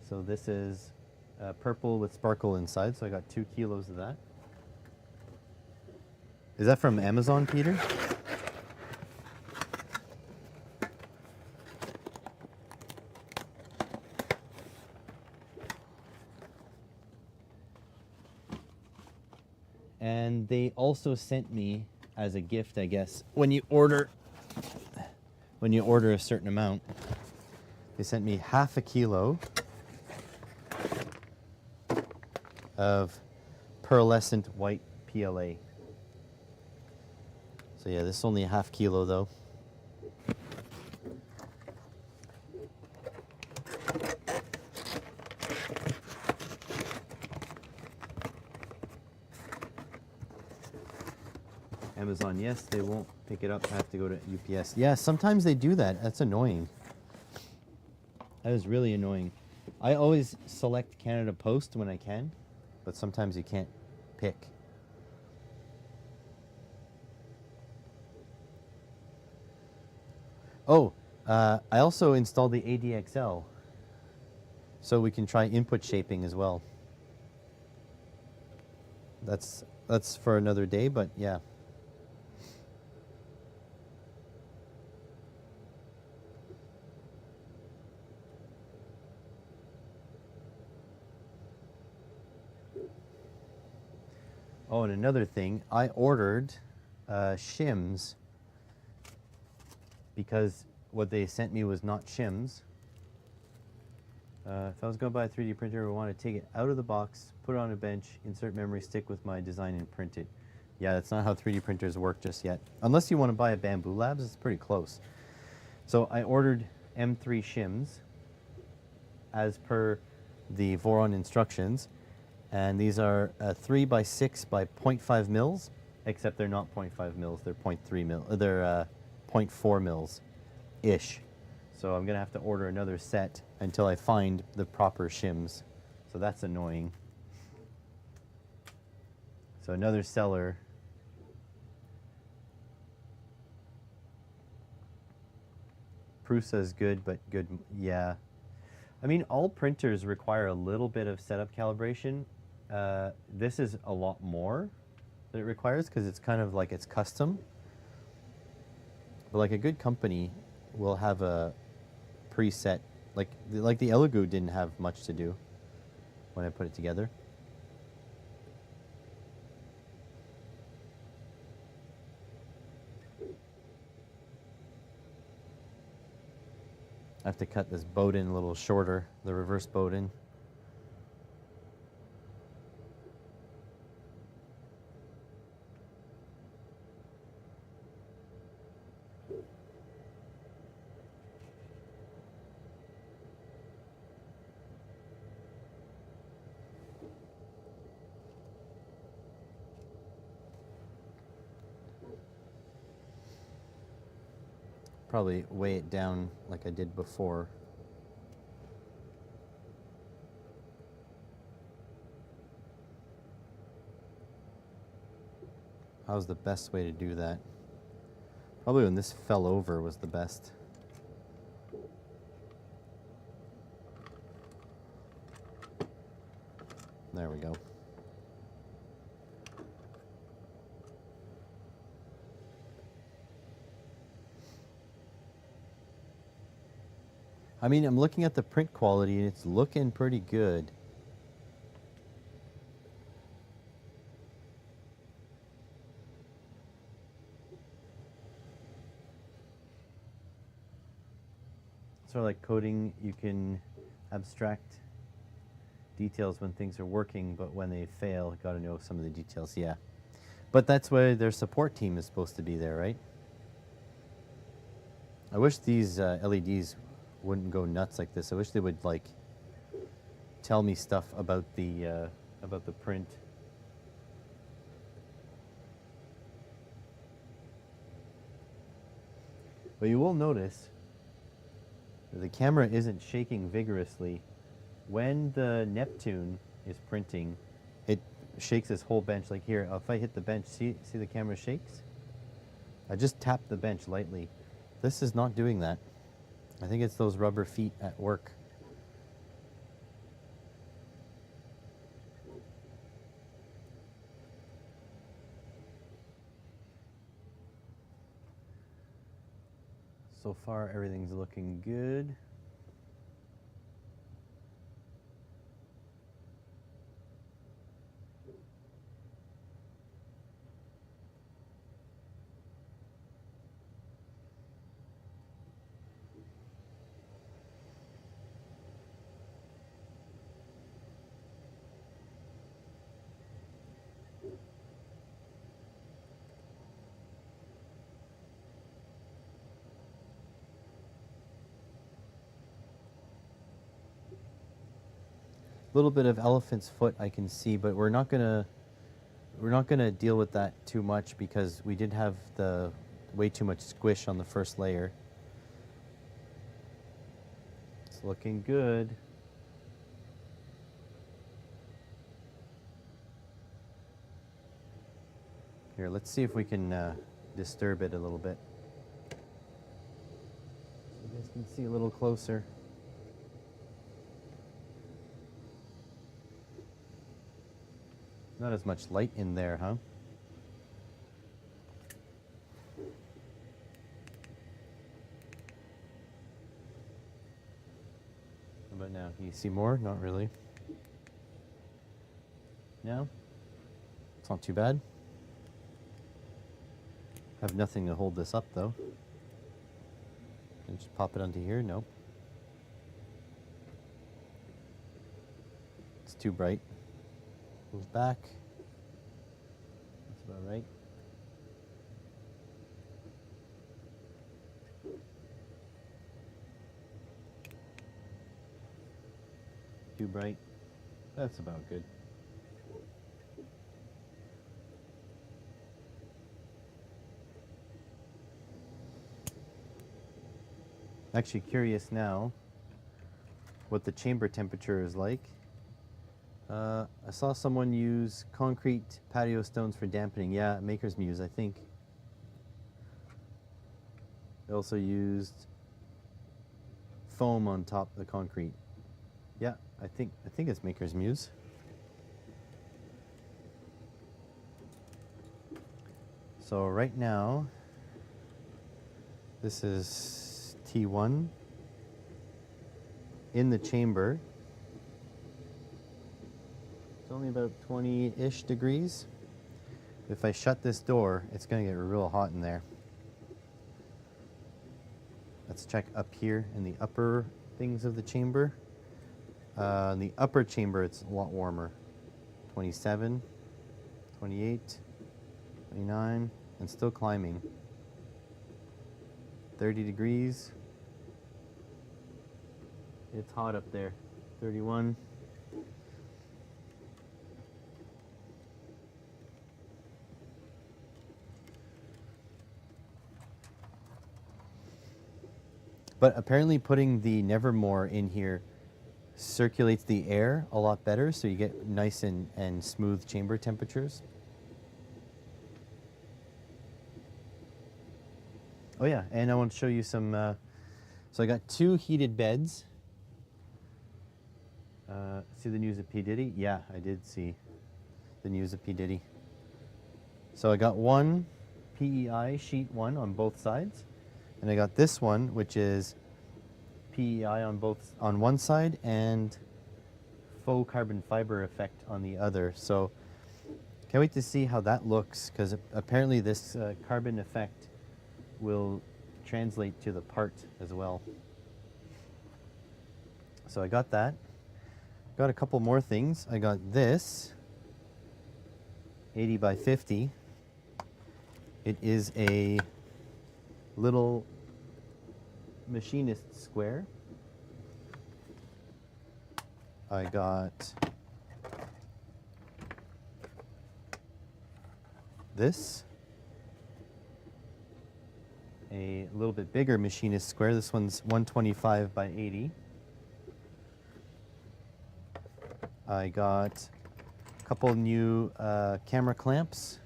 Speaker 1: So this is purple with sparkle inside, so I got 2 kilos of that. Is that from Amazon, Peter? And they also sent me as a gift, I guess, when you order a certain amount, they sent me half a kilo of pearlescent white PLA. So yeah, this is only a half kilo though. Amazon, yes, they won't pick it up. I have to go to UPS. Yeah, sometimes they do that. That's annoying. That is really annoying. I always select Canada Post when I can, but sometimes you can't pick. Oh, I also installed the ADXL, so we can try input shaping as well. That's for another day, but yeah. Oh, and another thing, I ordered shims because what they sent me was not shims. If I was going to buy a 3D printer, I would want to take it out of the box, put it on a bench, insert memory stick with my design, and print it. Yeah, that's not how 3D printers work just yet. Unless you want to buy a Bamboo Labs, it's pretty close. So I ordered M3 shims as per the Voron instructions. And these are 3 by 6 by 0.5 mils, except they're not 0.5 mils, they're 0.3 mil, they're 0.4 mils-ish. So I'm gonna have to order another set until I find the proper shims. So that's annoying. So another seller. Prusa is good, but good, yeah. I mean, all printers require a little bit of setup calibration. This is a lot more that it requires because it's kind of like it's custom. But like a good company will have a preset, like the Elegoo didn't have much to do when I put it together. I have to cut this Bowden a little shorter, the reverse Bowden. Probably weigh it down like I did before. How's the best way to do that? Probably when this fell over was the best. There we go. I mean, I'm looking at the print quality and it's looking pretty good. Sort of like coding, you can abstract details when things are working, but when they fail, you gotta know some of the details, yeah. But that's why their support team is supposed to be there, right? I wish these LEDs wouldn't go nuts like this. I wish they would like tell me stuff about the print. But you will notice the camera isn't shaking vigorously. When the Neptune is printing, it shakes this whole bench. Like here, if I hit the bench, see the camera shakes? I just tapped the bench lightly. This is not doing that. I think it's those rubber feet at work. So far, everything's looking good. Little bit of elephant's foot I can see, but we're not gonna deal with that too much because we did have the way too much squish on the first layer. It's looking good. Here, let's see if we can disturb it a little bit. So you guys can see a little closer. Not as much light in there, huh? How about now? Can you see more? Not really. No? It's not too bad. I have nothing to hold this up though. And just pop it onto here. Nope. It's too bright. Move back. That's about right. Too bright. That's about good. Actually curious now what the chamber temperature is like. I saw someone use concrete patio stones for dampening. Yeah, Maker's Muse, I think. They also used foam on top of the concrete. Yeah, I think it's Maker's Muse. So right now, this is T1 in the chamber. It's only about 20-ish degrees. If I shut this door, it's going to get real hot in there. Let's check up here in the upper things of the chamber. In the upper chamber, it's a lot warmer. 27, 28, 29, and still climbing. 30 degrees. It's hot up there. 31. But apparently putting the Nevermore in here circulates the air a lot better, so you get nice and smooth chamber temperatures. Oh yeah, and I want to show you some, so I got 2 heated beds. See the news of P. Diddy? Yeah, I did see the news of P. Diddy. So I got one PEI sheet 1 on both sides, and I got this one, which is PEI on one side and faux carbon fiber effect on the other. So can't wait to see how that looks, because apparently this carbon effect will translate to the part as well. So I got that. Got a couple more things. I got this 80 by 50. It is a little machinist square. I got this, a little bit bigger machinist square. This one's 125 by 80. I got a couple new camera clamps.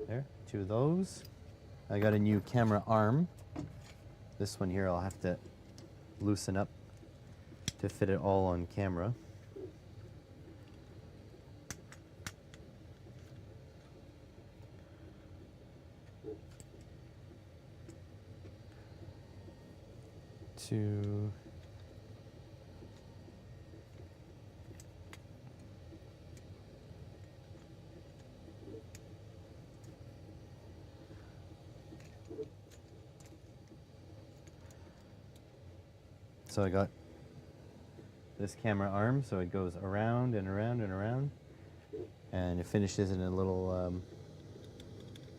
Speaker 1: There, 2 of those. I got a new camera arm. This one here I'll have to loosen up to fit it all on camera. To So I got this camera arm, so it goes around and around and around, and it finishes in a little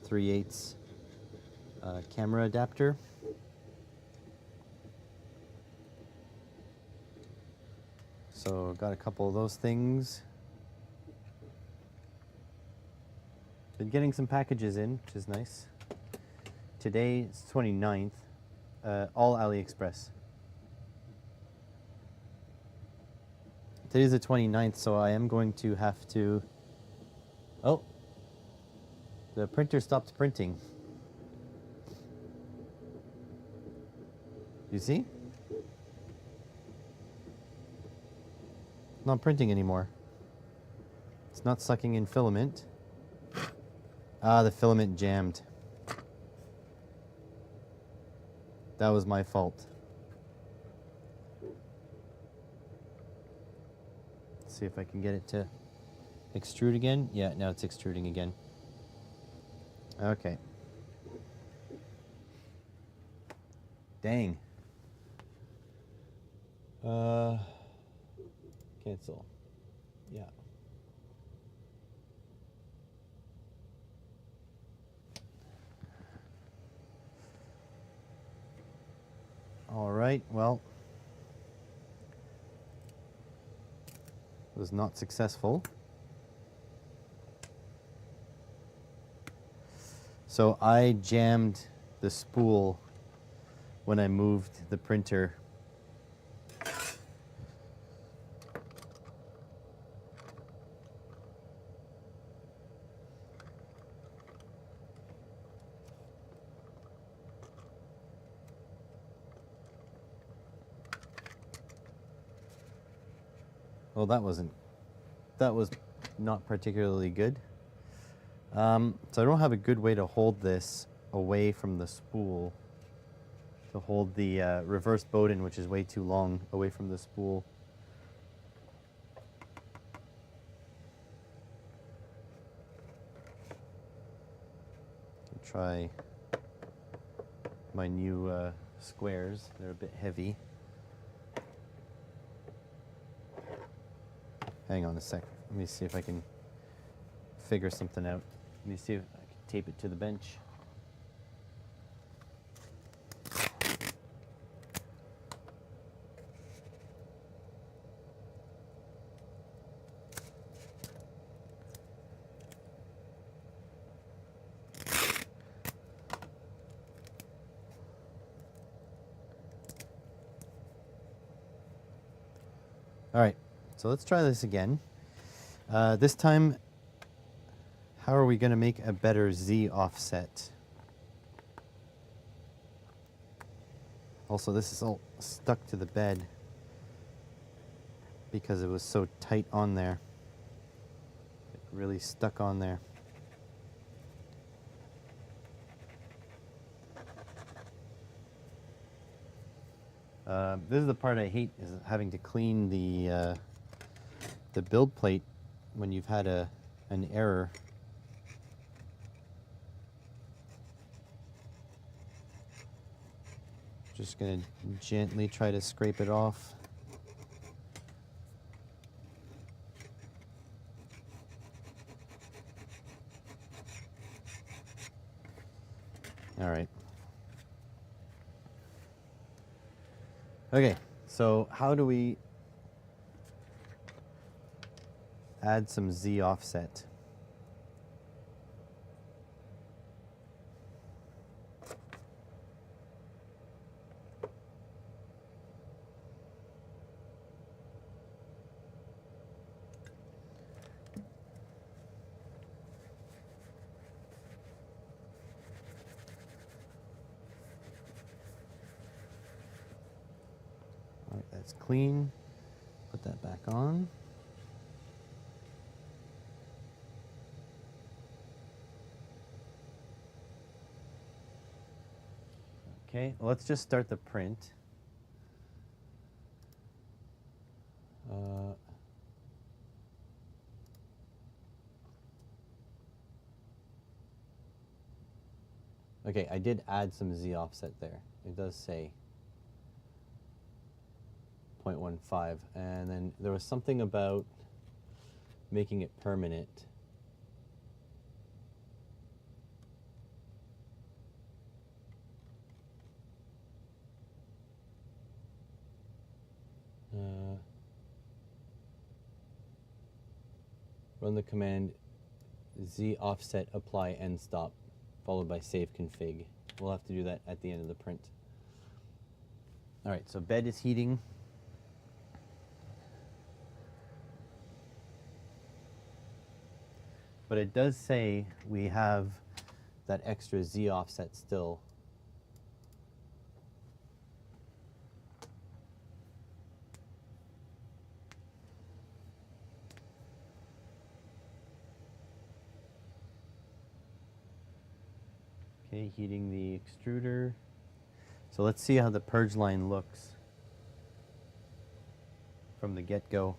Speaker 1: 3/8 camera adapter. So got a couple of those things. Been getting some packages in, which is nice. Today it's 29th, all AliExpress. Today's the 29th, so I am going to have to... Oh, the printer stopped printing. You see? Not printing anymore. It's not sucking in filament. Ah, the filament jammed. That was my fault. Let's see if I can get it to Extrude again? Yeah, now it's extruding again. Okay. Dang. Cancel. Yeah. All right, well, was not successful. So I jammed the spool when I moved the printer. Well, that was not particularly good. So I don't have a good way to hold this away from the spool, to hold the reverse Bowden, which is way too long, away from the spool. I'll try my new squares. They're a bit heavy. Hang on a sec. Let me see if I can figure something out. Let me see if I can tape it to the bench. All right, so let's try this again. This time, how are we going to make a better Z offset? Also, this is all stuck to the bed because it was so tight on there. It really stuck on there. This is the part I hate, is having to clean the build plate when you've had an error. Just gonna gently try to scrape it off. All right. Okay, so how do we add some Z offset? All right, that's clean. Put that back on. Okay, well, let's just start the print. Okay, I did add some Z offset there. It does say 0.15, and then there was something about making it permanent. Run the command Z offset apply end stop, followed by save config. We'll have to do that at the end of the print. All right, so bed is heating. But it does say we have that extra Z offset still. Okay, heating the extruder. So let's see how the purge line looks from the get-go.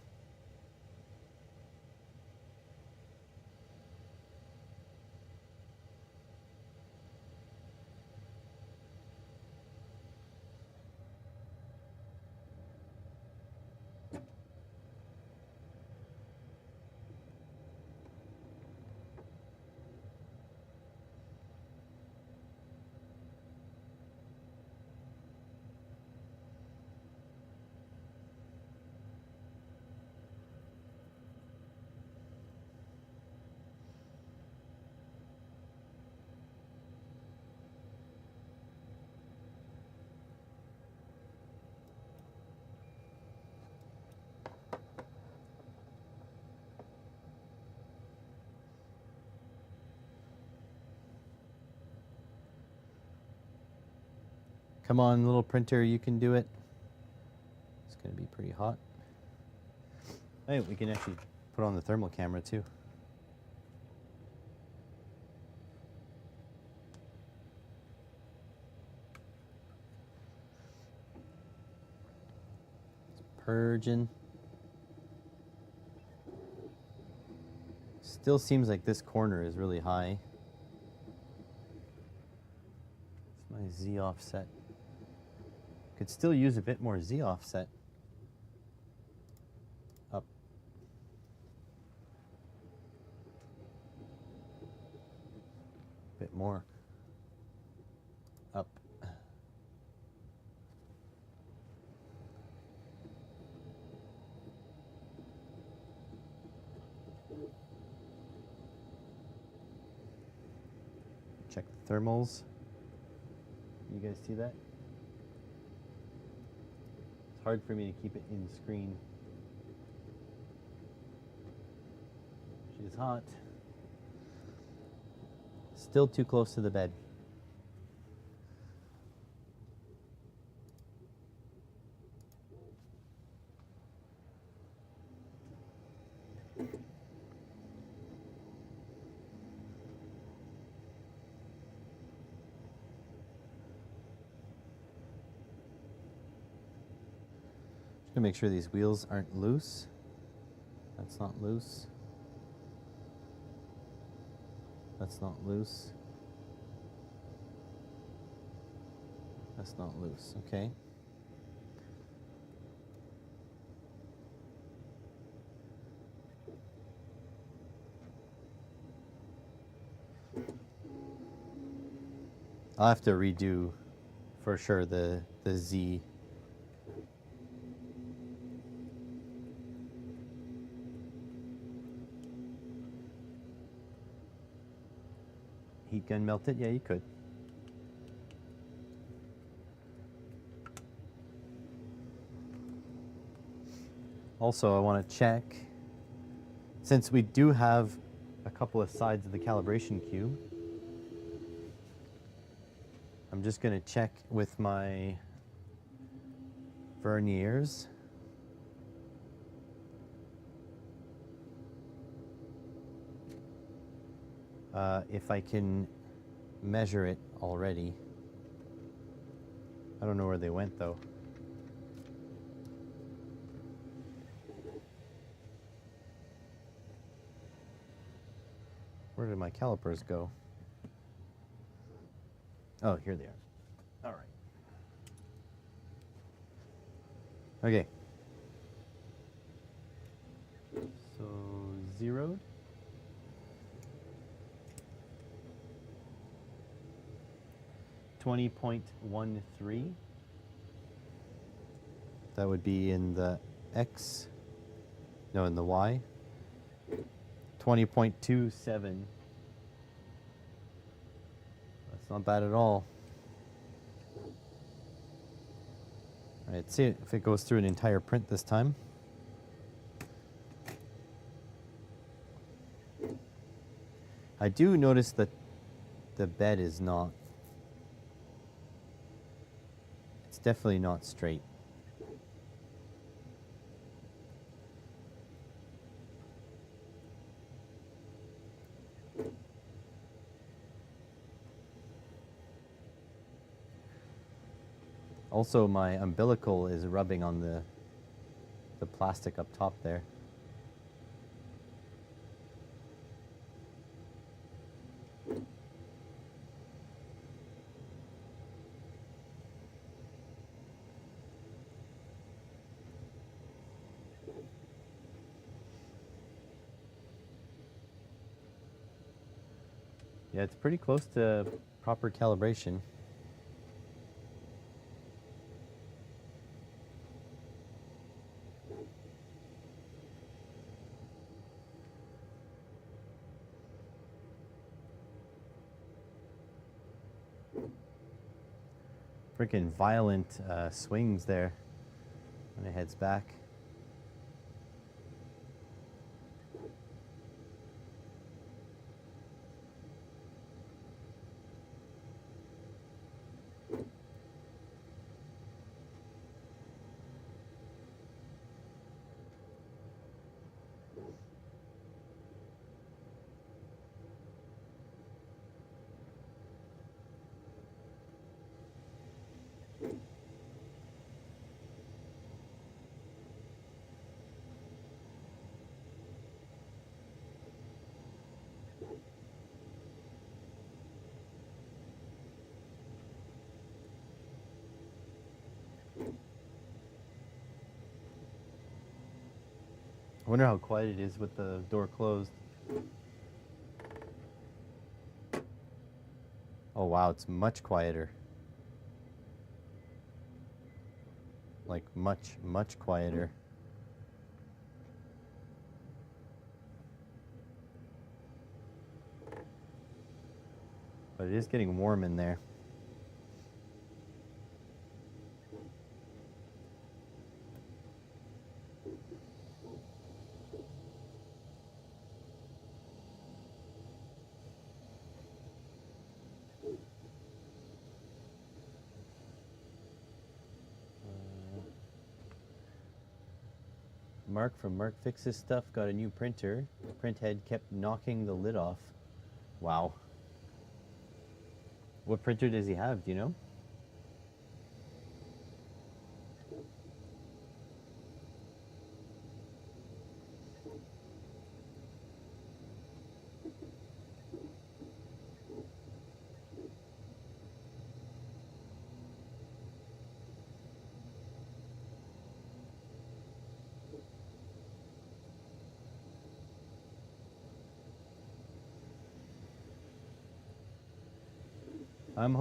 Speaker 1: Come on, little printer, you can do it. It's going to be pretty hot. Hey, we can actually put on the thermal camera too. It's purging. Still seems like this corner is really high. It's my Z offset. Could still use a bit more Z offset. Up. Bit more. Up. Check the thermals. You guys see that? It's hard for me to keep it in screen. She's hot. Still too close to the bed. Just gonna make sure these wheels aren't loose. That's not loose. That's not loose. That's not loose, okay. I'll have to redo for sure the Z. Heat gun melted? Yeah, you could. Also, I want to check, since we do have a couple of sides of the calibration cube, I'm just going to check with my verniers. If I can measure it already. I don't know where they went though. Where did my calipers go? Oh, here they are. All right. Okay. So zeroed. .13. That would be in the X. No, in the Y. 20.27. That's not bad at all. All right, let's see if it goes through an entire print this time. I do notice that the bed is not. It's definitely not straight. Also, my umbilical is rubbing on the plastic up top there. Yeah, it's pretty close to proper calibration. Freaking violent swings there when it heads back. I wonder how quiet it is with the door closed. Oh wow, it's much quieter. Like much, much quieter. But it is getting warm in there. Mark from Mark Fixes Stuff got a new printer. The print head kept knocking the lid off. Wow. What printer does he have? Do you know? I'm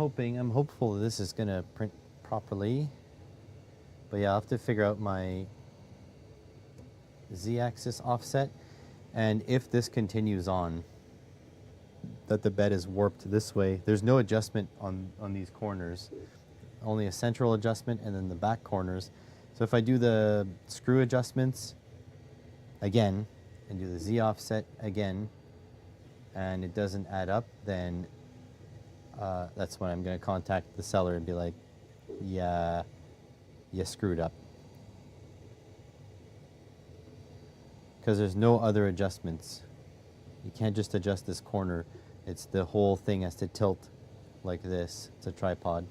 Speaker 1: hopeful this is gonna print properly. But yeah, I'll have to figure out my Z-axis offset. And if this continues on, that the bed is warped this way, there's no adjustment on these corners. Only a central adjustment and then the back corners. So if I do the screw adjustments again and do the Z offset again and it doesn't add up, then that's when I'm going to contact the seller and be like, yeah, you screwed up. Because there's no other adjustments. You can't just adjust this corner. It's the whole thing has to tilt like this. It's a tripod.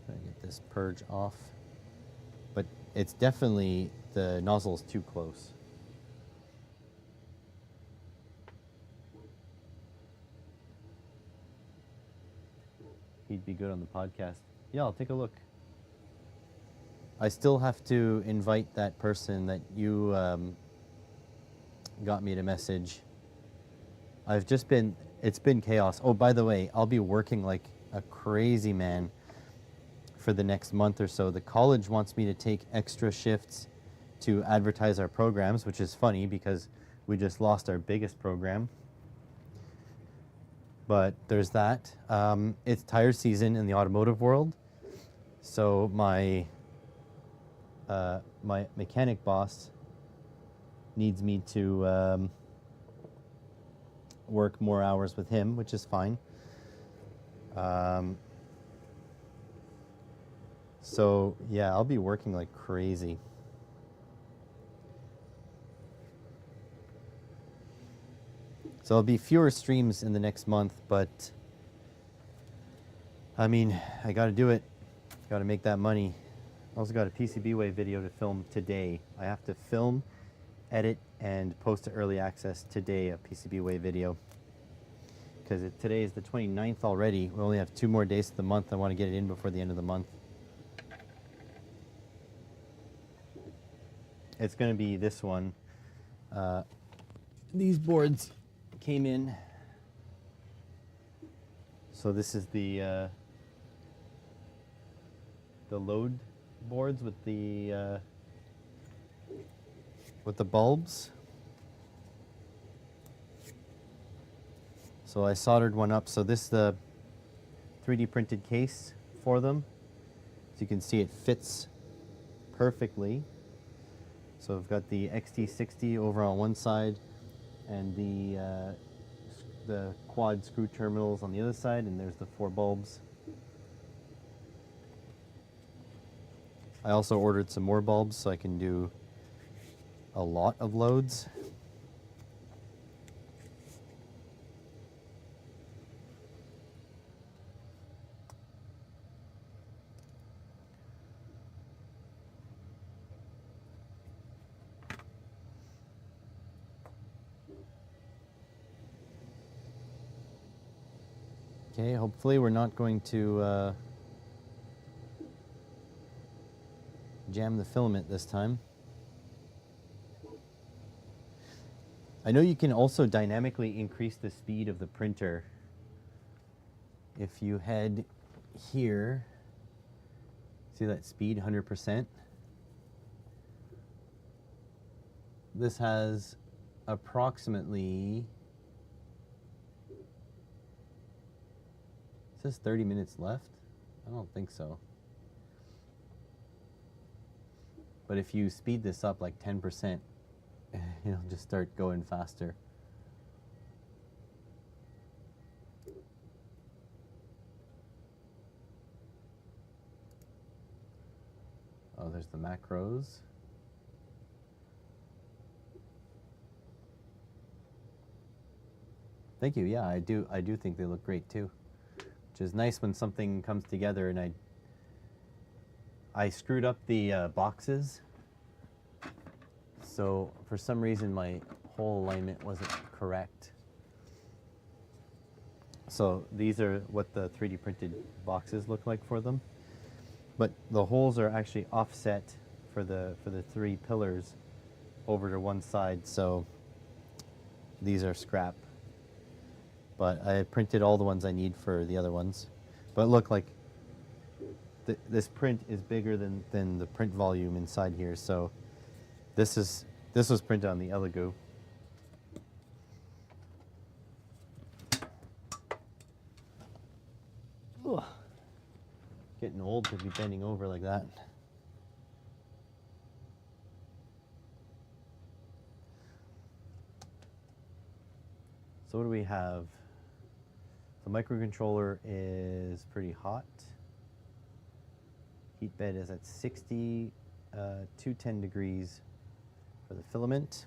Speaker 1: Try to get this purge off. But it's definitely, the nozzle's too close. He'd be good on the podcast. Yeah, I'll take a look. I still have to invite that person that you got me to message. It's been chaos. Oh, by the way, I'll be working like a crazy man for the next month or so. The college wants me to take extra shifts to advertise our programs, which is funny because we just lost our biggest program. But there's that. It's tire season in the automotive world. So my mechanic boss needs me to work more hours with him, which is fine. So yeah, I'll be working like crazy. So there'll be fewer streams in the next month, but I mean, I gotta do it. Gotta make that money. I also got a PCBWay video to film today. I have to film, edit, and post to early access today, a PCBWay video. Because today is the 29th already. We only have 2 more days of the month. I want to get it in before the end of the month. It's going to be this one. These boards came in. So this is the load boards with the bulbs. So I soldered one up. So this is the 3D printed case for them. As you can see, it fits perfectly. So I've got the XT60 over on one side and the quad screw terminals on the other side, and there's the 4 bulbs. I also ordered some more bulbs so I can do a lot of loads. Okay, hopefully we're not going to jam the filament this time. I know you can also dynamically increase the speed of the printer. If you head here, see that speed, 100%? This has approximately, it says 30 minutes left. I don't think so. But if you speed this up like 10%, it'll just start going faster. Oh, there's the macros. Thank you. Yeah, I do think they look great too. Which is nice when something comes together. And I screwed up the boxes. So for some reason my hole alignment wasn't correct. So these are what the 3D printed boxes look like for them. But the holes are actually offset for the 3 pillars over to one side, so these are scrap. But I printed all the ones I need for the other ones. But look, like this print is bigger than the print volume inside here, so this was printed on the Elegoo. Ugh. Getting old to be bending over like that. So what do we have? The microcontroller is pretty hot. Heat bed is at 60, 210 degrees for the filament.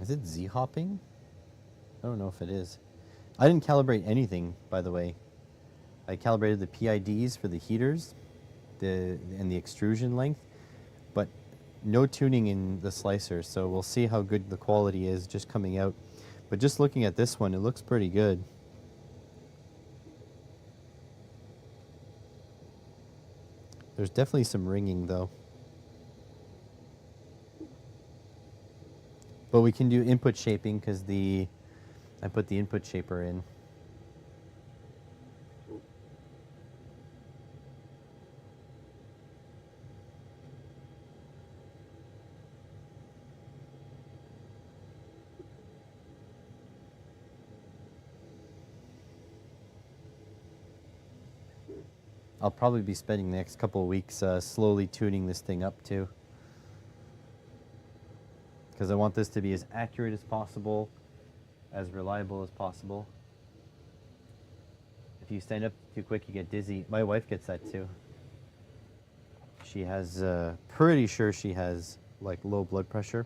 Speaker 1: Is it Z-hopping? I don't know if it is. I didn't calibrate anything, by the way. I calibrated the PIDs for the heaters and the extrusion length, but no tuning in the slicer, so we'll see how good the quality is just coming out. But just looking at this one, it looks pretty good. There's definitely some ringing though. But we can do input shaping because I put the input shaper in. I'll probably be spending the next couple of weeks slowly tuning this thing up too. Because I want this to be as accurate as possible, as reliable as possible. If you stand up too quick, you get dizzy. My wife gets that too. She has, pretty sure she has like low blood pressure.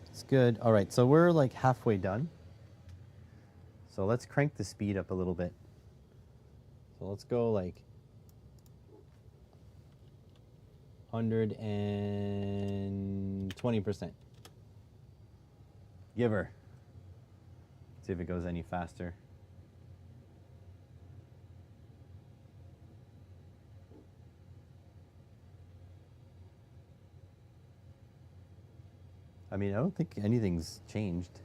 Speaker 1: It's good. All right, so we're like halfway done. So let's crank the speed up a little bit. So let's go like 120%. Give her. See if it goes any faster. I mean, I don't think anything's changed.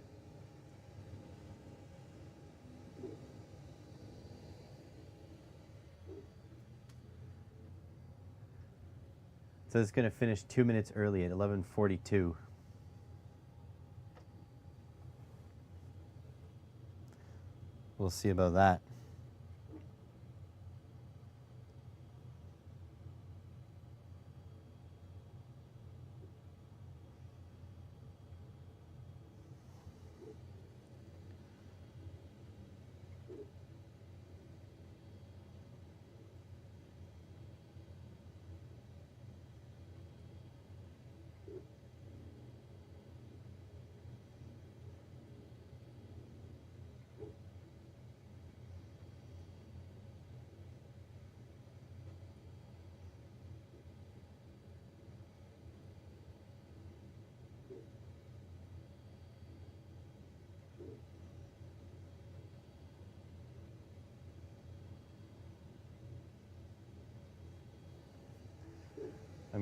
Speaker 1: So it's going to finish 2 minutes early at 11:42. We'll see about that.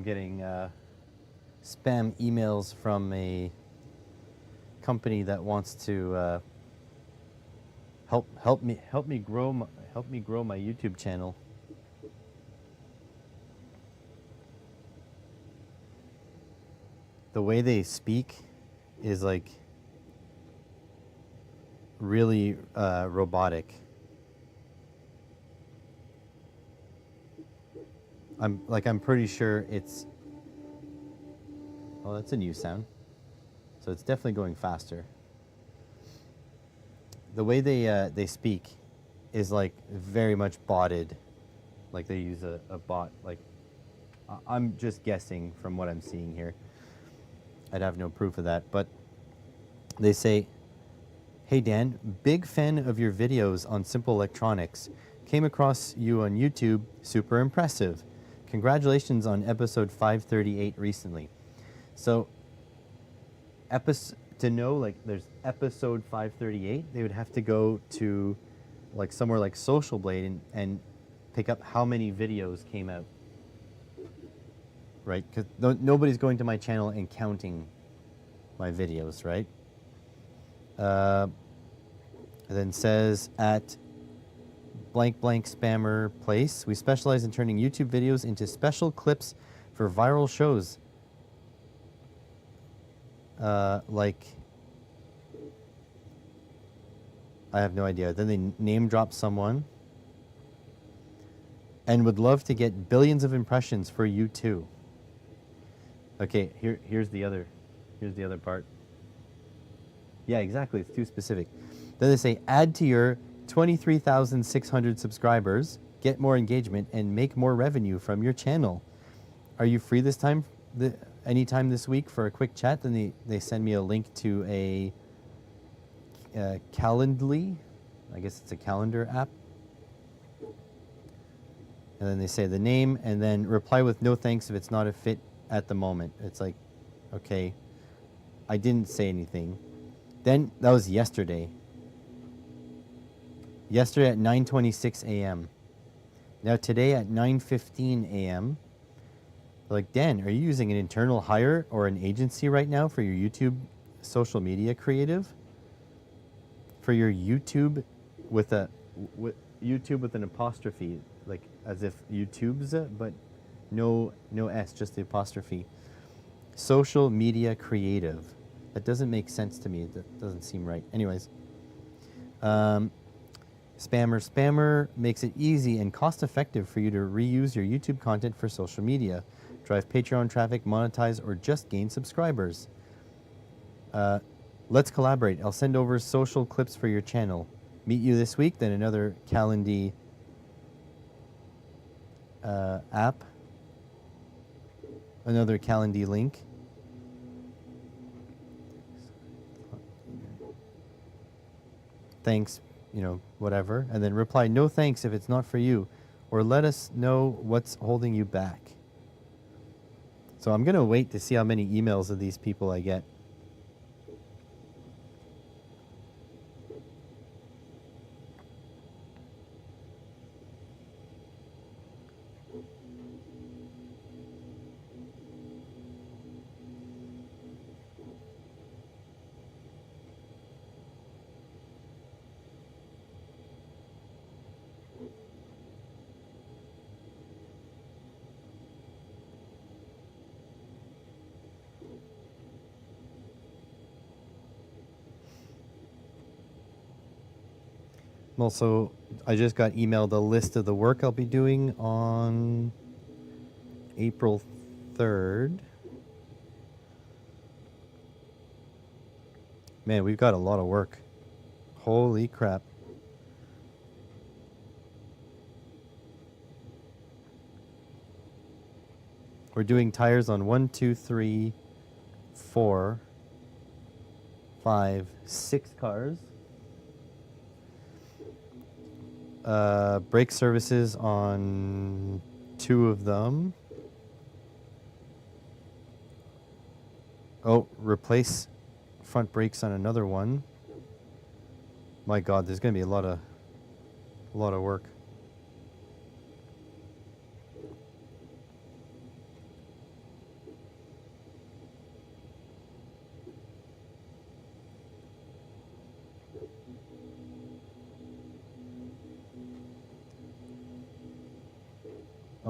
Speaker 1: I'm getting spam emails from a company that wants to help me grow my YouTube channel. The way they speak is like really robotic. I'm pretty sure it's. Oh, that's a new sound. So it's definitely going faster. The way they speak is like very much botted, like they use a bot. Like I'm just guessing from what I'm seeing here. I'd have no proof of that, but they say, "Hey Dan, big fan of your videos on simple electronics. Came across you on YouTube, super impressive. Congratulations on episode 538 recently." So, to know like there's episode 538, they would have to go to like somewhere like Social Blade and pick up how many videos came out. Right? Because nobody's going to my channel and counting my videos, right? And then says at blank blank spammer place, we specialize in turning YouTube videos into special clips for viral shows. Like, I have no idea. Then they name drop someone and would love to get billions of impressions for you too. Okay, here's the other part. Yeah, exactly. It's too specific. Then they say, add to your 23,600 subscribers, get more engagement, and make more revenue from your channel. Are you free this time? Anytime this week for a quick chat? Then they send me a link to a Calendly. I guess it's a calendar app. And then they say the name, and then reply with no thanks if it's not a fit at the moment. It's like, okay, I didn't say anything. Then, that was yesterday. Yesterday at 9:26 a.m. Now today at 9:15 a.m. Like, Dan, are you using an internal hire or an agency right now for your YouTube social media creative? For your YouTube with YouTube with an apostrophe, like as if YouTube's, but no S, just the apostrophe. Social media creative. That doesn't make sense to me. That doesn't seem right. Anyways, Spammer makes it easy and cost-effective for you to reuse your YouTube content for social media, drive Patreon traffic, monetize, or just gain subscribers. Let's collaborate. I'll send over social clips for your channel. Meet you this week. Then another Calendly app. Another Calendly link. Thanks, whatever. And then reply, no thanks if it's not for you. Or let us know what's holding you back. So I'm going to wait to see how many emails of these people I get. Also, I just got emailed a list of the work I'll be doing on April 3rd. Man, we've got a lot of work. Holy crap. We're doing tires on 1, 2, 3, 4, 5, 6 cars. Brake services on 2 of them. Oh, replace front brakes on another one. My God, there's going to be a lot of work.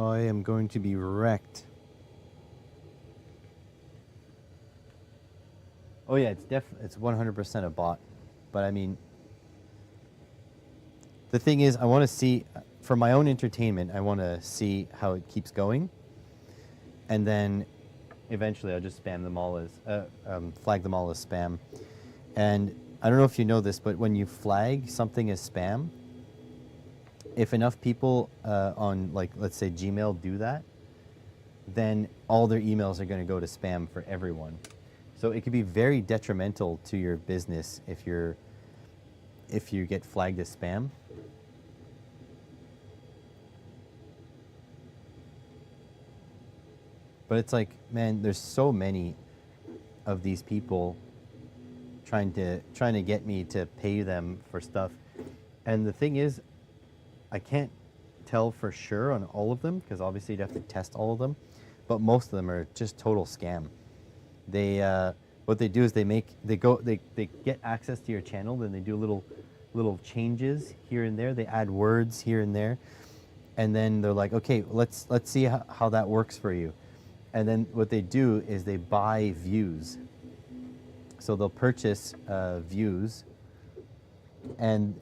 Speaker 1: I am going to be wrecked. Oh yeah, it's 100% a bot. But I mean, the thing is, I want to see, for my own entertainment, I want to see how it keeps going. And then eventually I'll just spam them all as, flag them all as spam. And I don't know if you know this, but when you flag something as spam, if enough people on, like, let's say Gmail do that, then all their emails are going to go to spam for everyone. So it could be very detrimental to your business if you get flagged as spam. But it's like, man, there's so many of these people trying to get me to pay them for stuff. And the thing is, I can't tell for sure on all of them, because obviously you'd have to test all of them, but most of them are just total scam. They what they do is they get access to your channel, then they do little changes here and there. They add words here and there, and then they're like, okay, let's see how that works for you. And then what they do is they buy views. So they'll purchase views, and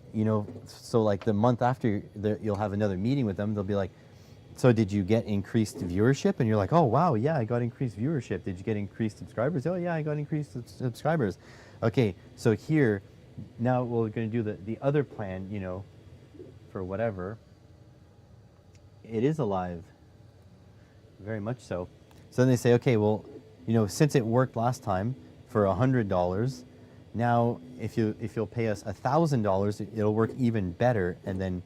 Speaker 1: so like the month after, you'll have another meeting with them. They'll be like, so did you get increased viewership? And you're like, oh wow, yeah, I got increased viewership. Did you get increased subscribers? Oh yeah, I got increased subscribers. Okay, so here, now we're going to do the other plan, for whatever. It is alive, very much so. So then they say, okay, well, since it worked last time for $100, now if you'll pay us $1,000, it'll work even better. And then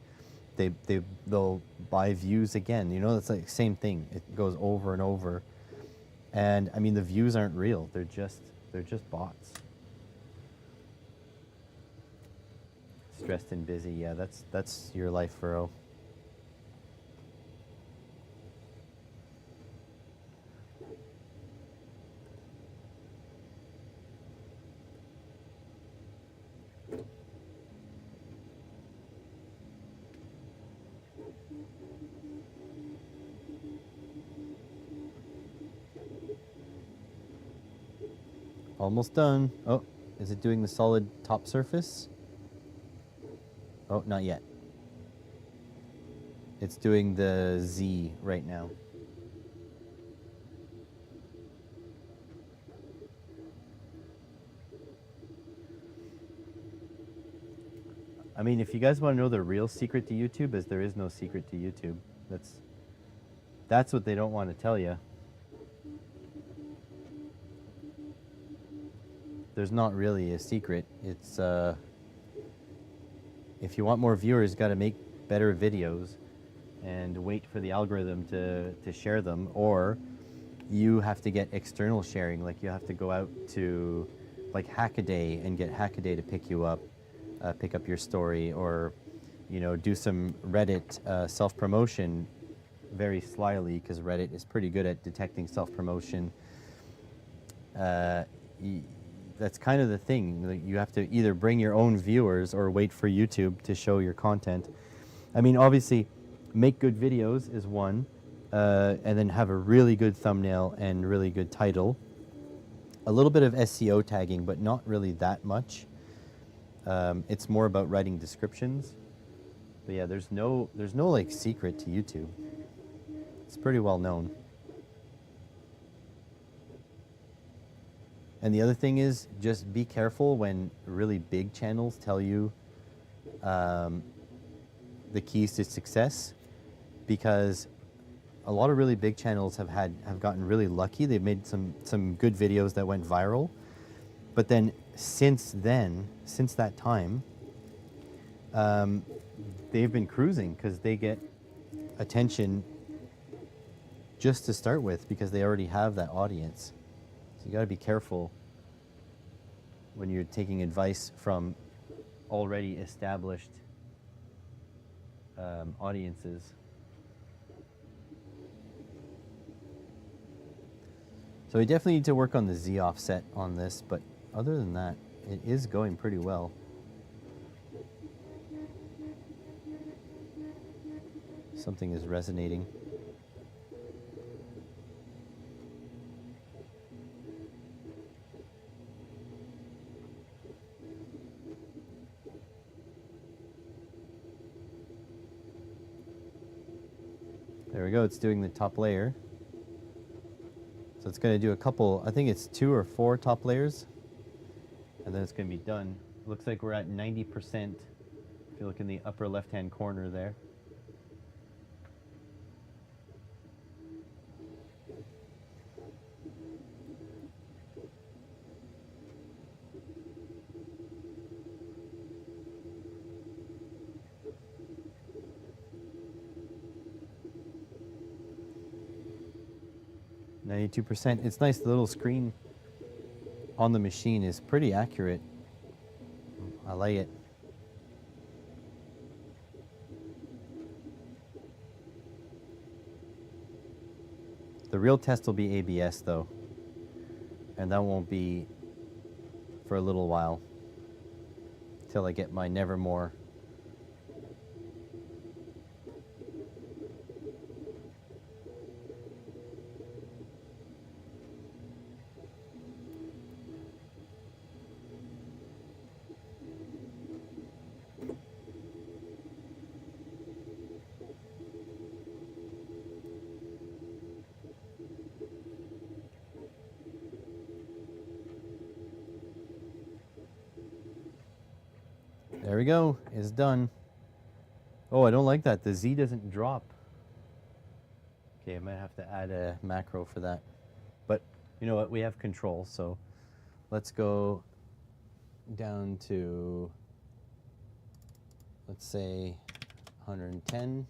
Speaker 1: they'll buy views again. It's like same thing. It goes over and over. And I mean, the views aren't real. They're just bots. Stressed and busy. Yeah, that's your life, Furrow. Almost done. Oh, is it doing the solid top surface? Oh, not yet. It's doing the Z right now. I mean, if you guys want to know the real secret to YouTube, is there is no secret to YouTube. That's what they don't want to tell you. There's not really a secret. It's if you want more viewers, you got to make better videos and wait for the algorithm to share them, or you have to get external sharing. Like you have to go out to like Hackaday and get Hackaday to pick you up, pick up your story, or do some Reddit self-promotion very slyly, because Reddit is pretty good at detecting self-promotion. That's kind of the thing. You have to either bring your own viewers or wait for YouTube to show your content. I mean, obviously, make good videos is one, and then have a really good thumbnail and really good title. A little bit of SEO tagging, but not really that much. It's more about writing descriptions. But yeah, there's no like secret to YouTube. It's pretty well known. And the other thing is, just be careful when really big channels tell you the keys to success, because a lot of really big channels have gotten really lucky. They've made some good videos that went viral, but then since that time, they've been cruising because they get attention just to start with, because they already have that audience. So you got to be careful when you're taking advice from already established audiences. So we definitely need to work on the Z offset on this, but other than that, it is going pretty well. Something is resonating. There we go, it's doing the top layer. So it's going to do a couple, I think it's 2 or 4 top layers, and then it's going to be done. Looks like we're at 90%, if you look in the upper left-hand corner there. %. It's nice, the little screen on the machine is pretty accurate. I like it. The real test will be ABS though, and that won't be for a little while till I get my Nevermore. There we go, it's done. Oh, I don't like that. The Z doesn't drop. Okay, I might have to add a macro for that. But you know what, we have control, so let's go down to, let's say, 110.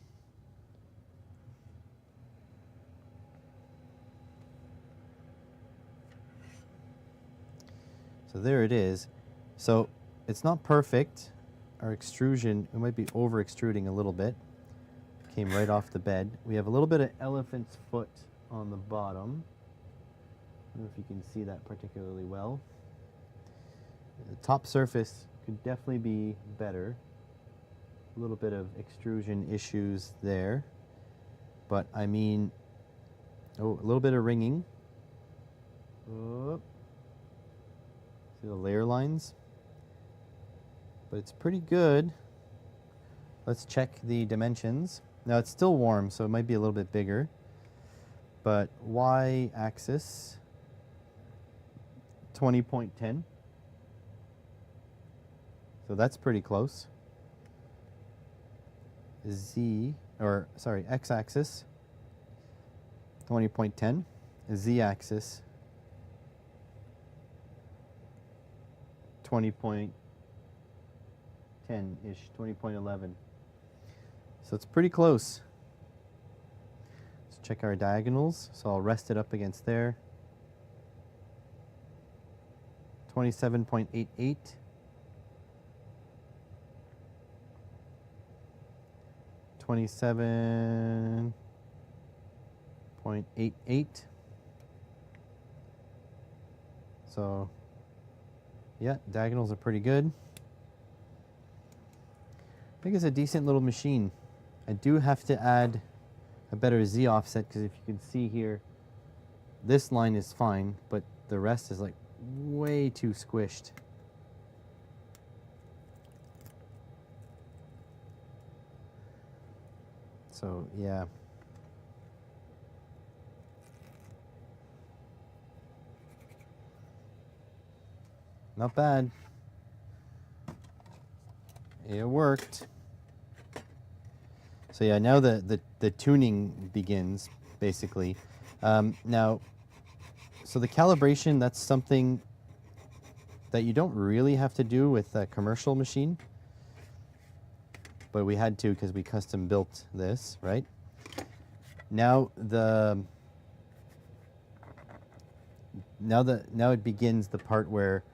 Speaker 1: So there it is. So it's not perfect. Our extrusion, we might be over extruding a little bit. Came right off the bed. We have a little bit of elephant's foot on the bottom. I don't know if you can see that particularly well. The top surface could definitely be better. A little bit of extrusion issues there. But I mean, oh, a little bit of ringing. Oh. See the layer lines? But it's pretty good. Let's check the dimensions. Now it's still warm, so it might be a little bit bigger. But y-axis, 20.10. So that's pretty close. X-axis, 20.10. Z-axis, 20.10-ish, 20.11. So it's pretty close. Let's check our diagonals. So I'll rest it up against there. 27.88. 27.88. So yeah, diagonals are pretty good. I think it's a decent little machine. I do have to add a better Z offset, because if you can see here, this line is fine, but the rest is like way too squished. So yeah. Not bad. It worked. So yeah, now the tuning begins, basically. Now, so the calibration, that's something that you don't really have to do with a commercial machine. But we had to because we custom built this, right? Now it begins the part where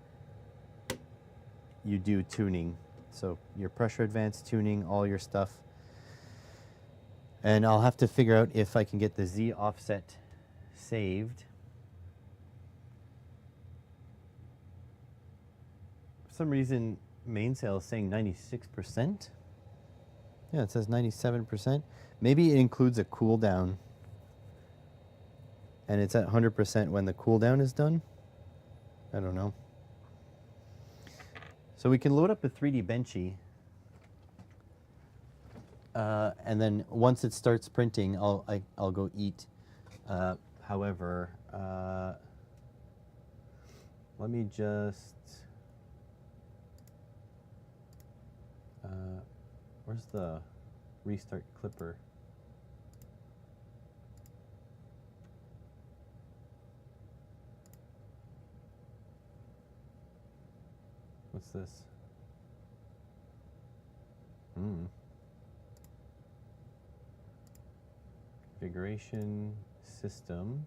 Speaker 1: you do tuning. So your pressure advance tuning, all your stuff. And I'll have to figure out if I can get the Z offset saved. For some reason, Mainsail is saying 96%. Yeah, it says 97%. Maybe it includes a cooldown. And it's at 100% when the cooldown is done. I don't know. So we can load up a 3D Benchy. and then once it starts printing, I'll go eat. However, let me just. Where's the restart clipper? What's this? Configuration system.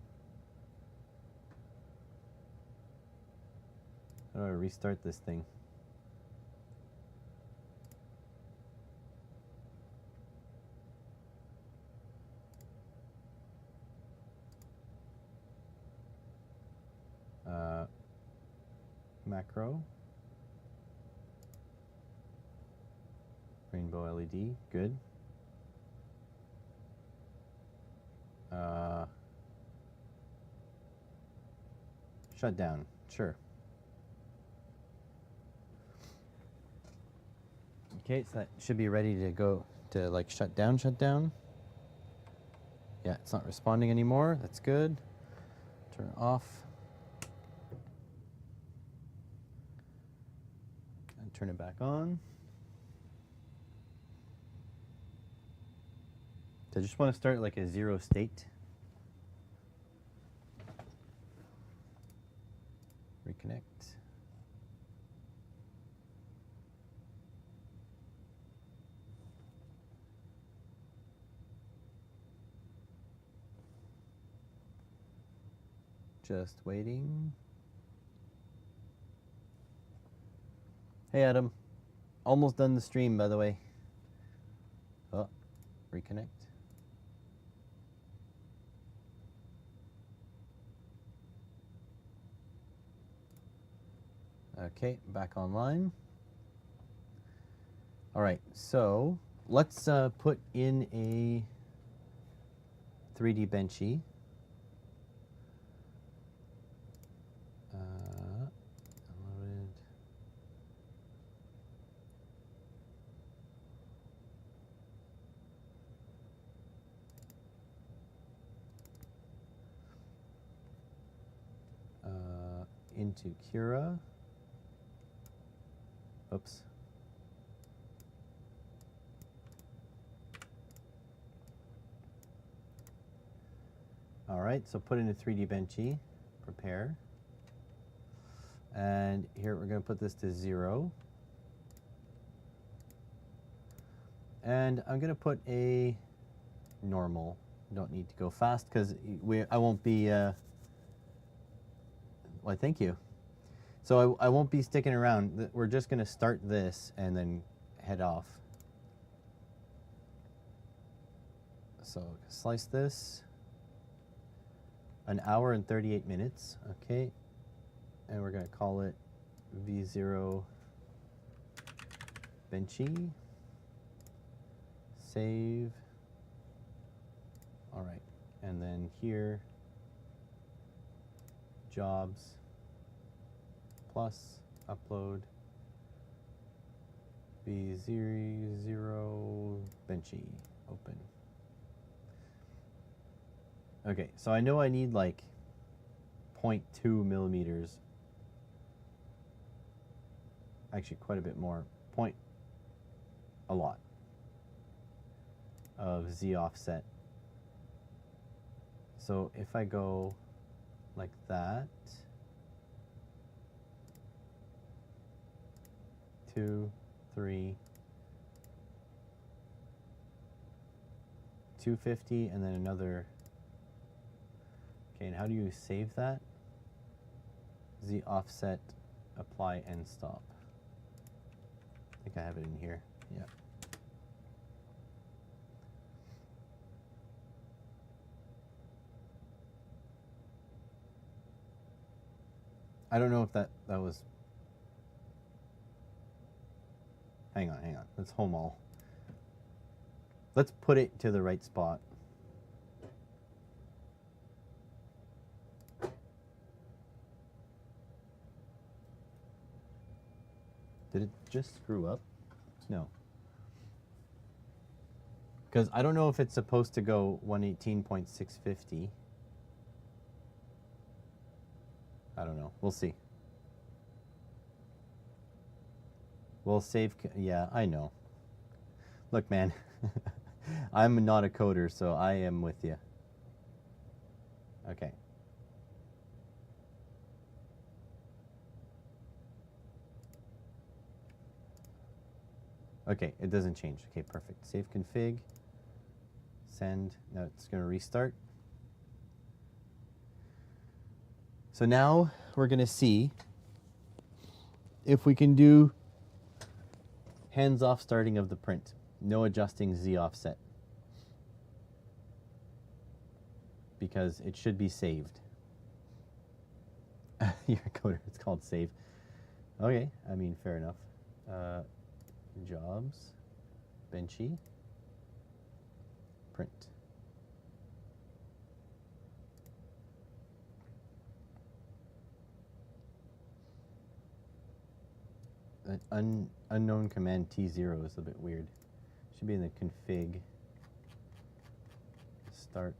Speaker 1: How do I restart this thing? Macro. Rainbow LED, good. Shut down, sure. Okay, so that should be ready to go to like shut down. Yeah, it's not responding anymore, that's good. Turn it off. And turn it back on. So I just want to start like a 0 state. Reconnect. Just waiting. Hey Adam, almost done the stream by the way. Oh, reconnect. Okay, back online. All right, so let's put in a 3D Benchy. Loaded. Into Cura. Oops. All right, so put in a 3D Benchy, prepare. And here we're going to put this to 0. And I'm going to put a normal. Don't need to go fast because I won't be. Well, thank you. So I won't be sticking around. We're just going to start this and then head off. So slice this. 1 hour and 38 minutes. Okay. And we're going to call it V0 Benchy. Save. All right. And then here, jobs. Plus upload V0 Benchy open. Okay, so I know I need like 0.2 millimeters. Actually, quite a bit more. A lot of Z offset. So if I go like that. 2, 3, 250, and then another. Okay, and how do you save that? Z offset, apply, and stop. I think I have it in here. Yeah. I don't know if that was. Hang on. Let's home all. Let's put it to the right spot. Did it just screw up? No. Because I don't know if it's supposed to go 118.650. I don't know. We'll see. We'll save. Yeah, I know. Look, man. I'm not a coder, so I am with you. Okay. Okay, it doesn't change. Okay, perfect. Save config. Send. Now it's going to restart. So now we're going to see if we can do hands-off starting of the print. No adjusting Z offset. Because it should be saved. You're a coder. It's called save. Okay, I mean, fair enough. Jobs. Benchy. Print. An unknown command T0 is a bit weird. Should be in the config. Start.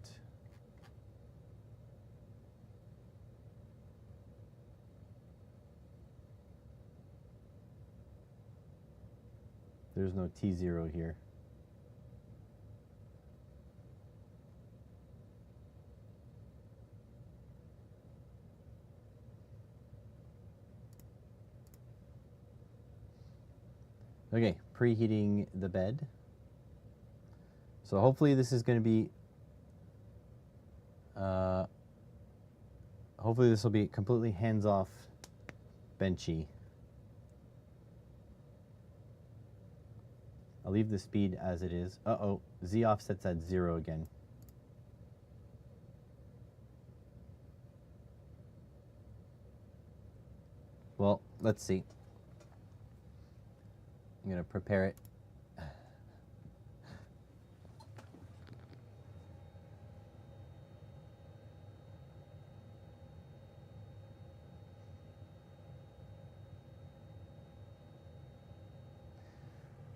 Speaker 1: There's no T0 here. Okay, preheating the bed. So hopefully this is going to be, hopefully this will be completely hands-off benchy. I'll leave the speed as it is. Uh-oh, Z offset's at 0 again. Well, let's see. I'm going to prepare it.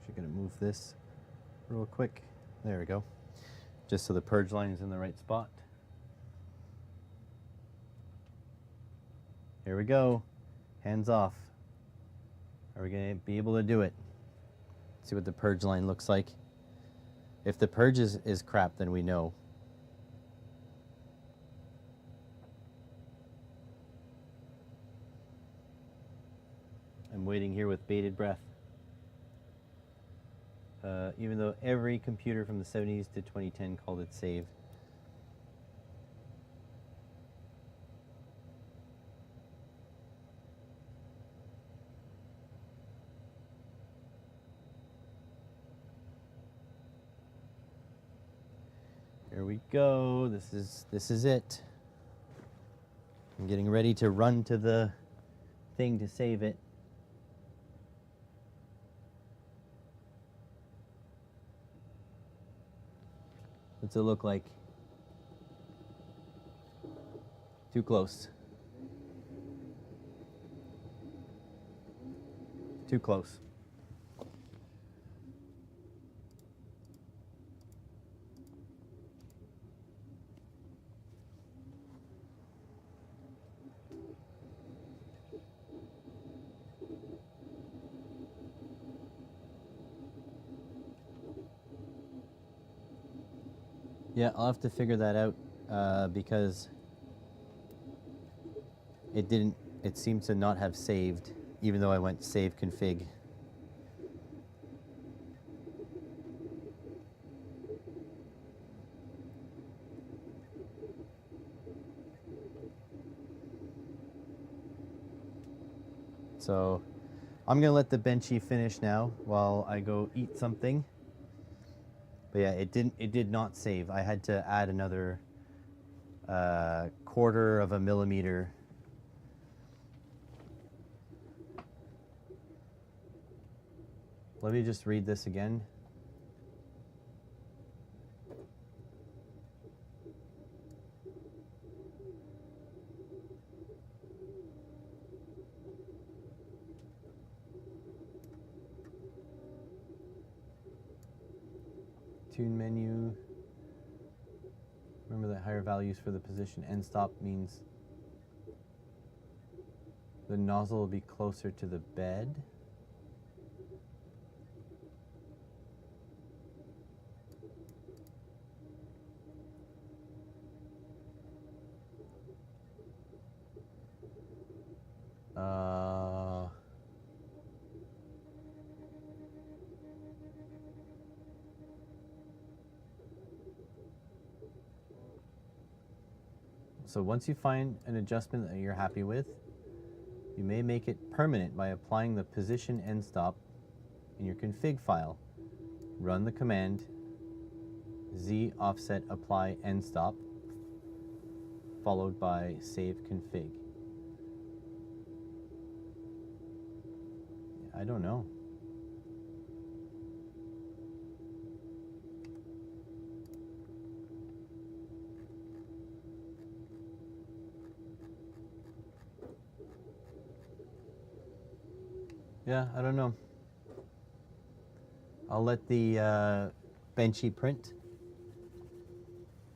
Speaker 1: Actually going to move this real quick. There we go. Just so the purge line is in the right spot. Here we go. Hands off. Are we going to be able to do it? See what the purge line looks like. If the purge is crap, then we know. I'm waiting here with bated breath. Even though every computer from the 70s to 2010 called it save. Here we go. This is it. I'm getting ready to run to the thing to save it. What's it look like? Too close. Too close. Yeah, I'll have to figure that out because it seemed to not have saved, even though I went save config. So I'm gonna let the benchy finish now while I go eat something. But yeah, it did not save. I had to add another 1/4 of a millimeter. Let me just read this again. Tune menu. Remember that higher values for the position end stop means the nozzle will be closer to the bed. So once you find an adjustment that you're happy with, you may make it permanent by applying the position end stop in your config file. Run the command z offset apply end stop followed by save config. I don't know. Yeah, I don't know. I'll let the Benchy print,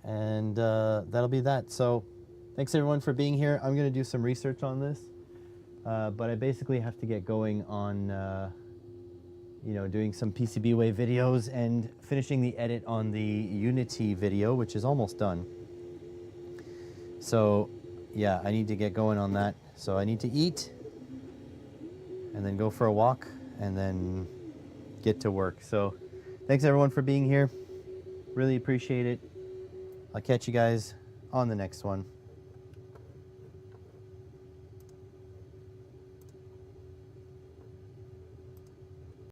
Speaker 1: and that'll be that. So thanks everyone for being here. I'm going to do some research on this, but I basically have to get going on you know, doing some PCBWay videos and finishing the edit on the Unity video, which is almost done. So yeah, I need to get going on that. So I need to eat and then go for a walk and then get to work. So thanks everyone for being here. Really appreciate it. I'll catch you guys on the next one.